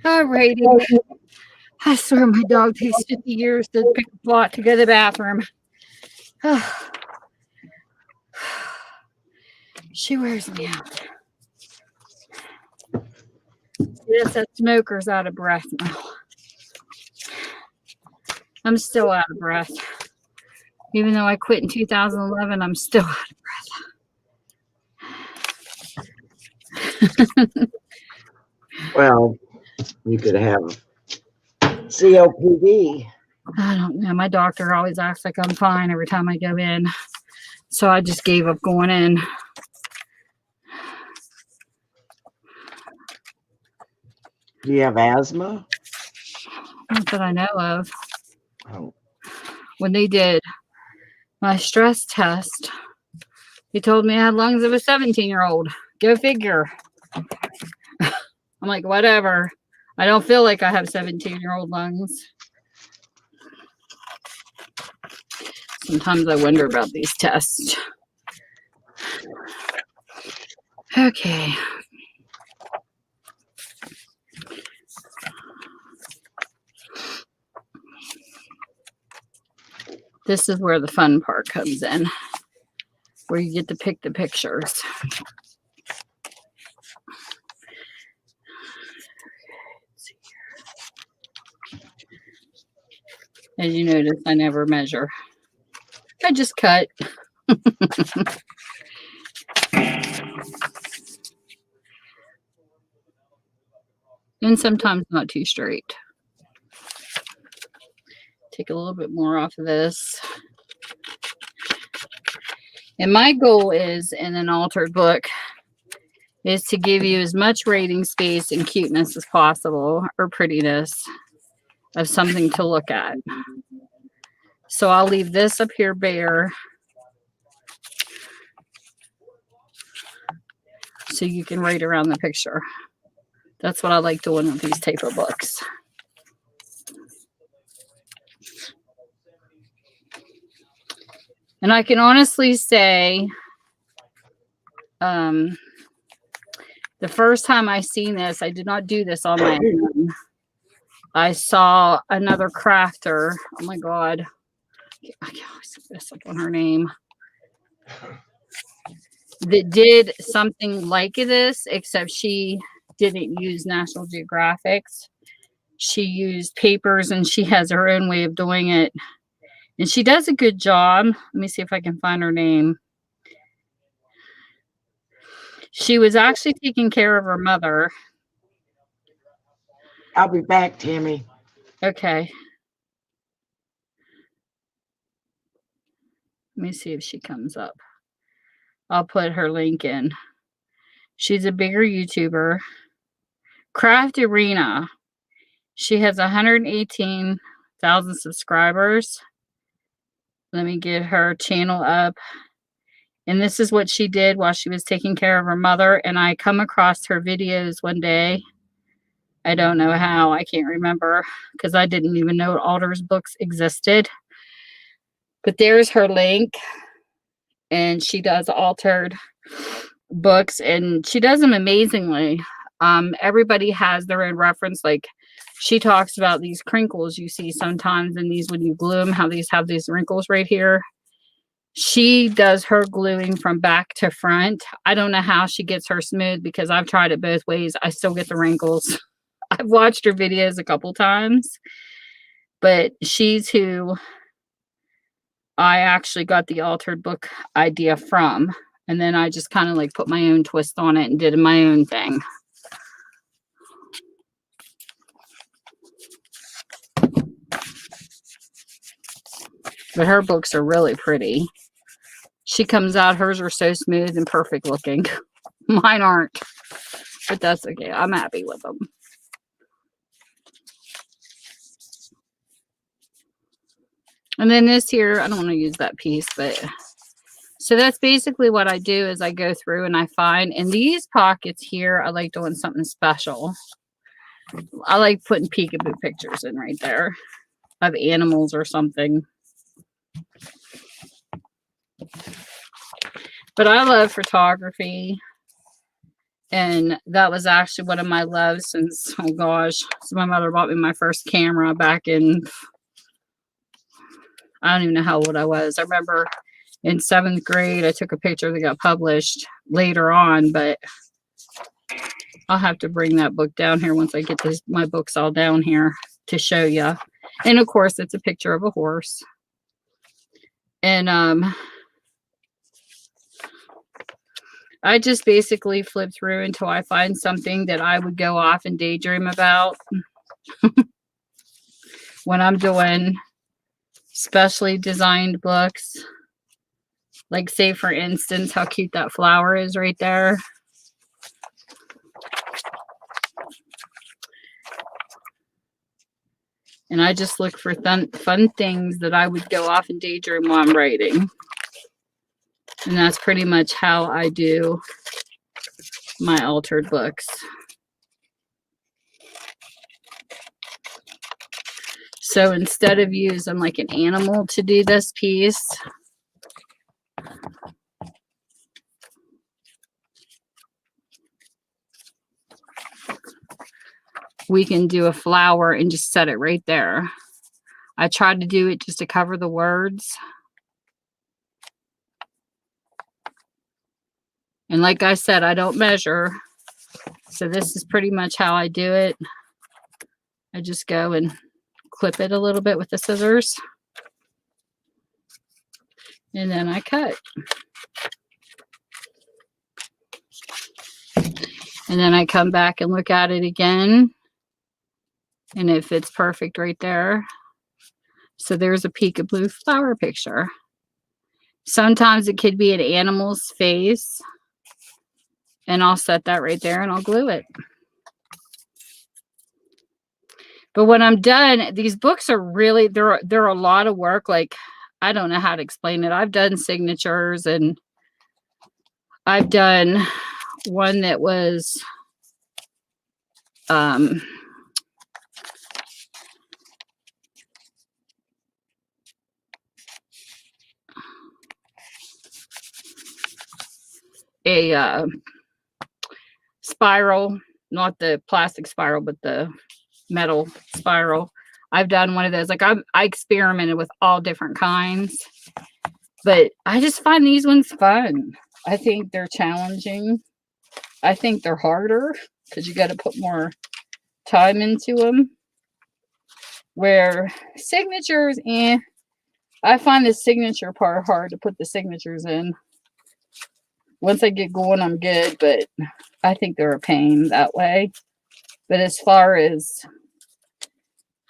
Alrighty. I swear my dog takes 50 years to pick a plot to go to the bathroom. She wears me out. Yes, that smoker's out of breath now. I'm still out of breath. Even though I quit in 2011, I'm still out of breath. Well, you could have COPD. I don't know. My doctor always acts like I'm fine every time I go in. So I just gave up going in. Do you have asthma? Not that I know of. Oh. When they did my stress test, he told me I had lungs of a 17-year-old. Go figure. I'm like, whatever. I don't feel like I have 17-year-old lungs. Sometimes I wonder about these tests. Okay. This is where the fun part comes in, where you get to pick the pictures. As you notice, I never measure. I just cut. And sometimes not too straight. Take a little bit more off of this. And my goal is, in an altered book, is to give you as much rating space and cuteness as possible, or prettiness, of something to look at. So I'll leave this up here bare so you can write around the picture. That's what I like doing with these type of books. And I can honestly say, the first time I seen this, I did not do this on my own. I saw another crafter. Oh my God. I can't always mess up on her name. That did something like this, except she didn't use National Geographics. She used papers, and she has her own way of doing it. And she does a good job. Let me see if I can find her name. She was actually taking care of her mother. I'll be back, Tammy. Okay. Let me see if she comes up. I'll put her link in. She's a bigger YouTuber. Craft Arena. She has 118,000 subscribers. Let me get her channel up. And this is what she did while she was taking care of her mother. And I come across her videos one day. I don't know how. I can't remember because I didn't even know Alter's books existed. But there's her link. And she does altered books. And she does them amazingly. Everybody has their own reference. Like she talks about these crinkles you see sometimes in these when you glue them, how these have these wrinkles right here. She does her gluing from back to front. I don't know how she gets her smooth because I've tried it both ways. I still get the wrinkles. I've watched her videos a couple times, but she's who I actually got the altered book idea from. And then I just kind of like put my own twist on it and did my own thing. But her books are really pretty. She comes out, hers are so smooth and perfect looking. Mine aren't. But that's okay. I'm happy with them. And then this here, I don't want to use that piece, but so that's basically what I do is I go through and I find in these pockets here, I like doing something special. I like putting peekaboo pictures in right there of animals or something. But I love photography. And that was actually one of my loves since, oh gosh, so my mother bought me my first camera back in, I don't even know how old I was. I remember in 7th grade, I took a picture that got published later on, but I'll have to bring that book down here once I get my books all down here to show you. And of course, it's a picture of a horse. And I just basically flip through until I find something that I would go off and daydream about when I'm doing specially designed books. Like say for instance, how cute that flower is right there. And I just look for fun things that I would go off and daydream while I'm writing. And that's pretty much how I do my altered books. So instead of using like an animal to do this piece, we can do a flower and just set it right there. I tried to do it just to cover the words. And like I said, I don't measure. So this is pretty much how I do it. I just go and clip it a little bit with the scissors. And then I cut. And then I come back and look at it again. And it fits perfect right there. So there's a peekaboo flower picture. Sometimes it could be an animal's face. And I'll set that right there and I'll glue it. But when I'm done, these books are really they're a lot of work. Like, I don't know how to explain it. I've done signatures, and I've done one that was um a spiral, not the plastic spiral, but the metal spiral. I've done one of those. Like, I experimented with all different kinds, but I just find these ones fun. I think they're challenging. I think they're harder because you got to put more time into them. Where signatures, I find the signature part hard to put the signatures in. Once I get going, I'm good, but I think they're a pain that way. But as far as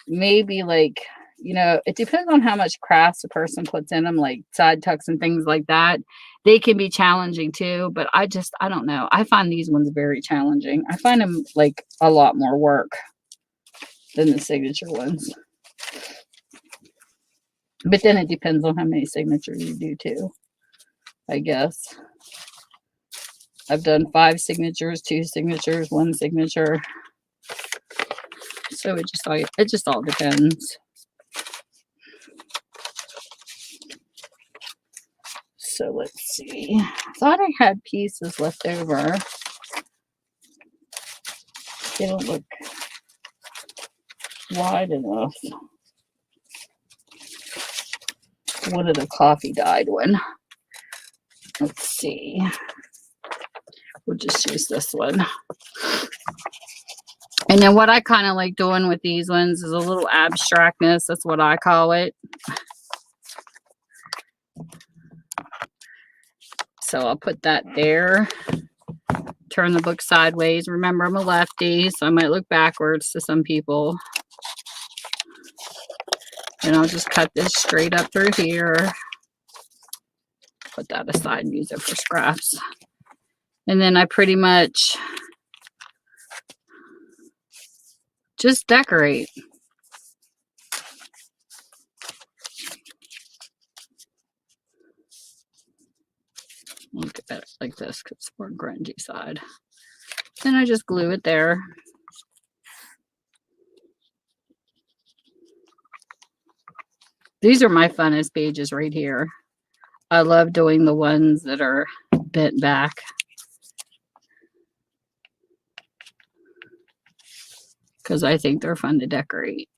maybe, like, it depends on how much crafts a person puts in them, like side tucks and things like that. They can be challenging too, but I don't know. I find these ones very challenging. I find them like a lot more work than the signature ones. But then it depends on how many signatures you do too, I guess. I've done 5 signatures, 2 signatures, 1 signature. So it just all depends. So let's see. I thought I had pieces left over. They don't look wide enough. One of the coffee dyed one. Let's see. We'll just use this one. And then what I kind of like doing with these ones is a little abstractness. That's what I call it. So I'll put that there. Turn the book sideways. Remember, I'm a lefty, so I might look backwards to some people. And I'll just cut this straight up through here. Put that aside and use it for scraps. And then I pretty much just decorate. Look at it like this because it's more grungy side. Then I just glue it there. These are my funnest pages right here. I love doing the ones that are bent back. Because I think they're fun to decorate.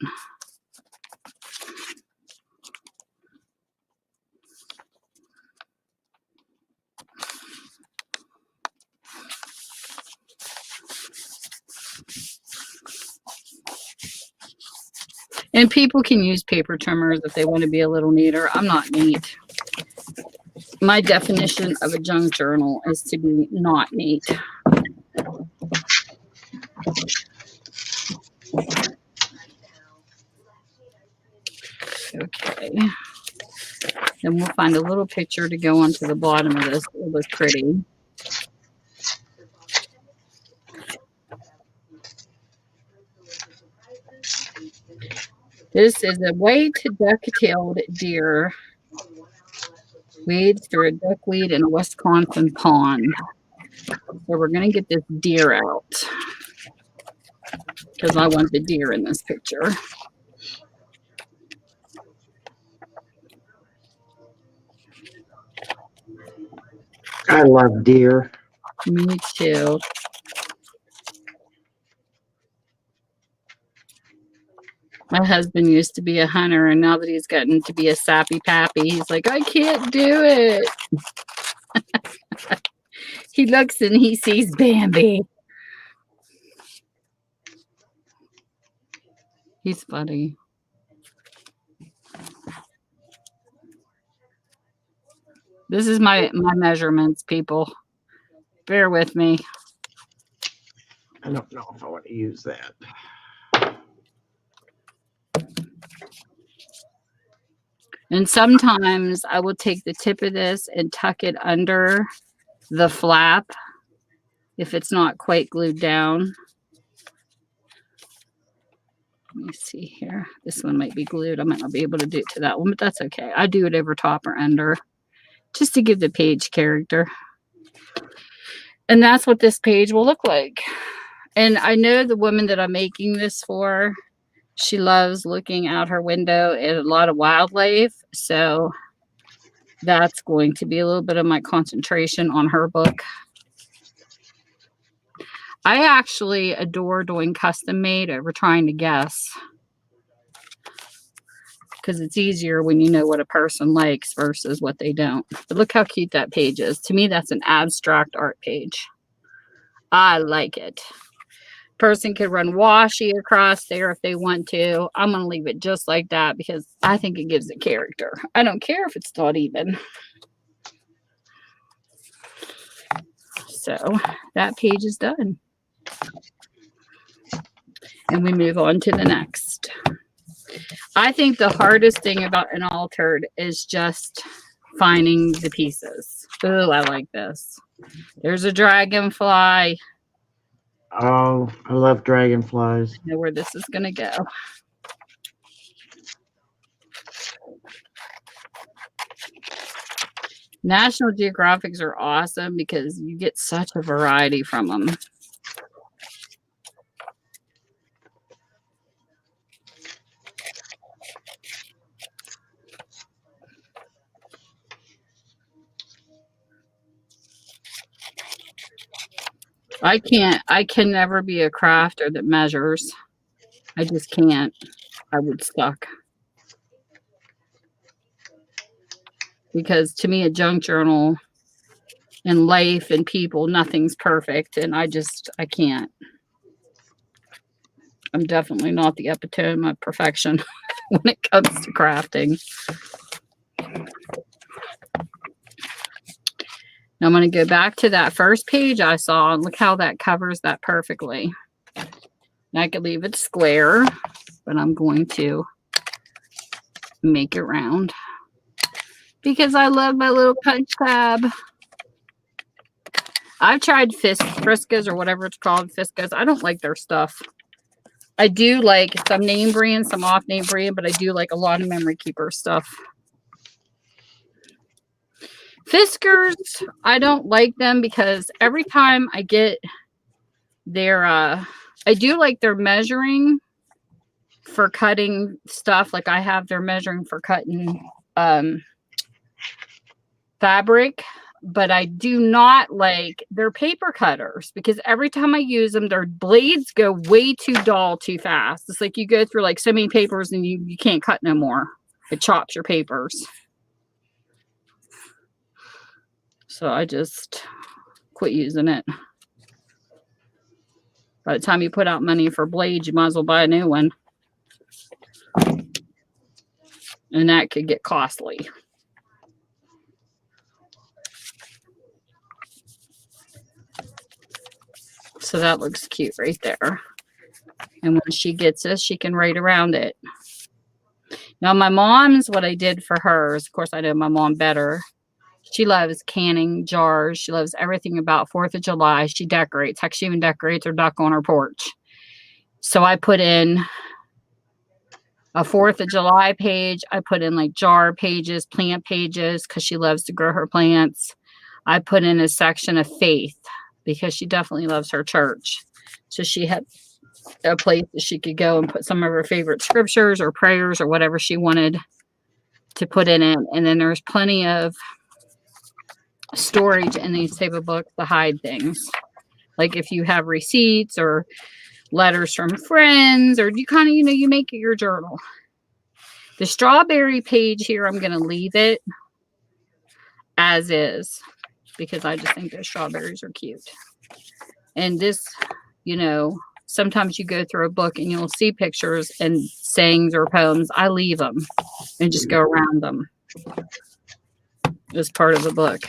And people can use paper trimmers if they want to be a little neater. I'm not neat. My definition of a junk journal is to be not neat. Okay. Then we'll find a little picture to go onto the bottom of this. It looks pretty. This is a white duck-tailed deer wades through a duckweed in a Wisconsin pond. So we're going to get this deer out because I want the deer in this picture. I love deer. Me too. My husband used to be a hunter, and now that he's gotten to be a sappy pappy, he's like, I can't do it. He looks and he sees Bambi. He's funny. This is my measurements, people. Bear with me. I don't know if I want to use that. And sometimes I will take the tip of this and tuck it under the flap if it's not quite glued down. Let me see here. This one might be glued. I might not be able to do it to that one, but that's okay. I do it over top or under just to give the page character. And that's what this page will look like. And I know the woman that I'm making this for, she loves looking out her window at a lot of wildlife. So that's going to be a little bit of my concentration on her book. I actually adore doing custom made over trying to guess, because it's easier when you know what a person likes versus what they don't. But look how cute that page is. To me, that's an abstract art page. I like it. Person could run washi across there if they want to. I'm going to leave it just like that because I think it gives it character. I don't care if it's not even. So that page is done. And we move on to the next. I think the hardest thing about an altered is just finding the pieces. Oh, I like this. There's a dragonfly. Oh, I love dragonflies. I know where this is going to go. National Geographics are awesome because you get such a variety from them. I can never be a crafter that measures. I just can't. I would suck. Because to me, a junk journal and life and people, nothing's perfect. And I can't. I'm definitely not the epitome of perfection when it comes to crafting. Now I'm going to go back to that first page I saw and look how that covers that perfectly. And I could leave it square, but I'm going to make it round because I love my little punch tab. I've tried Frisco's or whatever it's called, Fiscos. I don't like their stuff. I do like some name brand, some off name brand, but I do like a lot of Memory Keeper stuff. Fiskars, I don't like them because every time I get their, I do like their measuring for cutting stuff. Like I have their measuring for cutting fabric, but I do not like their paper cutters because every time I use them, their blades go way too dull too fast. It's like you go through like so many papers and you can't cut no more. It chops your papers. So I just quit using it. By the time you put out money for blades, you might as well buy a new one. And that could get costly. So that looks cute right there. And when she gets this, she can write around it. Now my mom's, what I did for hers, of course I know my mom better. She loves canning jars. She loves everything about 4th of July. She decorates. Heck, she even decorates her duck on her porch. So I put in a 4th of July page. I put in like jar pages, plant pages, because she loves to grow her plants. I put in a section of faith because she definitely loves her church. So she had a place that she could go and put some of her favorite scriptures or prayers or whatever she wanted to put in it. And then there's plenty of storage in these type of books to hide things. Like if you have receipts or letters from friends, or you kind of, you make it your journal. The strawberry page here, I'm going to leave it as is because I just think those strawberries are cute. And this, sometimes you go through a book and you'll see pictures and sayings or poems. I leave them and just go around them as part of the book.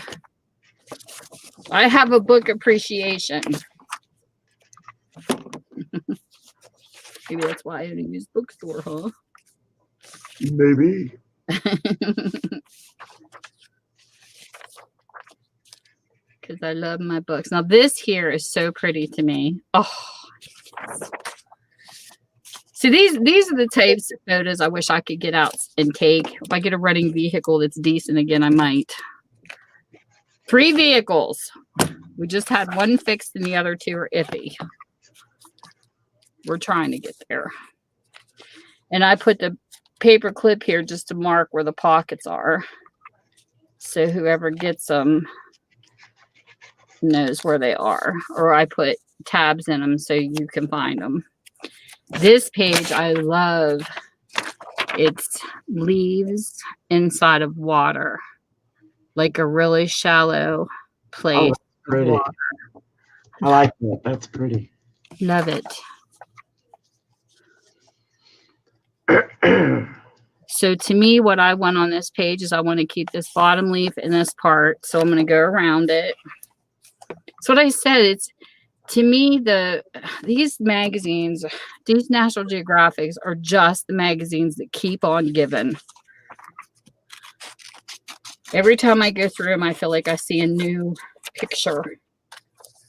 I have a book appreciation. Maybe that's why I didn't use bookstore, huh? Maybe. Because I love my books. Now this here is so pretty to me. Oh. See, these are the types of photos I wish I could get out and take. If I get a running vehicle that's decent again, I might. 3 vehicles. We just had one fixed and the other 2 are iffy. We're trying to get there. And I put the paper clip here just to mark where the pockets are. So whoever gets them knows where they are. Or I put tabs in them so you can find them. This page I love. It's leaves inside of water. Like a really shallow place. Oh, pretty. I like that. That's pretty. Love it. So to me, what I want on this page is I want to keep this bottom leaf in this part. So I'm going to go around it. That's what I said. It's to me, these magazines, these National Geographics are just the magazines that keep on giving. Every time I go through them, I feel like I see a new picture.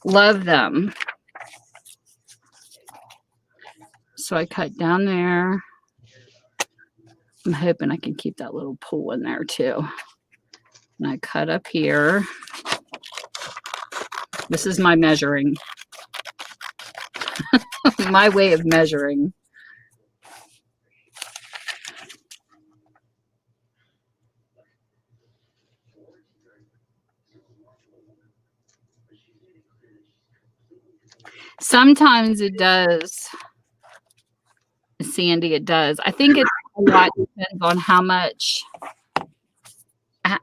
Love them. So I cut down there. I'm hoping I can keep that little pool in there too. And I cut up here. This is my measuring. My way of measuring. Sometimes it does, Sandy, it does. I think it's a lot depends on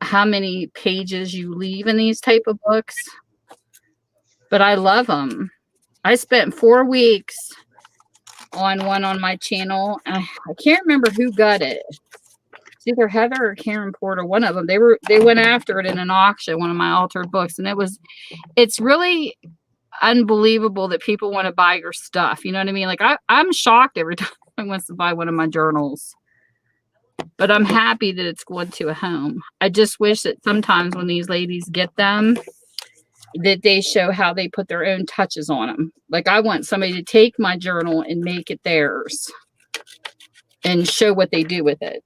how many pages you leave in these type of books. But I love them. I spent 4 weeks on one on my channel. I can't remember who got it. It's either Heather or Karen Porter, one of them. They went after it in an auction, one of my altered books, and it's really unbelievable that people want to buy your stuff. You know what I mean? Like I'm shocked every time someone wants to buy one of my journals. But I'm happy that it's going to a home. I just wish that sometimes when these ladies get them, that they show how they put their own touches on them. Like I want somebody to take my journal and make it theirs and show what they do with it.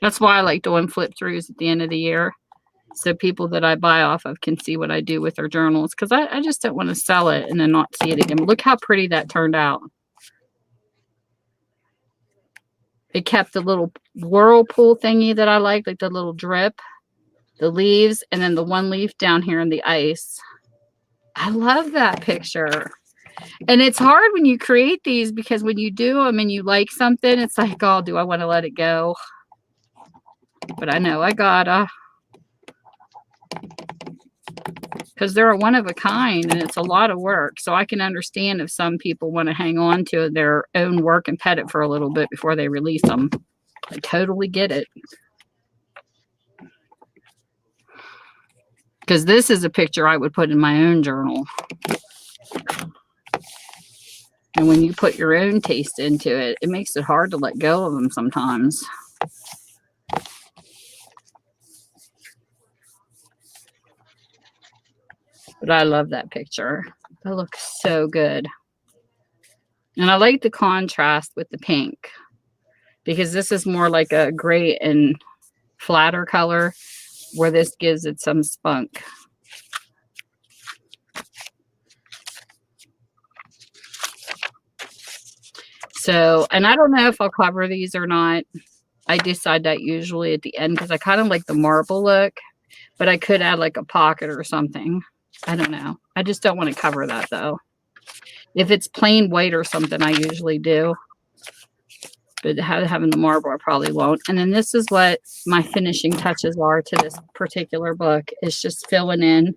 That's why I like doing flip throughs at the end of the year. So people that I buy off of can see what I do with their journals. Because I just don't want to sell it and then not see it again. Look how pretty that turned out. It kept the little whirlpool thingy that I like the little drip, the leaves, and then the one leaf down here in the ice. I love that picture. And it's hard when you create these because when you do them and you like something, it's like, oh, do I want to let it go? But I know I gotta. Because they're one of a kind and it's a lot of work. So I can understand if some people want to hang on to their own work and pet it for a little bit before they release them. I totally get it. Because this is a picture I would put in my own journal. And when you put your own taste into it, it makes it hard to let go of them sometimes. But I love that picture. That looks so good. And I like the contrast with the pink. Because this is more like a gray and flatter color. Where this gives it some spunk. So, and I don't know if I'll cover these or not. I decide that usually at the end because I kind of like the marble look. But I could add like a pocket or something. I don't know. I just don't want to cover that though. If it's plain white or something, I usually do. But having the marble, I probably won't. And then this is what my finishing touches are to this particular book. It's just filling in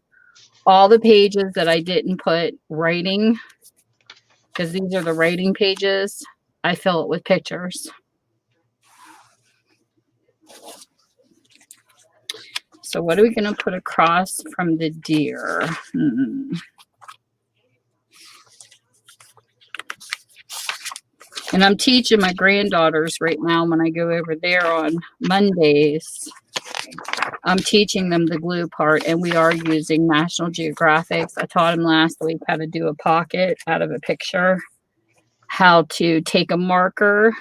all the pages that I didn't put writing. Because these are the writing pages. I fill it with pictures. So what are we going to put across from the deer? And I'm teaching my granddaughters right now when I go over there on Mondays. I'm teaching them the glue part, and we are using National Geographics. I taught them last week how to do a pocket out of a picture. how to take a marker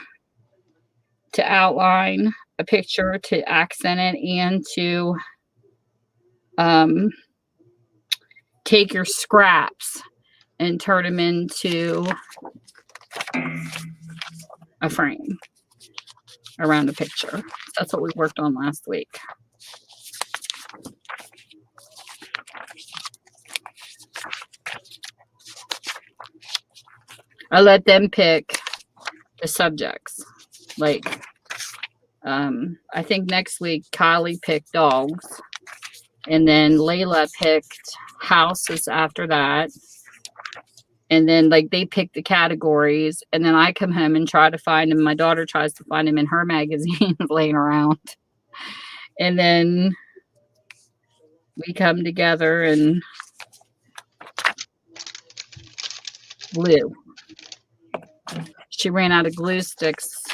to outline a picture, to accent it, and to take your scraps and turn them into a frame around a picture. That's what we worked on last week. I let them pick the subjects. Like, I think next week Kylie picked dogs, and then Layla picked houses after that. And then like they pick the categories, and then I come home and try to find them. My daughter tries to find them in her magazine laying around. And then we come together and glue. She ran out of glue sticks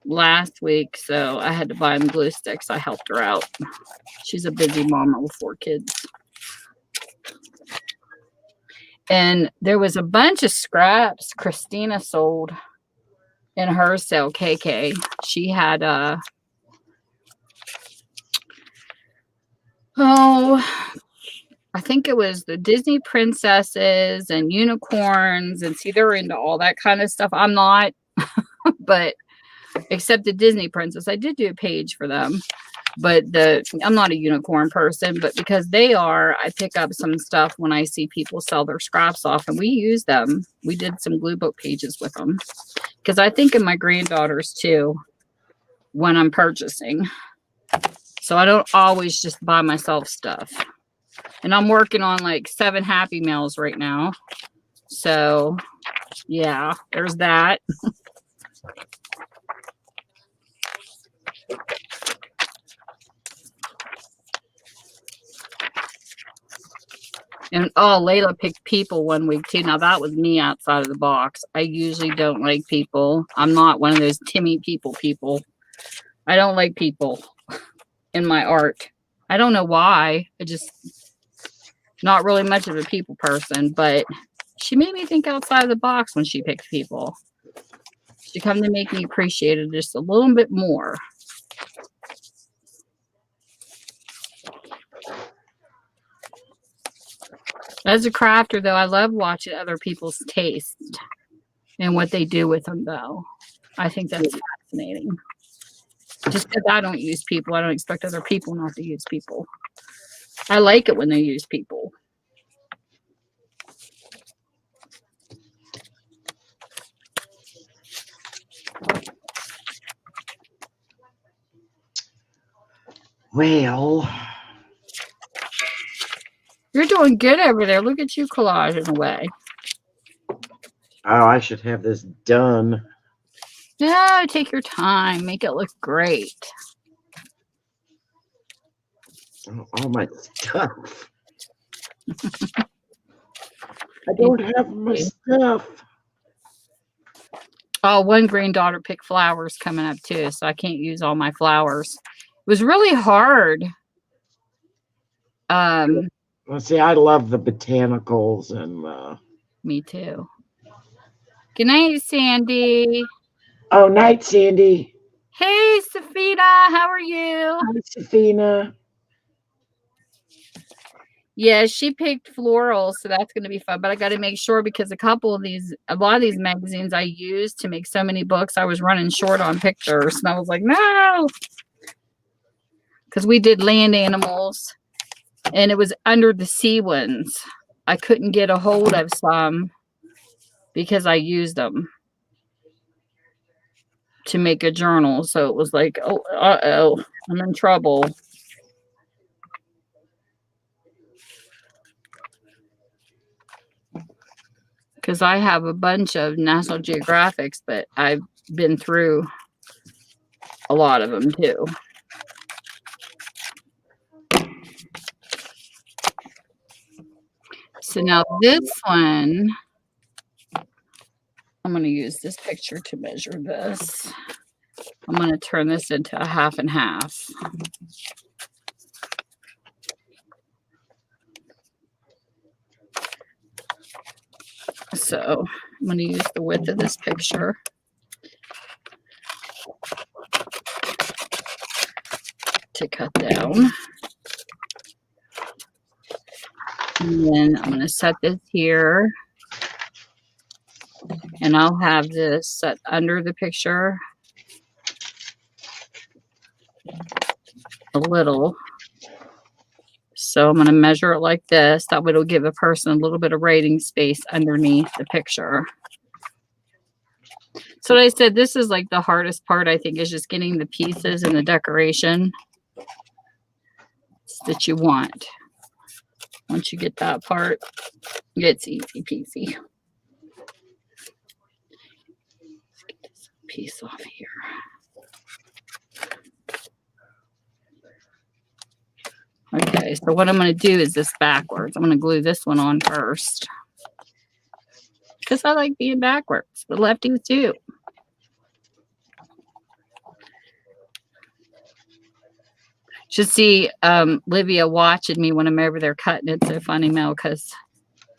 last week, so I had to buy them glue sticks. I helped her out. She's a busy mama with 4 kids. And there was a bunch of scraps Christina sold in her sale, KK. She had I think it was the Disney princesses and unicorns, and see, they're into all that kind of stuff. I'm not, but except the Disney princess, I did do a page for them. But I'm not a unicorn person, but because they are, I pick up some stuff when I see people sell their scraps off, and we use them. We did some glue book pages with them because I think of my granddaughters too when I'm purchasing. So I don't always just buy myself stuff. And I'm working on like 7 Happy Meals right now. So yeah, there's that. And Layla picked people one week too. Now that was me outside of the box. I usually don't like people. I'm not one of those Timmy people. I don't like people in my art. I don't know why. I just not really much of a people person, but she made me think outside of the box when she picked people. She come to make me appreciate it just a little bit more. As a crafter, though, I love watching other people's taste and what they do with them, though. I think that's fascinating. Just because I don't use people, I don't expect other people not to use people. I like it when they use people. Well, you're doing good over there. Look at you collaging away. Oh, I should have this done. No, take your time. Make it look great. All my stuff. I don't have my stuff. Oh, one granddaughter picked flowers coming up too, so I can't use all my flowers. It was really hard. Let's see, I love the botanicals and Me too. Good night, Sandy. Oh, night, Sandy. Hey, Safina, how are you? Hi, Safina. Yeah, she picked florals, so that's going to be fun. But I got to make sure because a lot of these magazines I used to make so many books, I was running short on pictures, and I was like, no, because we did land animals, and it was under the sea ones. I couldn't get a hold of some because I used them to make a journal. So it was like, oh, uh-oh, I'm in trouble. Because I have a bunch of National Geographics, but I've been through a lot of them too. So now this one, I'm going to use this picture to measure this. I'm going to turn this into a 1/2 and 1/2. So I'm going to use the width of this picture. To cut down. And then I'm going to set this here. And I'll have this set under the picture a little. So I'm going to measure it like this. That way it'll give a person a little bit of writing space underneath the picture. So I said, this is like the hardest part, I think, is just getting the pieces and the decoration that you want. Once you get that part, it's easy peasy. Let's get this piece off here. Okay, so what I'm going to do is this backwards. I'm going to glue this one on first. Because I like being backwards. The lefties too. Should see Livia watching me when I'm over there cutting. It's so funny, Mel, because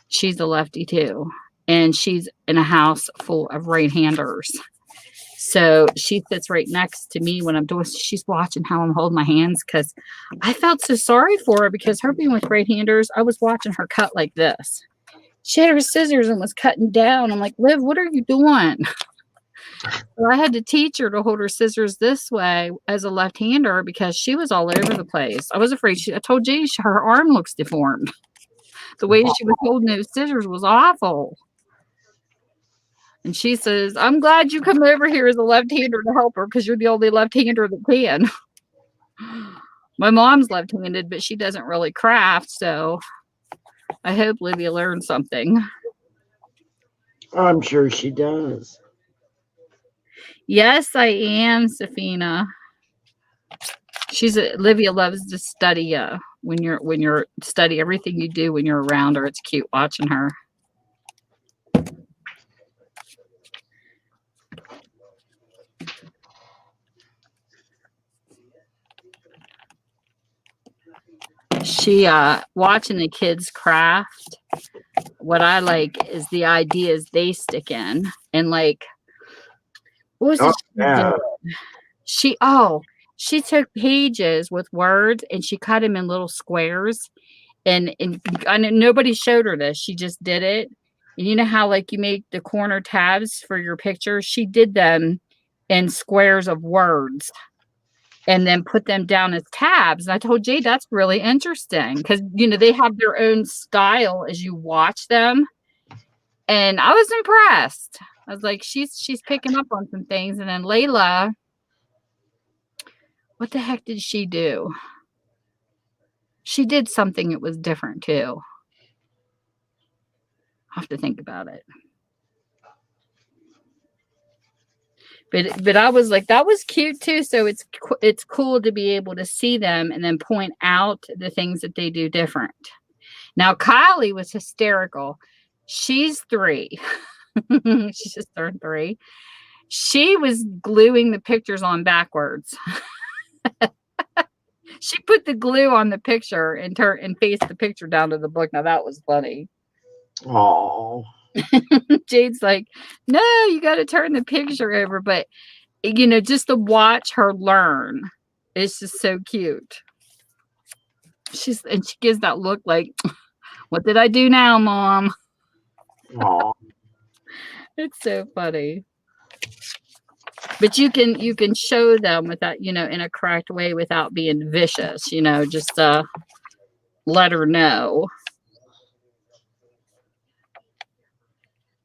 she's a lefty too. And she's in a house full of right-handers. So she sits right next to me when I'm doing, she's watching how I'm holding my hands because I felt so sorry for her because her being with right-handers, I was watching her cut like this. She had her scissors and was cutting down. I'm like, Liv, what are you doing? So I had to teach her to hold her scissors this way as a left-hander because she was all over the place. I was afraid. I told Jay her arm looks deformed. The way she was holding those scissors was awful. And she says, I'm glad you come over here as a left-hander to help her because you're the only left-hander that can. My mom's left-handed, but she doesn't really craft, so I hope Livia learned something. I'm sure she does. Yes, I am, Safina. Livia loves to study when you're study everything you do when you're around her. It's cute watching her. She watching the kids craft. What I like is the ideas they stick in and like what was it she took pages with words and she cut them in little squares and nobody showed her this. She just did it. And you know how like you make the corner tabs for your pictures? She did them in squares of words and then put them down as tabs. And I told Jay that's really interesting because, you know, they have their own style as you watch them. And I was impressed. I was like, she's picking up on some things. And then Layla, what the heck did she do? She did something that was different too. I'll have to think about it. But I was like, that was cute too. So it's cool to be able to see them and then point out the things that they do different. Now, Kylie was hysterical. She's 3. She just turned 3. She was gluing the pictures on backwards. She put the glue on the picture and faced the picture down to the book. Now that was funny. Oh. Jade's like, no, you got to turn the picture over. But, you know, just to watch her learn, it's just so cute. She gives that look like, what did I do now, Mom? Oh. It's so funny. But you can show them without, you know, in a correct way without being vicious, you know, just let her know.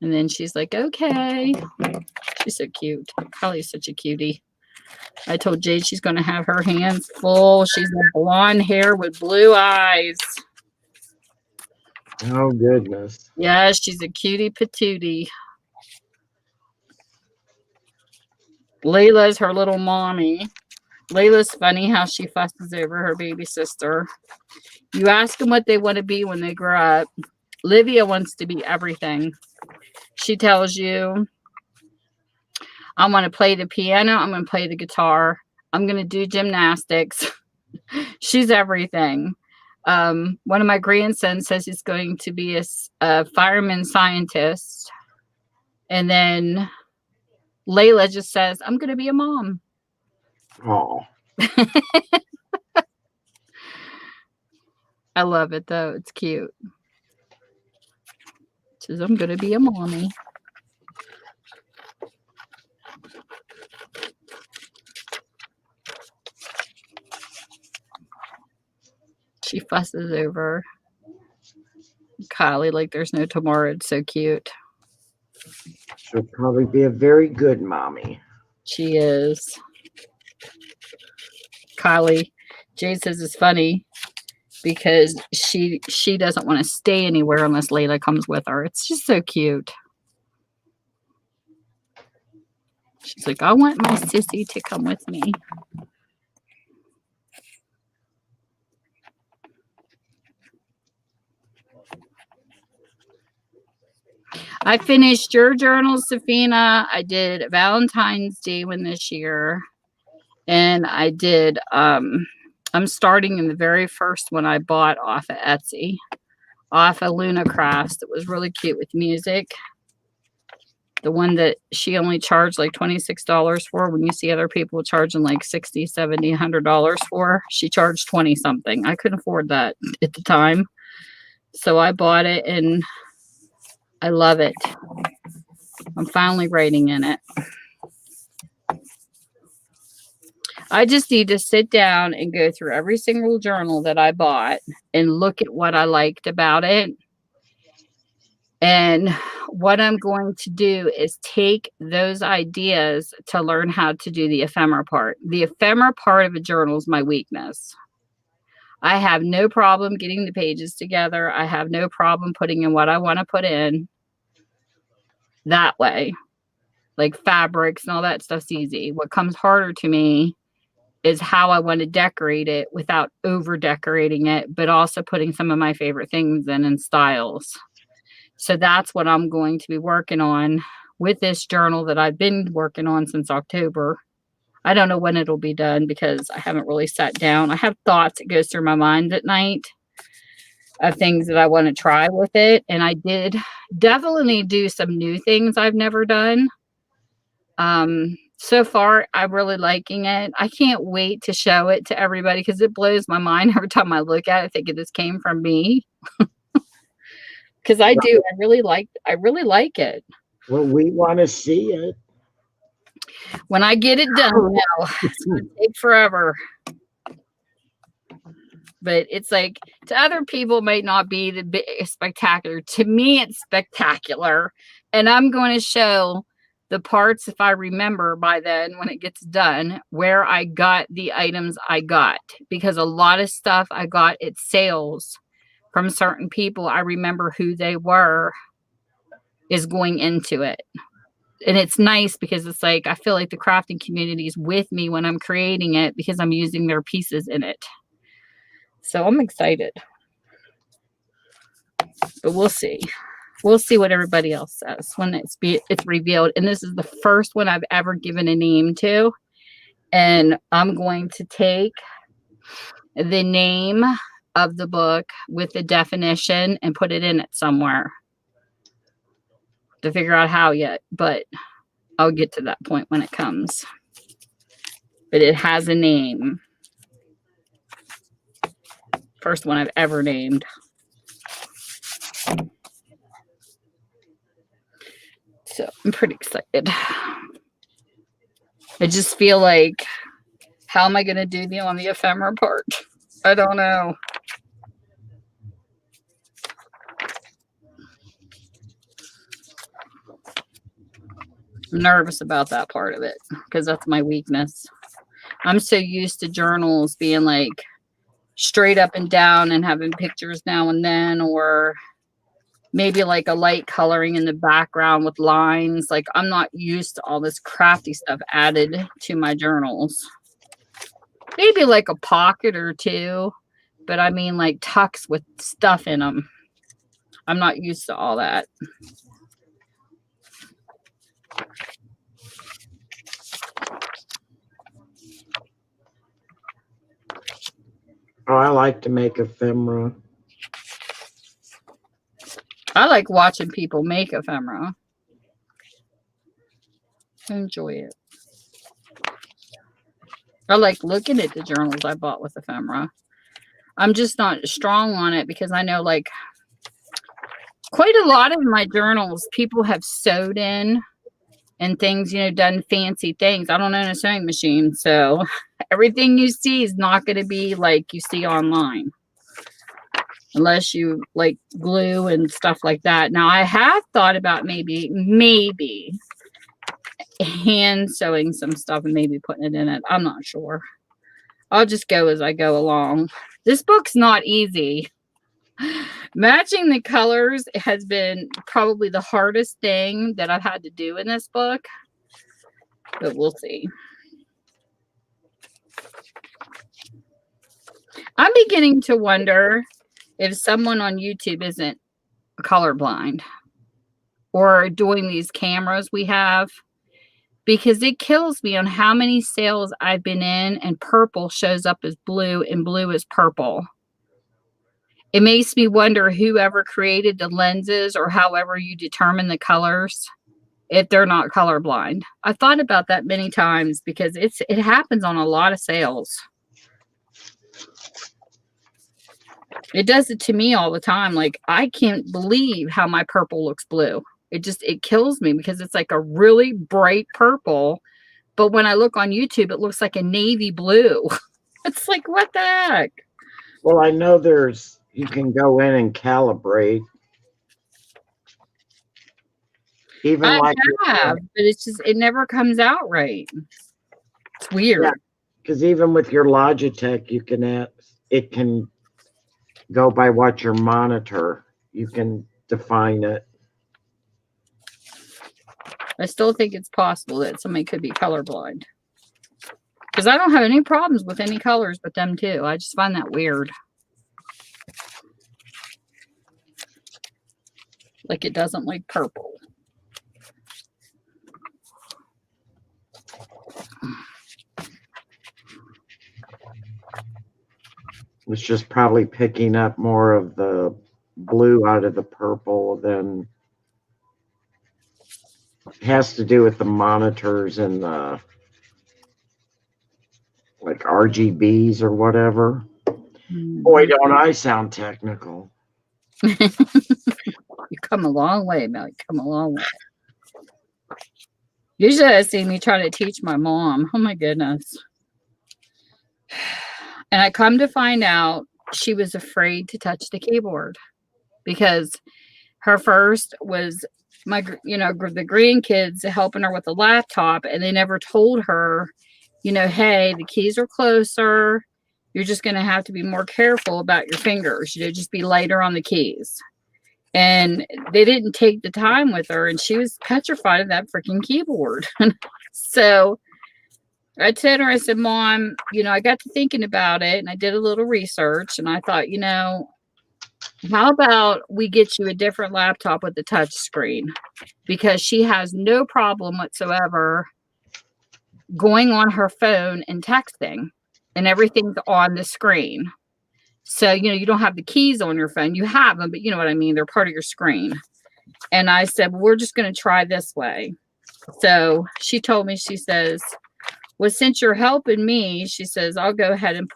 And then she's like, okay. She's so cute. Kylie's such a cutie. I told Jade she's going to have her hands full. She's got blonde hair with blue eyes. Oh, goodness. Yeah, she's a cutie patootie. Layla's her little mommy. Layla's funny how she fusses over her baby sister. You ask them what they want to be when they grow up. Livia wants to be everything. She tells you, I want to play the piano. I'm going to play the guitar. I'm going to do gymnastics. She's everything. One of my grandsons says he's going to be a fireman scientist. And then Layla just says, I'm going to be a mom. Oh, I love it though. It's cute. Says, I'm going to be a mommy. She fusses over Kylie like there's no tomorrow. It's so cute. she'll probably be a very good mommy. She is. Kylie, Jade says it's funny because she doesn't want to stay anywhere unless Layla comes with her. It's just so cute. She's like, I want my sissy to come with me. I finished your journal, Safina. I did Valentine's Day one this year. And I did, I'm starting in the very first one I bought off of Etsy, off of Luna Crafts. It was really cute with music. The one that she only charged like $26 for, when you see other people charging like $60, $70, $100 for, she charged 20 something. I couldn't afford that at the time. So I bought it and I love it. I'm finally writing in it. I just need to sit down and go through every single journal that I bought and look at what I liked about it. And what I'm going to do is take those ideas to learn how to do the ephemera part. The ephemera part of a journal is my weakness. I have no problem getting the pages together. I have no problem putting in what I want to put in that way. Like fabrics and all that stuff's easy. What comes harder to me is how I want to decorate it without over decorating it, but also putting some of my favorite things in and styles. So that's what I'm going to be working on with this journal that I've been working on since October. I don't know when it'll be done because I haven't really sat down. I have thoughts that goes through my mind at night of things that I want to try with it. And I did definitely do some new things I've never done. So far, I'm really liking it. I can't wait to show it to everybody because it blows my mind every time I look at it, thinking this came from me. Because I do. I really like it. Well, we want to see it. When I get it done, now it's going to take forever. But it's like, to other people, it might not be the big spectacular. To me, it's spectacular. And I'm going to show the parts, if I remember by then when it gets done, where I got the items I got. Because a lot of stuff I got at sales from certain people, I remember who they were, is going into it. And it's nice because it's like, I feel like the crafting community is with me when I'm creating it because I'm using their pieces in it. So I'm excited. But we'll see. We'll see what everybody else says when it's revealed. And this is the first one I've ever given a name to. And I'm going to take the name of the book with the definition and put it in it somewhere. To figure out how yet, but I'll get to that point when it comes. But it has a name. First one I've ever named. So I'm pretty excited. I just feel like, how am I going to do on the ephemera part? I don't know. I'm nervous about that part of it because that's my weakness. I'm so used to journals being like straight up and down and having pictures now and then, or maybe like a light coloring in the background with lines. Like, I'm not used to all this crafty stuff added to my journals. Maybe like a pocket or two, but I mean like tucks with stuff in them. I'm not used to all that. Oh, I like to make ephemera. I like watching people make ephemera. enjoy it. I like looking at the journals I bought with ephemera. I'm just not strong on it because I know like quite a lot of my journals people have sewed in and things, you know, done fancy things. I don't own a sewing machine, so everything you see is not going to be like you see online. Unless you like glue and stuff like that. Now I have thought about maybe hand sewing some stuff and maybe putting it in it. I'm not sure. I'll just go as I go along. This book's not easy. Matching the colors has been probably the hardest thing that I've had to do in this book, but we'll see. I'm beginning to wonder if someone on YouTube isn't colorblind or doing these cameras we have, because it kills me on how many sales I've been in and purple shows up as blue and blue is purple. It makes me wonder whoever created the lenses or however you determine the colors, if they're not colorblind. I thought about that many times because it happens on a lot of sales. It does it to me all the time. Like, I can't believe how my purple looks blue. It kills me because it's like a really bright purple. But when I look on YouTube, it looks like a navy blue. It's like, what the heck? Well, I know you can go in and calibrate. Even I like have, but it never comes out right. It's weird. Because even with your Logitech, it can go by what your monitor. You can define it. I still think it's possible that somebody could be colorblind. Because I don't have any problems with any colors but them too. I just find that weird. Like it doesn't like purple. It's just probably picking up more of the blue out of the purple than it has to do with the monitors and the like RGBs or whatever. Boy, don't I sound technical. You come a long way, Mel. You come a long way. You should have seen me try to teach my mom. Oh my goodness. And I come to find out she was afraid to touch the keyboard because her first was the grandkids helping her with the laptop, and they never told her, hey, the keys are closer. You're just going to have to be more careful about your fingers. Just be lighter on the keys. And they didn't take the time with her, and she was petrified of that freaking keyboard. So I told her, I said, Mom, I got to thinking about it, and I did a little research, and I thought, how about we get you a different laptop with the touch screen? Because she has no problem whatsoever going on her phone and texting, and everything's on the screen. So, you don't have the keys on your phone. You have them, but you know what I mean? They're part of your screen. And I said, well, we're just going to try this way. So she told me, she says, well, since you're helping me, she says, I'll go ahead and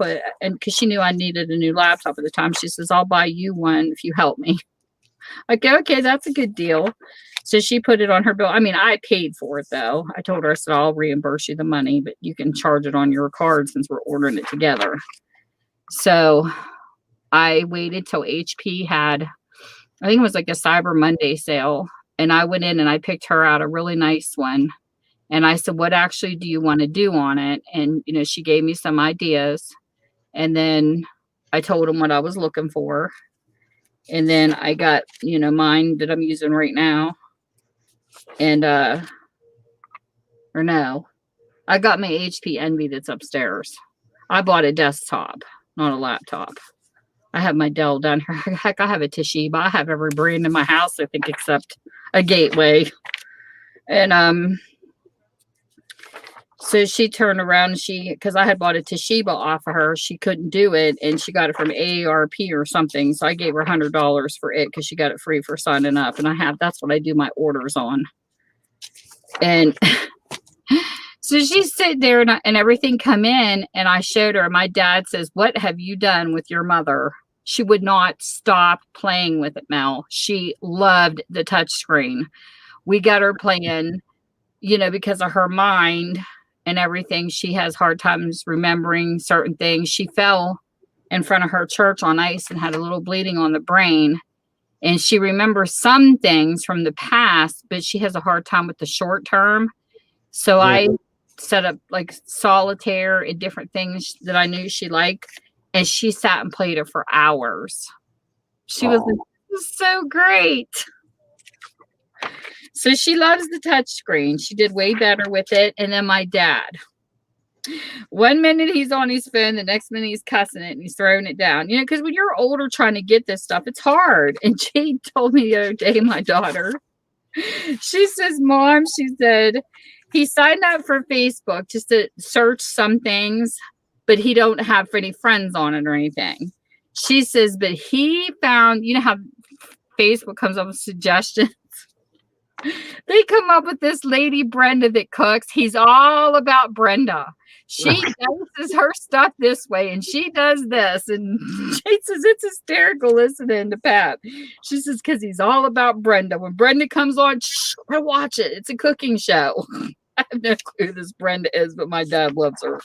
because she knew I needed a new laptop at the time. She says, I'll buy you one if you help me. I go, okay, that's a good deal. So she put it on her bill. I mean, I paid for it though. I told her, I said, I'll reimburse you the money, but you can charge it on your card since we're ordering it together. So I waited till HP had, I think it was like a Cyber Monday sale. And I went in and I picked her out a really nice one. And I said, what actually do you want to do on it? And, she gave me some ideas. And then I told them what I was looking for. And then I got, mine that I'm using right now. And, I got my HP Envy that's upstairs. I bought a desktop, not a laptop. I have my Dell down here. Heck, I have a Toshiba. I have every brand in my house, I think, except a Gateway. And, so she turned around and because I had bought a Toshiba off of her, she couldn't do it. And she got it from AARP or something. So I gave her $100 for it because she got it free for signing up. And that's what I do my orders on. And So she's sitting there and everything come in and I showed her. My dad says, "What have you done with your mother?" She would not stop playing with it, Mel. She loved the touch screen. We got her playing, because of her mind and everything. She has hard times remembering certain things. She fell in front of her church on ice and had a little bleeding on the brain. And she remembers some things from the past, but she has a hard time with the short term. So Yeah. I set up like solitaire and different things that I knew she liked. And she sat and played it for hours. She was like, "This is so great." So she loves the touch screen. She did way better with it. And then my dad. 1 minute he's on his phone, the next minute he's cussing it and he's throwing it down. Because when you're older trying to get this stuff, it's hard. And she told me the other day, my daughter, she says, "Mom," she said, "he signed up for Facebook just to search some things, but he don't have any friends on it or anything." She says, "But he found, how Facebook comes up with suggestions." They come up with this lady Brenda that cooks. He's all about Brenda. She does her stuff this way and she does this. And she says it's hysterical listening to Pat. She says, because he's all about Brenda. When Brenda comes on, I watch it. It's a cooking show. I have no clue who this Brenda is, but my dad loves her.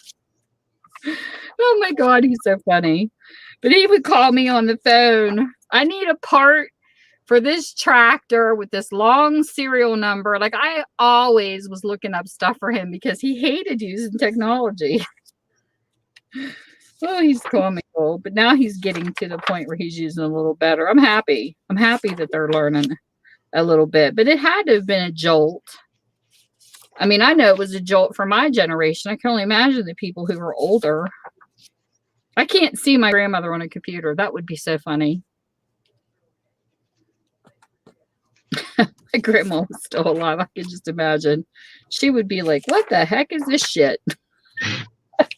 Oh my God, he's so funny. But he would call me on the phone. "I need a part for this tractor with this long serial number." Like I always was looking up stuff for him because he hated using technology. Oh, he's comical, but now he's getting to the point where he's using a little better. I'm happy. I'm happy that they're learning a little bit, but it had to have been a jolt. I mean, I know it was a jolt for my generation. I can only imagine the people who were older. I can't see my grandmother on a computer. That would be so funny. My grandma was still alive. I could just imagine. She would be like, "What the heck is this shit?"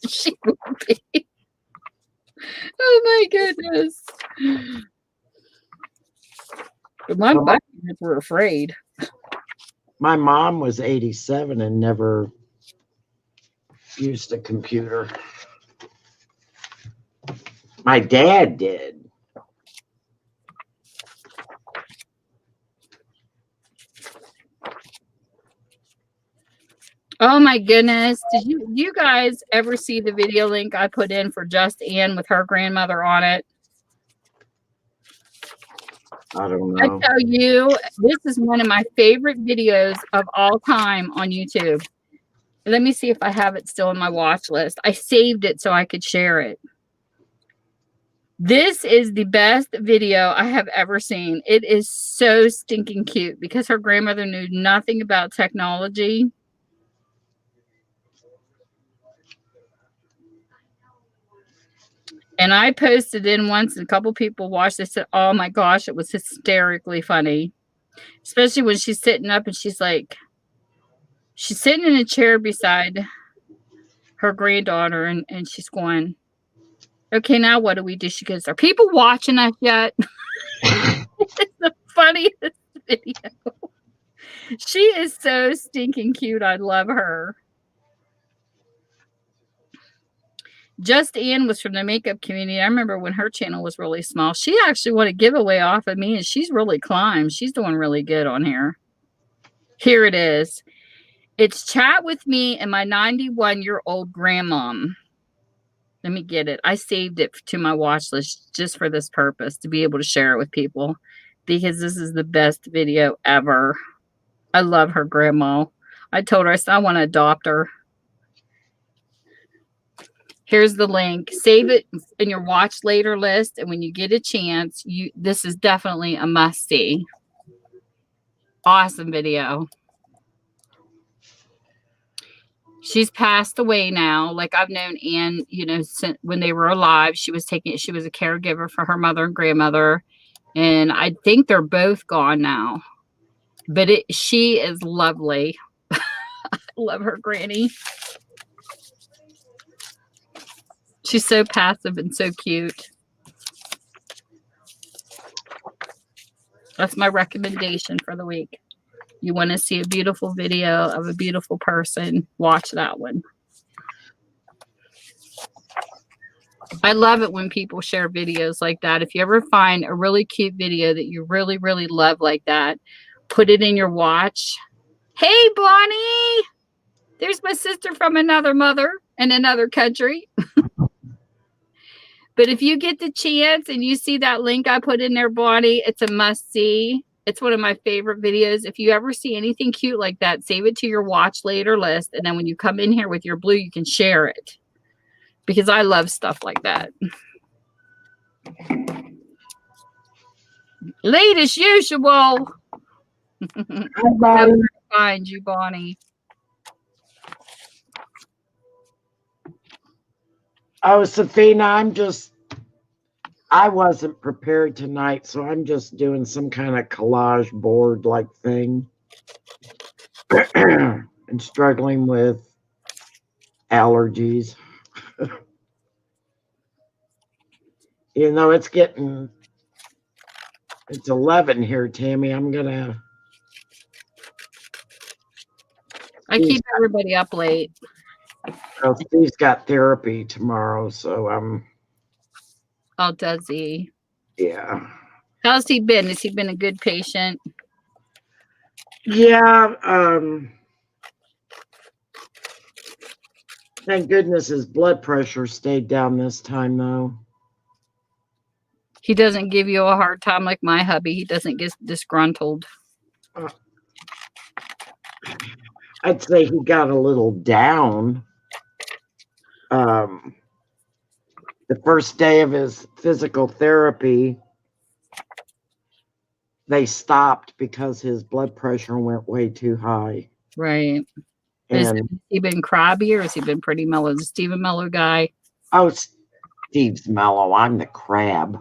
She would be. Oh my goodness. But my parents were afraid. My mom was 87 and never used a computer. My dad did. Oh my goodness. Did you guys ever see the video link I put in for Just Ann with her grandmother on it? I don't I know. tell you, this is one of my favorite videos of all time on YouTube. Let me see if I have it still in my watch list. I saved it so I could share it. This is the best video I have ever seen. It is so stinking cute because her grandmother knew nothing about technology. And I posted in once and a couple people watched. They said, "Oh my gosh, it was hysterically funny." Especially when she's sitting up and she's sitting in a chair beside her granddaughter and she's going, "Okay, now what do we do?" She goes, "Are people watching us yet?" It's the funniest video. She is so stinking cute. I love her. Just Ann was from the makeup community. I remember when her channel was really small. She actually won a giveaway off of me, and she's really climbed. She's doing really good on here. Here it is. It's Chat with Me and my 91-year-old grandmom. Let me get it. I saved it to my watch list just for this purpose, to be able to share it with people, because this is the best video ever. I love her grandma. I told her, I said, I want to adopt her. Here's the link. Save it in your watch later list, and when you get a chance, this is definitely a must-see. Awesome video. She's passed away now. Like I've known Ann, since when they were alive. She was a caregiver for her mother and grandmother, and I think they're both gone now. But she is lovely. I love her granny. She's so passive and so cute. That's my recommendation for the week. You want to see a beautiful video of a beautiful person, watch that one. I love it when people share videos like that. If you ever find a really cute video that you really, really love like that, put it in your watch. Hey, Bonnie! There's my sister from another mother in another country. But if you get the chance and you see that link I put in there, Bonnie, it's a must-see. It's one of my favorite videos. If you ever see anything cute like that, save it to your watch later list. And then when you come in here with your blue, you can share it. Because I love stuff like that. Late as usual. Hi, Bonnie. Find you, Bonnie. Oh, Safina, I wasn't prepared tonight, so I'm just doing some kind of collage board like thing. And struggling with allergies. You know, it's 11 here, Tammy. I keep everybody up late. Well, Steve's got therapy tomorrow, so Oh, does he? Yeah. How's he been? Has he been a good patient? Yeah. Thank goodness his blood pressure stayed down this time, though. He doesn't give you a hard time like my hubby. He doesn't get disgruntled. I'd say he got a little down. The first day of his physical therapy, they stopped because his blood pressure went way too high. Right. Has he been crabby or has he been pretty mellow? Is Steve a mellow guy? Oh, Steve's mellow. I'm the crab.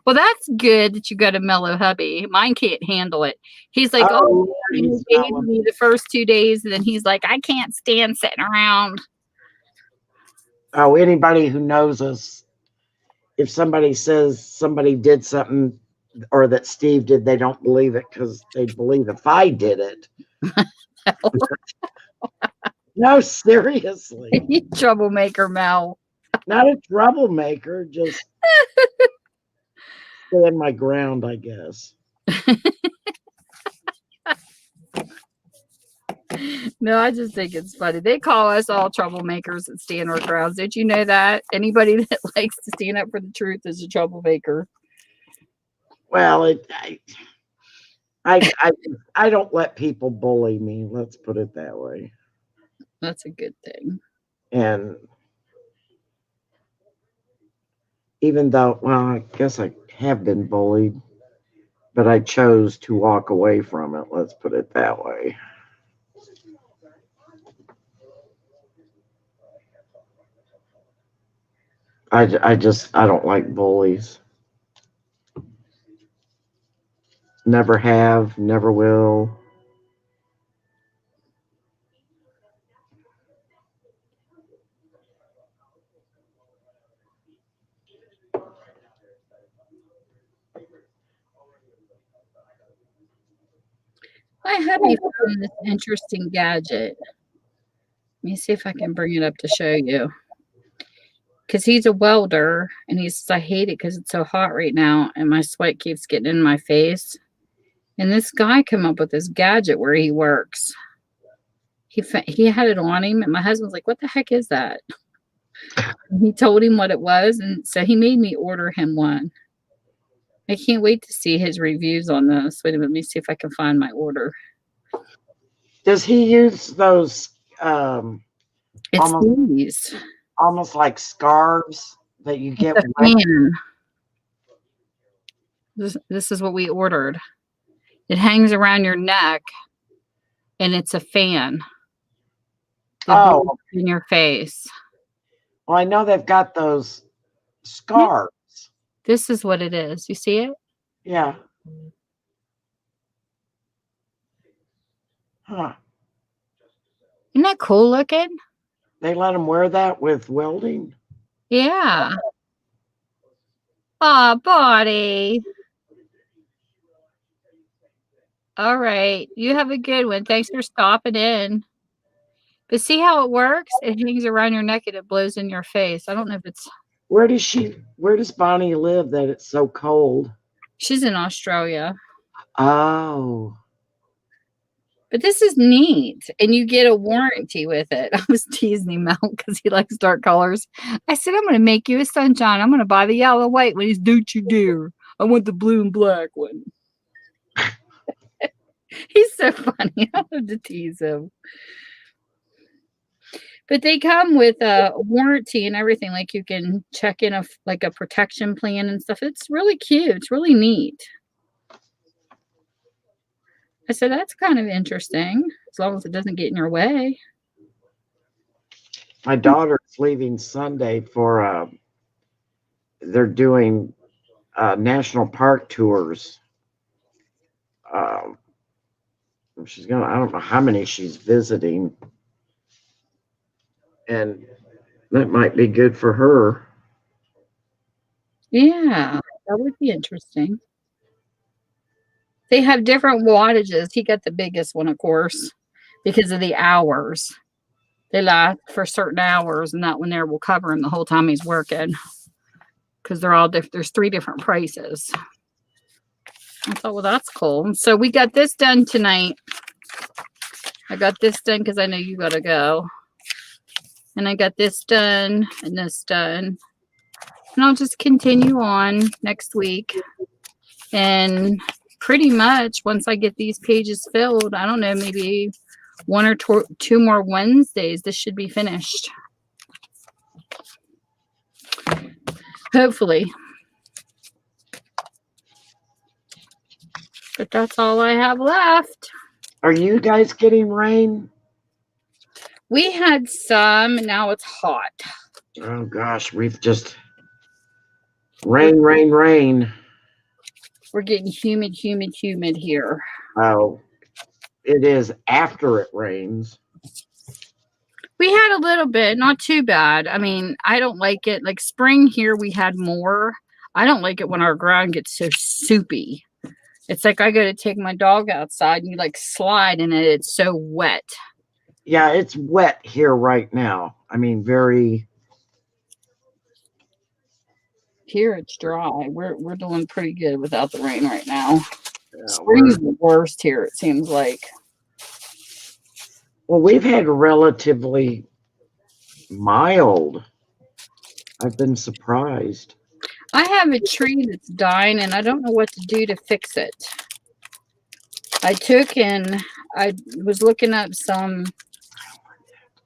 Well, that's good that you got a mellow hubby. Mine can't handle it. He's like, he hated me the first 2 days, and then he's like, I can't stand sitting around. Oh, anybody who knows us, if somebody says somebody did something or that Steve did, they don't believe it because they believe if I did it. No, seriously. Troublemaker, Mel. Not a troublemaker, just stand my ground, I guess. No, I just think it's funny. They call us all troublemakers that stand our grounds. Did you know that? Anybody that likes to stand up for the truth is a troublemaker. Well, I don't let people bully me. Let's put it that way. That's a good thing. And even though, well, I guess I have been bullied, but I chose to walk away from it. Let's put it that way. I don't like bullies. Never have, never will. My hubby found this interesting gadget. Let me see if I can bring it up to show you. Because he's a welder, and he says, I hate it because it's so hot right now, and my sweat keeps getting in my face. And this guy came up with this gadget where he works. He had it on him, and my husband's like, what the heck is that? And he told him what it was, and so he made me order him one. I can't wait to see his reviews on this. Wait a minute, let me see if I can find my order. Does he use those It's these. Almost like scarves that you get This is what we ordered. It hangs around your neck, and it's a fan. In your face. Well, I know they've got those scarves. This is what it is. You see it? Yeah. Huh. Isn't that cool looking? They let them wear that with welding? Yeah. Oh, buddy. All right. You have a good one. Thanks for stopping in. But see how it works? It hangs around your neck and it blows in your face. I don't know if it's Where does Bonnie live that it's so cold? she's in Australia. Oh, But this is neat. And you get a warranty with it. I was teasing him out because he likes dark colors. I said, I'm gonna make you a sunshine. I'm gonna buy the yellow white one. He's don't you dare. I want the blue and black one. He's so funny. I love to tease him. But they come with a warranty and everything. Like you can check in like a protection plan and stuff. It's really cute. It's really neat. I said, that's kind of interesting, as long as it doesn't get in your way. my daughter's leaving Sunday for they're doing national park tours. She's gonna, I don't know how many she's visiting, and that might be good for her. Yeah, that would be interesting. They have different wattages. He got the biggest one, of course, because of the hours. They last for certain hours, and that one there will cover him the whole time he's working. Because they're all different. There's 3 different prices. I thought, well, that's cool. So we got this done tonight. I got this done because I know you got to go. And I got this done and this done. And I'll just continue on next week. And pretty much once I get these pages filled, I don't know, maybe 1 or 2 more Wednesdays, this should be finished. Hopefully. But that's all I have left. Are you guys getting rain? We had some, and now it's hot. Oh gosh, we've just rain, rain, rain. We're getting humid here. Oh, it is after it rains. We had a little bit, not too bad. I mean, I don't like it. Like spring here, we had more. I don't like it when our ground gets so soupy. It's like I got to take my dog outside and you like slide in it. It's so wet. Yeah, it's wet here right now. I mean, very. Here it's dry. We're doing pretty good without the rain right now. Spring We're- is the worst here, it seems like. Well, we've had relatively mild. I've been surprised. I have a tree that's dying and I don't know what to do to fix it. I took and I was looking up some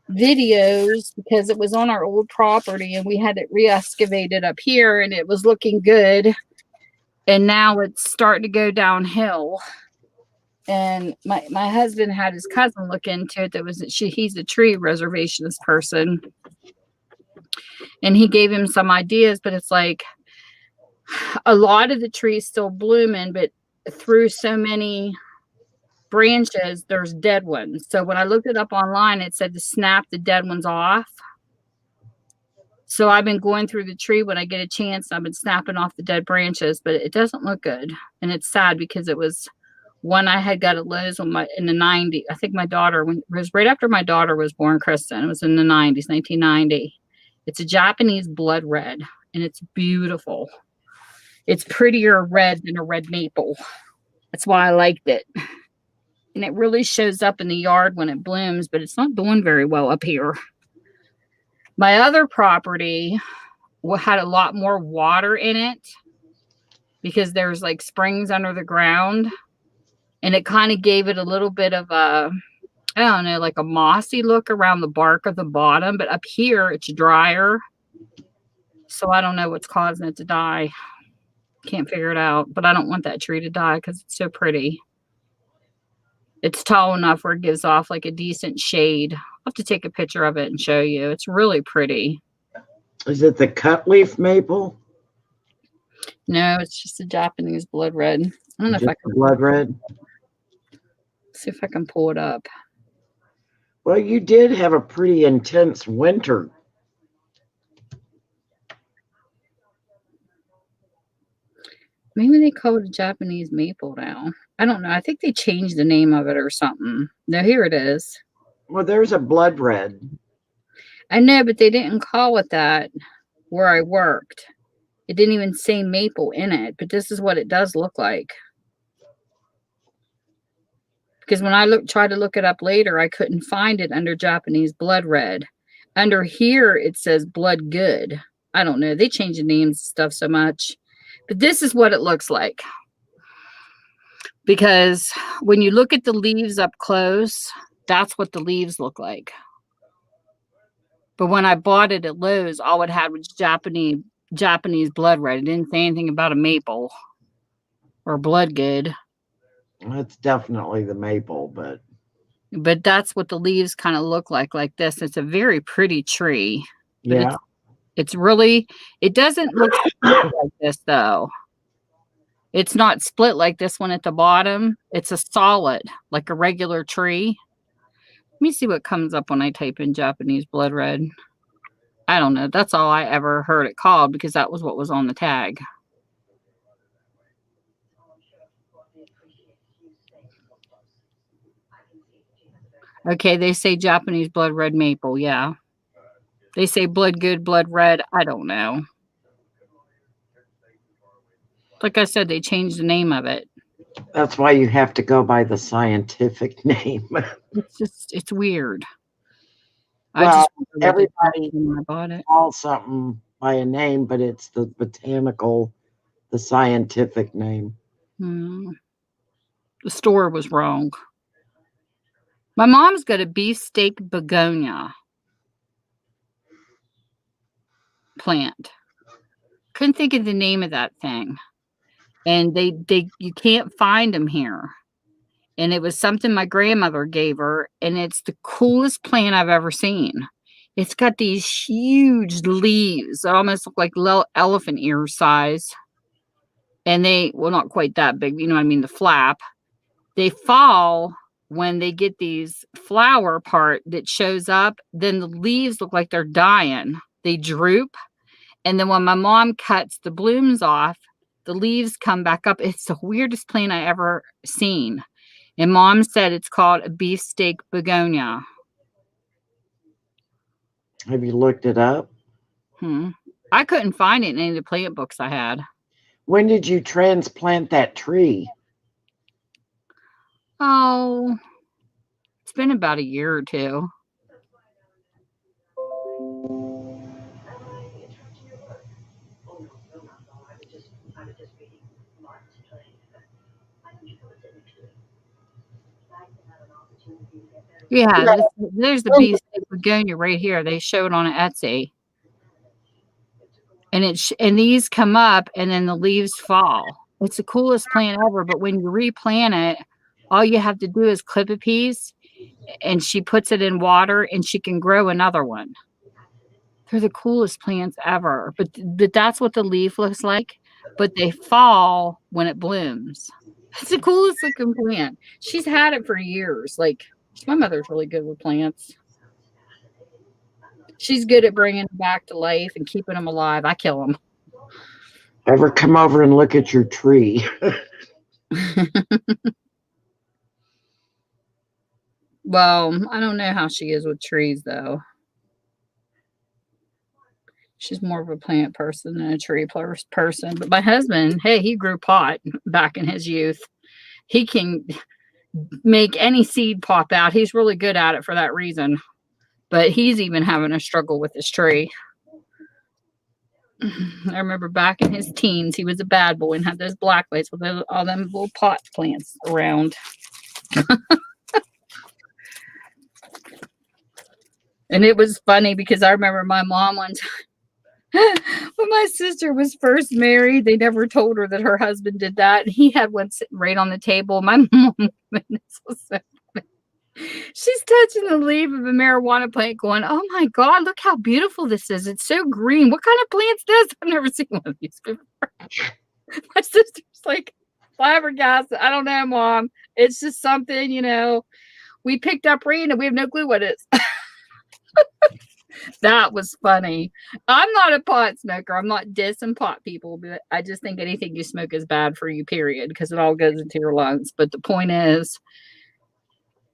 videos because it was on our old property and we had it re-excavated up here and it was looking good. And now it's starting to go downhill. And my husband had his cousin look into it. He's a tree reservationist person. And he gave him some ideas, but it's like a lot of the trees still blooming, but through so many branches, there's dead ones. So when I looked it up online, it said to snap the dead ones off. So I've been going through the tree when I get a chance. I've been snapping off the dead branches, but it doesn't look good. And it's sad because it was one I had got at Lowe's in the 90s. I think it was right after my daughter was born, Kristen. It was in the 90s, 1990. It's a Japanese blood red, and it's beautiful. It's prettier red than a red maple. That's why I liked it. And it really shows up in the yard when it blooms, but it's not doing very well up here. My other property had a lot more water in it because there's like springs under the ground. And it kind of gave it a little bit of a, I don't know, like a mossy look around the bark of the bottom. But up here, it's drier. So I don't know what's causing it to die. Can't figure it out. But I don't want that tree to die because it's so pretty. It's tall enough where it gives off like a decent shade. I'll have to take a picture of it and show you. It's really pretty. Is it the cutleaf maple? No, it's just a Japanese blood red. I don't know if I can Blood red. see if I can pull it up. Well, you did have a pretty intense winter. Maybe they call it a Japanese maple now. I don't know. I think they changed the name of it or something. No, here it is. Well, there's a blood red. I know, but they didn't call it that where I worked. It didn't even say maple in it, but this is what it does look like. Because when I tried to look it up later, I couldn't find it under Japanese blood red. Under here, it says blood good. I don't know. They change the names and stuff so much. But this is what it looks like. Because when you look at the leaves up close, that's what the leaves look like. But when I bought it at Lowe's, all it had was Japanese blood red. It didn't say anything about a maple or blood good. It's definitely the maple, but that's what the leaves kind of look like this. It's a very pretty tree. But yeah. It's really, it doesn't look like this though. It's not split like this one at the bottom. It's a solid, like a regular tree. Let me see what comes up when I type in Japanese blood red. I don't know. That's all I ever heard it called because that was what was on the tag. Okay, they say Japanese blood red maple. Yeah. They say blood good, blood red. I don't know. Like I said, they changed the name of it. That's why you have to go by the scientific name. It's weird. Well, everybody bought it. calls something by a name, but it's the botanical, the scientific name. The store was wrong. My mom's got a beefsteak begonia plant. Couldn't think of the name of that thing. And you can't find them here. And it was something my grandmother gave her, and it's the coolest plant I've ever seen. It's got these huge leaves that almost look like elephant ear size. And well, not quite that big, you know what I mean, the flap. They fall when they get these flower part that shows up, then the leaves look like they're dying. They droop. And then when my mom cuts the blooms off, the leaves come back up. It's the weirdest plant I ever seen. And Mom said it's called a beefsteak begonia. Have you looked it up? I couldn't find it in any of the plant books I had. When did you transplant that tree? Oh, it's been about a year or two. Yeah, there's the beefsteak begonia right here. They show it on Etsy. And and these come up and then the leaves fall. It's the coolest plant ever, but when you replant it, all you have to do is clip a piece and she puts it in water and she can grow another one. They're the coolest plants ever. But that's what the leaf looks like, but they fall when it blooms. It's the coolest looking plant. She's had it for years. Like, my mother's really good with plants. She's good at bringing them back to life and keeping them alive. I kill them. Ever come over and look at your tree? Well, I don't know how she is with trees, though. She's more of a plant person than a tree person. But my husband, hey, he grew pot back in his youth. He can make any seed pop out. He's really good at it for that reason. But he's even having a struggle with his tree. I remember back in his teens, he was a bad boy and had those black lights with all them little pot plants around. And it was funny because I remember my mom one time, when my sister was first married, they never told her that her husband did that. He had one sitting right on the table. My mom, she's touching the leaf of a marijuana plant going, oh my God, look how beautiful this is. It's so green. What kind of plant's this? I've never seen one of these before. My sister's like flabbergasted. I don't know, Mom. It's just something, we picked up random. We have no clue what it is. That was funny. I'm not a pot smoker. I'm not dissing pot people, but I just think anything you smoke is bad for you, period, because it all goes into your lungs. But the point is,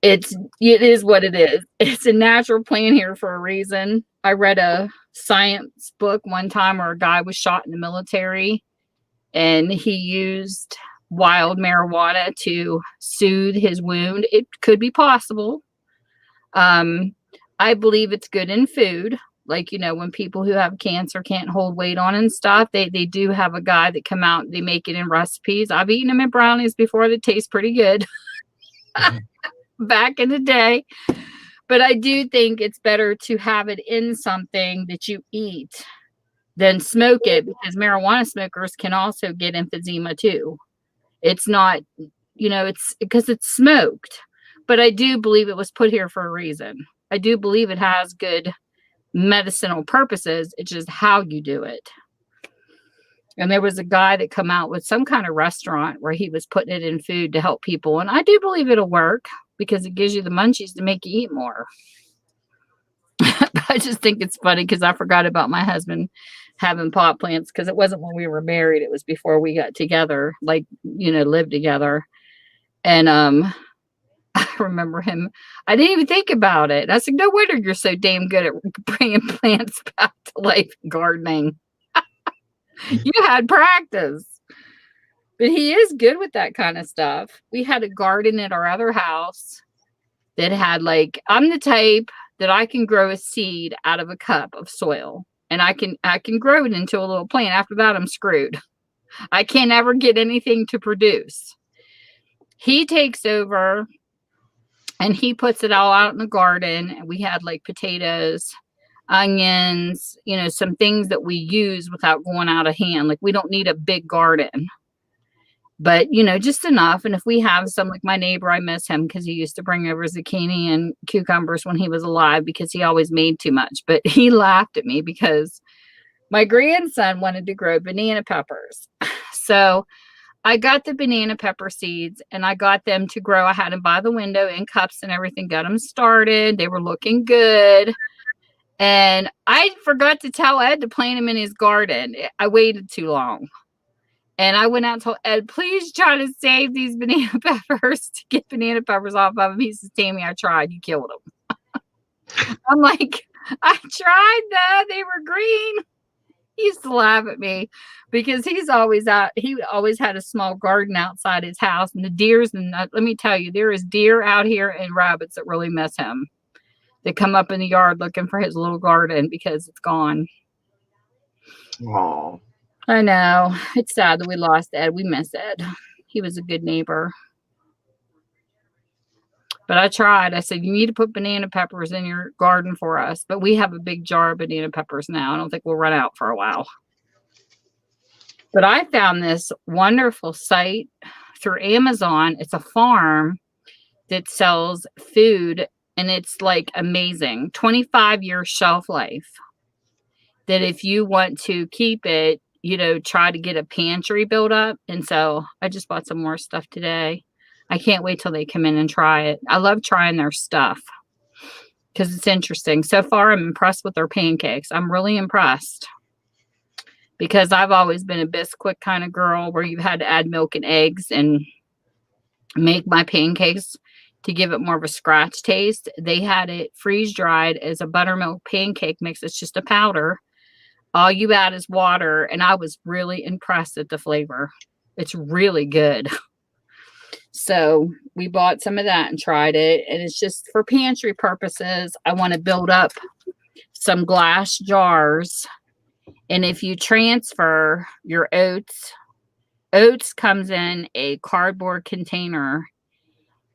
it is what it is. It's a natural plant here for a reason. I read a science book one time where a guy was shot in the military and he used wild marijuana to soothe his wound. It could be possible. I believe it's good in food. Like, when people who have cancer can't hold weight on and stuff, they do have a guy that come out, they make it in recipes. I've eaten them in brownies before that taste pretty good back in the day. But I do think it's better to have it in something that you eat than smoke it, because marijuana smokers can also get emphysema too. It's not, it's because it's smoked. But I do believe it was put here for a reason. I do believe it has good medicinal purposes. It's just how you do it. And there was a guy that come out with some kind of restaurant where he was putting it in food to help people. And I do believe it'll work because it gives you the munchies to make you eat more. I just think it's funny because I forgot about my husband having pot plants, because it wasn't when we were married. It was before we got together, lived together. And I remember him. I didn't even think about it. I said, no wonder you're so damn good at bringing plants back to life gardening. You had practice. But he is good with that kind of stuff. We had a garden at our other house that had I'm the type that I can grow a seed out of a cup of soil, and I can grow it into a little plant. After that, I'm screwed. I can't ever get anything to produce. He takes over and he puts it all out in the garden. And we had potatoes, onions, some things that we use without going out of hand. We don't need a big garden. But, just enough. And if we have some, my neighbor, I miss him because he used to bring over zucchini and cucumbers when he was alive because he always made too much. But he laughed at me because my grandson wanted to grow banana peppers. So I got the banana pepper seeds and I got them to grow. I had them by the window in cups and everything, got them started. They were looking good. And I forgot to tell Ed to plant them in his garden. I waited too long. And I went out and told Ed, please try to save these banana peppers to get banana peppers off of them. He says, Tammy, I tried. You killed them. I'm like, I tried though. They were green. He used to laugh at me because he's always out. He always had a small garden outside his house. And the deers, and let me tell you, there is deer out here and rabbits that really miss him. They come up in the yard looking for his little garden because it's gone. Oh. I know. It's sad that we lost Ed. We miss Ed. He was a good neighbor. But I tried. I said, you need to put banana peppers in your garden for us. But we have a big jar of banana peppers now. I don't think we'll run out for a while. But I found this wonderful site through Amazon. It's a farm that sells food. And it's amazing. 25-year shelf life. That if you want to keep it, try to get a pantry built up. And so I just bought some more stuff today. I can't wait till they come in and try it. I love trying their stuff because it's interesting. So far, I'm impressed with their pancakes. I'm really impressed because I've always been a Bisquick kind of girl where you had to add milk and eggs and make my pancakes to give it more of a scratch taste. They had it freeze dried as a buttermilk pancake mix. It's just a powder. All you add is water, and I was really impressed at the flavor. It's really good. So we bought some of that and tried it, and it's just for pantry purposes. I want to build up some glass jars, and if you transfer your oats comes in a cardboard container,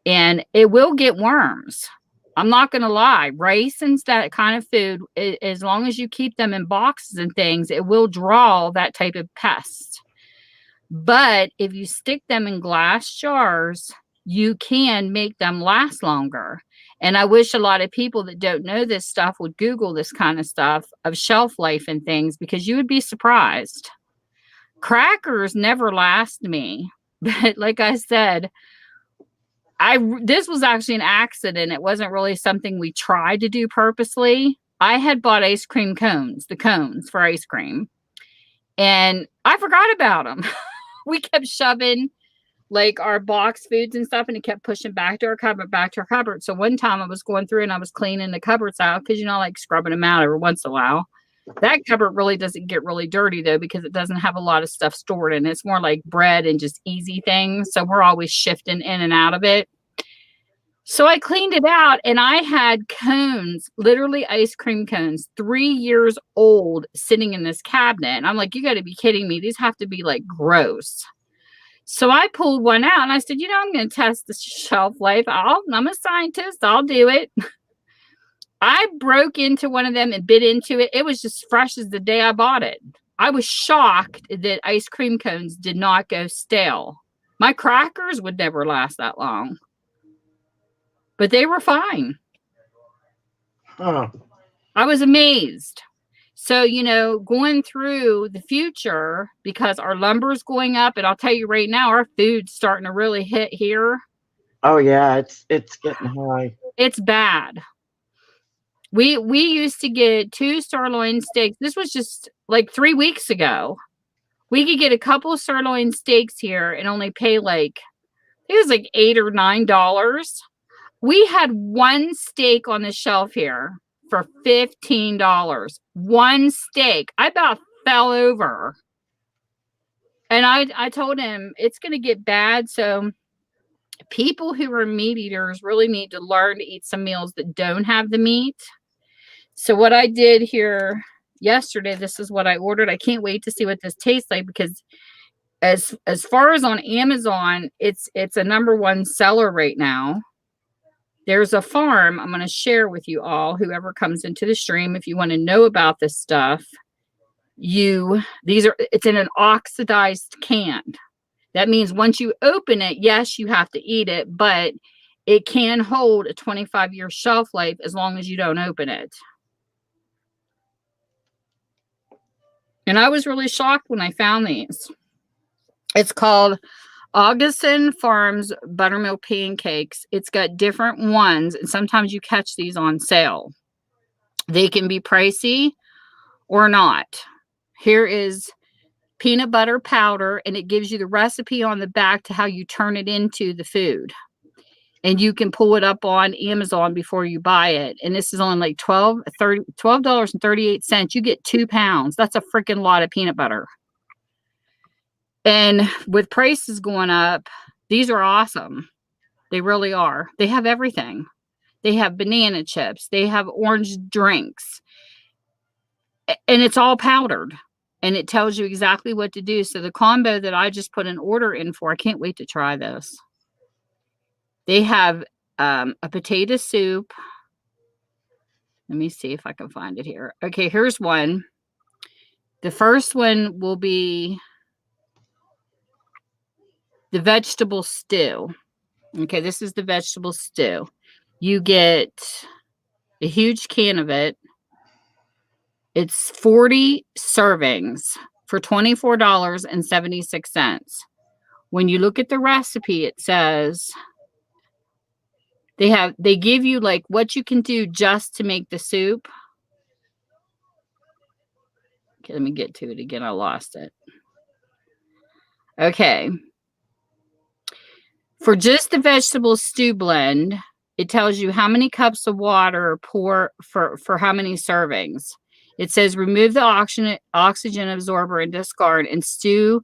and it will get worms. I'm not going to lie. Rice and that kind of food, as long as you keep them in boxes and things, it will draw that type of pest. But if you stick them in glass jars, you can make them last longer. And I wish a lot of people that don't know this stuff would Google this kind of stuff of shelf life and things, because you would be surprised. Crackers never last me. But like I said, this was actually an accident. It wasn't really something we tried to do purposely. I had bought ice cream cones, the cones for ice cream, and I forgot about them. We kept shoving like our box foods and stuff, and it kept pushing back to our cupboard, back to our cupboard. So one time I was going through and I was cleaning the cupboards out because, like scrubbing them out every once in a while. That cupboard really doesn't get really dirty though, because it doesn't have a lot of stuff stored in it. It's more like bread and just easy things. So we're always shifting in and out of it. So I cleaned it out and I had cones, literally ice cream cones, 3 years old, sitting in this cabinet. And I'm like, you got to be kidding me. These have to be like gross. So I pulled one out and I said, I'm going to test the shelf life. I'm a scientist. I'll do it. I broke into one of them and bit into it. It was just fresh as the day I bought it. I was shocked that ice cream cones did not go stale. My crackers would never last that long, but they were fine. Huh. I was amazed. So, going through the future, because our lumber's going up, and I'll tell you right now, our food's starting to really hit here. Oh yeah, it's getting high. It's bad. We used to get 2 sirloin steaks. This was just like 3 weeks ago. We could get a couple sirloin steaks here and only pay it was like $8 or $9. We had one steak on the shelf here for $15. One steak. I about fell over. And I told him it's going to get bad. So people who are meat eaters really need to learn to eat some meals that don't have the meat. So what I did here yesterday, this is what I ordered. I can't wait to see what this tastes like, because as far as on Amazon, it's a #1 seller right now. There's a farm I'm going to share with you all, whoever comes into the stream, if you want to know about this stuff. It's in an oxidized can. That means once you open it, yes, you have to eat it, but it can hold a 25-year shelf life as long as you don't open it. And I was really shocked when I found these. It's called Augustin Farms Buttermilk Pancakes. It's got different ones, and sometimes you catch these on sale. They can be pricey or not. Here is peanut butter powder, and it gives you the recipe on the back to how you turn it into the food. And you can pull it up on Amazon before you buy it. And this is only like $12.38. You get 2 pounds. That's a freaking lot of peanut butter. And with prices going up, these are awesome. They really are. They have everything. They have banana chips. They have orange drinks. And it's all powdered. And it tells you exactly what to do. So the combo that I just put an order in for, I can't wait to try this. They have a potato soup. Let me see if I can find it here. Okay, here's one. The first one will be the vegetable stew. Okay, this is the vegetable stew. You get a huge can of it. It's 40 servings for $24.76. When you look at the recipe, it says they give you like what you can do just to make the soup. Okay, let me get to it again. I lost it. Okay. For just the vegetable stew blend, it tells you how many cups of water pour for how many servings. It says remove the oxygen absorber and discard, and stew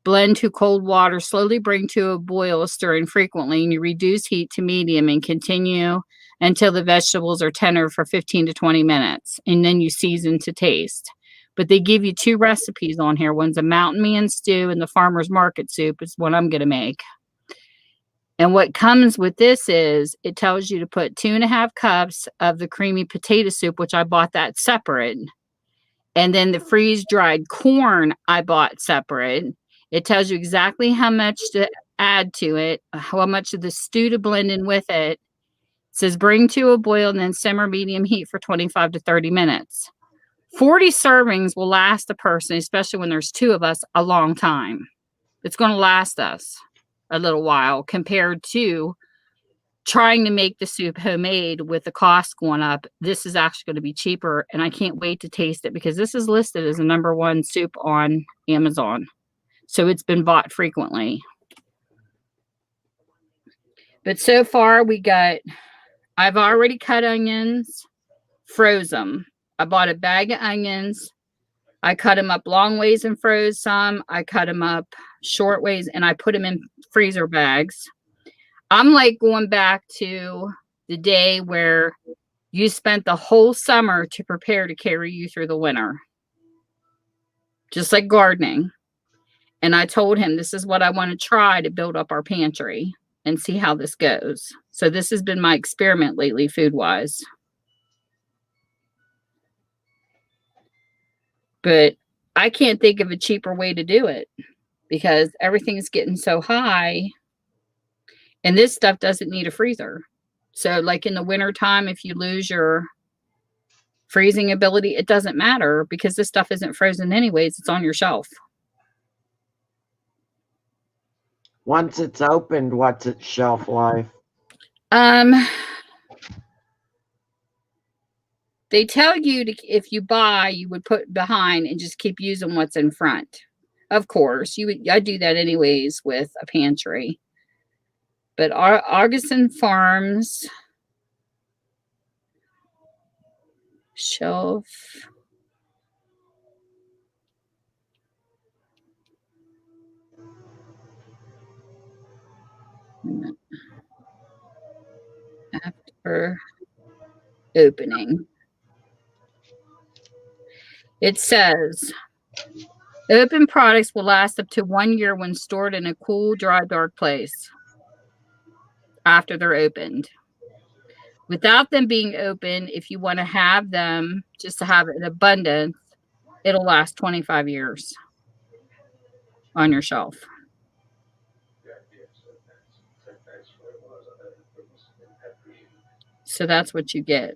blend to cold water. Slowly bring to a boil, stirring frequently, and you reduce heat to medium and continue until the vegetables are tender for 15 to 20 minutes. And then you season to taste. But they give you 2 recipes on here. One's a mountain man stew, and the farmer's market soup is what I'm going to make. And what comes with this is it tells you to put 2.5 cups of the creamy potato soup, which I bought that separate. And then the freeze-dried corn I bought separate. It tells you exactly how much to add to it, how much of the stew to blend in with it. It says bring to a boil and then simmer medium heat for 25 to 30 minutes. 40 servings will last a person, especially when there's 2 of us, a long time. It's going to last us a little while compared to trying to make the soup homemade with the cost going up, this is actually going to be cheaper. And I can't wait to taste it because this is listed as a #1 soup on Amazon. So it's been bought frequently. But so far I've already cut onions, froze them. I bought a bag of onions. I cut them up long ways and froze some. I cut them up short ways and I put them in freezer bags. I'm like going back to the day where you spent the whole summer to prepare to carry you through the winter. Just like gardening. And I told him this is what I want to try to build up our pantry and see how this goes. So this has been my experiment lately, food-wise. But I can't think of a cheaper way to do it because everything's getting so high. And this stuff doesn't need a freezer. So like in the wintertime, if you lose your freezing ability, it doesn't matter because this stuff isn't frozen anyways. It's on your shelf. Once it's opened, what's its shelf life? They tell you to, if you buy, you would put behind and just keep using what's in front. Of course, I do that anyways with a pantry. But Augustin Farms shelf. After opening. It says, open products will last up to 1 year when stored in a cool, dry, dark place after they're opened. Without them being open, if you want to have them just to have it in abundance, it'll last 25 years on your shelf. So that's what you get.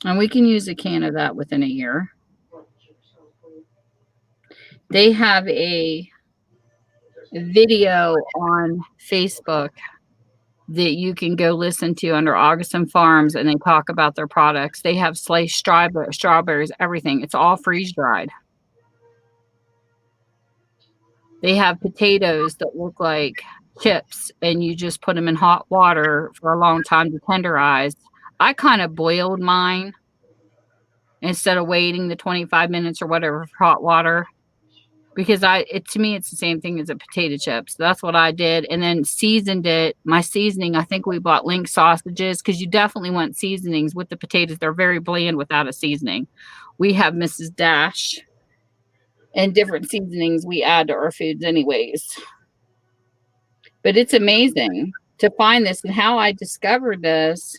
And we can use a can of that within a year. They have a video on Facebook that you can go listen to under Augustin Farms, and they talk about their products. They have sliced strawberries, everything. It's all freeze dried. They have potatoes that look like chips, and you just put them in hot water for a long time to tenderize. I kind of boiled mine instead of waiting the 25 minutes or whatever for hot water. Because to me, it's the same thing as a potato chip. So that's what I did. And then seasoned it. My seasoning, I think we bought Link sausages because you definitely want seasonings with the potatoes. They're very bland without a seasoning. We have Mrs. Dash and different seasonings we add to our foods anyways. But it's amazing to find this. And how I discovered this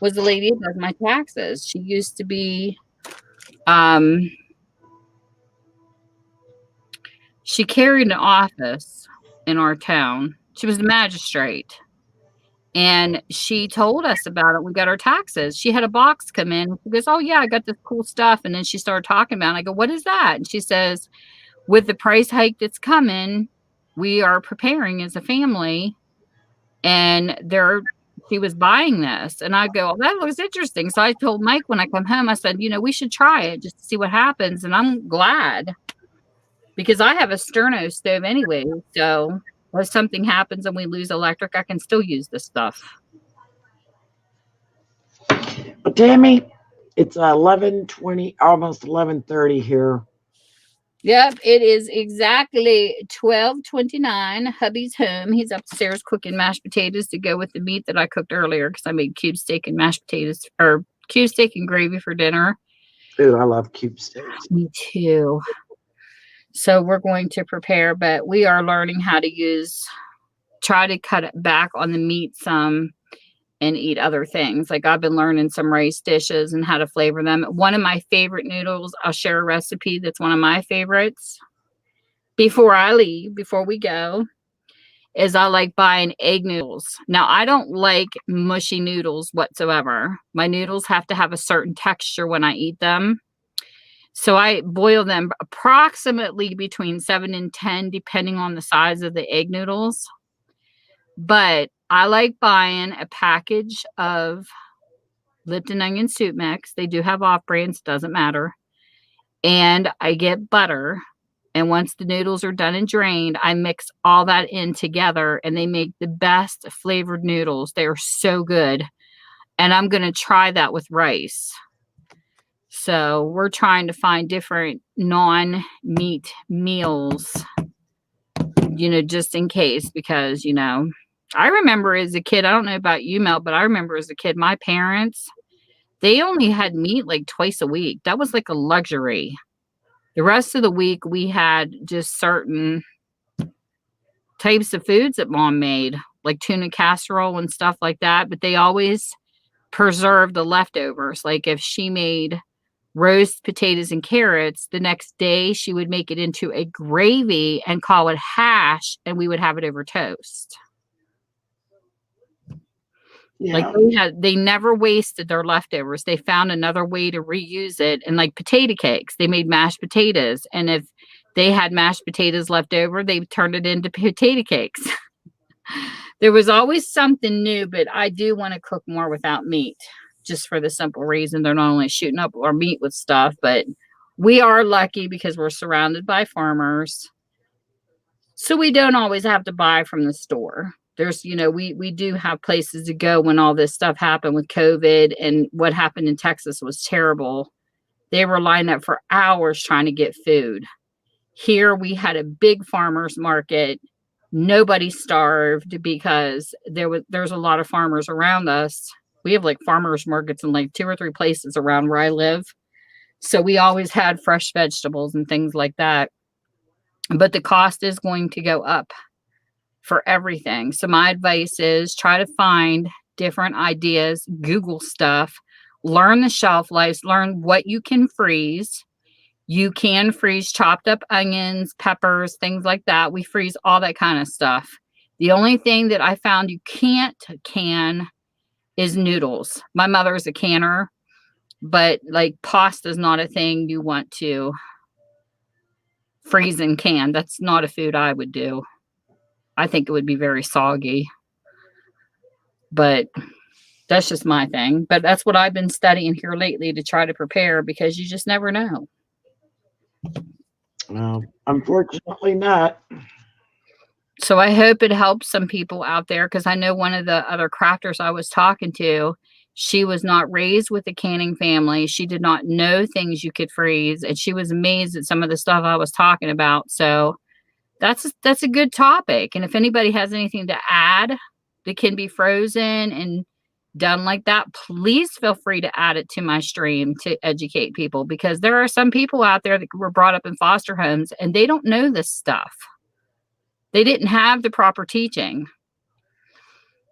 was the lady that does my taxes. She used to be... she carried an office in our town. She was the magistrate. And she told us about it. We got our taxes. She had a box come in. She goes, oh, yeah, I got this cool stuff. And then she started talking about it. I go, what is that? And she says, with the price hike that's coming, we are preparing as a family. And she was buying this. And I go, oh, that looks interesting. So I told Mike when I come home, I said, we should try it just to see what happens. And I'm glad. Because I have a Sterno stove anyway, so if something happens and we lose electric, I can still use this stuff. Well, Tammy, it's 11:20, almost 11:30 here. Yep, it is exactly 12:29. Hubby's home. He's upstairs cooking mashed potatoes to go with the meat that I cooked earlier because I made cube steak and mashed potatoes, or cube steak and gravy for dinner. Ooh, I love cube steaks. Me too. So we're going to prepare, but we are learning how to try to cut it back on the meat some and eat other things. Like I've been learning some rice dishes and how to flavor them. One of my favorite noodles, I'll share a recipe that's one of my favorites. Before we go, is I like buying egg noodles. Now, I don't like mushy noodles whatsoever. My noodles have to have a certain texture when I eat them. So I boil them approximately between 7 and 10, depending on the size of the egg noodles. But I like buying a package of Lipton onion soup mix. They do have off brands, doesn't matter. And I get butter. And once the noodles are done and drained, I mix all that in together and they make the best flavored noodles. They are so good. And I'm going to try that with rice. So we're trying to find different non-meat meals, just in case, because, I remember as a kid, I don't know about you, Mel, but I remember as a kid, my parents, they only had meat like twice a week. That was like a luxury. The rest of the week, we had just certain types of foods that mom made, like tuna casserole and stuff like that. But they always preserved the leftovers. Like if she made roast potatoes and carrots, the next day she would make it into a gravy and call it hash, and we would have it over toast. Yeah. Like they never wasted their leftovers. They found another way to reuse it. And like potato cakes, they made mashed potatoes. And if they had mashed potatoes left over, they turned it into potato cakes. There was always something new, but I do want to cook more without meat, just for the simple reason they're not only shooting up our meat with stuff, but we are lucky because we're surrounded by farmers. So we don't always have to buy from the store. There's, we do have places to go when all this stuff happened with COVID, and what happened in Texas was terrible. They were lined up for hours trying to get food. Here we had a big farmers market. Nobody starved because there's a lot of farmers around us. We have like farmers markets in like 2 or 3 places around where I live. So we always had fresh vegetables and things like that. But the cost is going to go up for everything. So my advice is try to find different ideas, Google stuff, learn the shelf lives, learn what you can freeze. You can freeze chopped up onions, peppers, things like that. We freeze all that kind of stuff. The only thing that I found you can't can is noodles. My mother is a canner, but like pasta is not a thing you want to freeze and can. That's not a food I would do. I think it would be very soggy, but that's just my thing. But that's what I've been studying here lately to try to prepare, because you just never know. Well, unfortunately not. So I hope it helps some people out there, because I know one of the other crafters I was talking to, she was not raised with a canning family. She did not know things you could freeze, and she was amazed at some of the stuff I was talking about. So that's a good topic. And if anybody has anything to add that can be frozen and done like that, please feel free to add it to my stream to educate people, because there are some people out there that were brought up in foster homes and they don't know this stuff. They didn't have the proper teaching.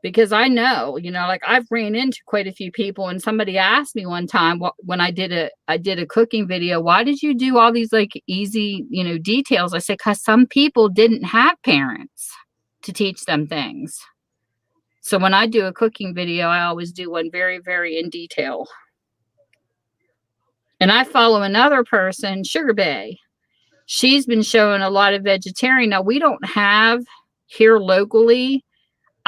Because I know, like I've ran into quite a few people, and somebody asked me one time when I did a cooking video, why did you do all these like easy, details? I said, because some people didn't have parents to teach them things. So when I do a cooking video, I always do one very, very in detail. And I follow another person, Sugar Bay. She's been showing a lot of vegetarian. Now, we don't have here locally,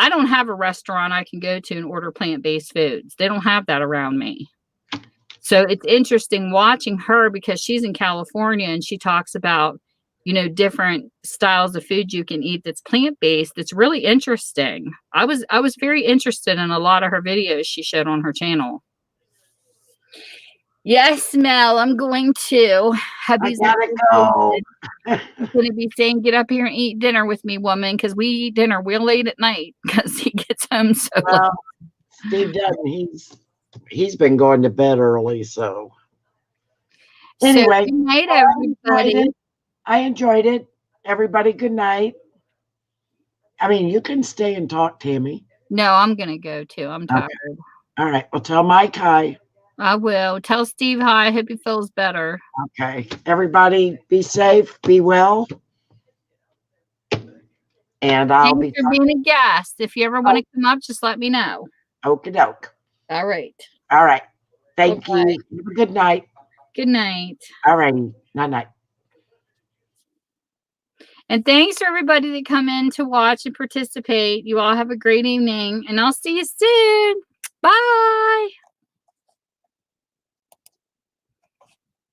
I don't have a restaurant I can go to and order plant-based foods. They don't have that around me. So it's interesting watching her, because she's in California and she talks about, different styles of food you can eat that's plant-based. It's really interesting. I was very interested in a lot of her videos she showed on her channel. Yes, Mel, I'm going to. Hubby's I gotta go. going to be saying, get up here and eat dinner with me, woman, because we eat dinner real late at night because he gets home so late. Steve doesn't. He's been going to bed early, so. Anyway, good night, everybody. I enjoyed it. Everybody, good night. I mean, you can stay and talk, Tammy. No, I'm going to go too. I'm tired. Okay. All right. Well, tell Mike hi. I will. Tell Steve hi. I hope he feels better. Okay. Everybody be safe. Be well. And I'll Thanks for being a guest. If you ever want to come up, just let me know. Okie doke. All right. All right. Thank you. Have a good night. Good night. All righty. Night night. And thanks for everybody that come in to watch and participate. You all have a great evening, and I'll see you soon. Bye.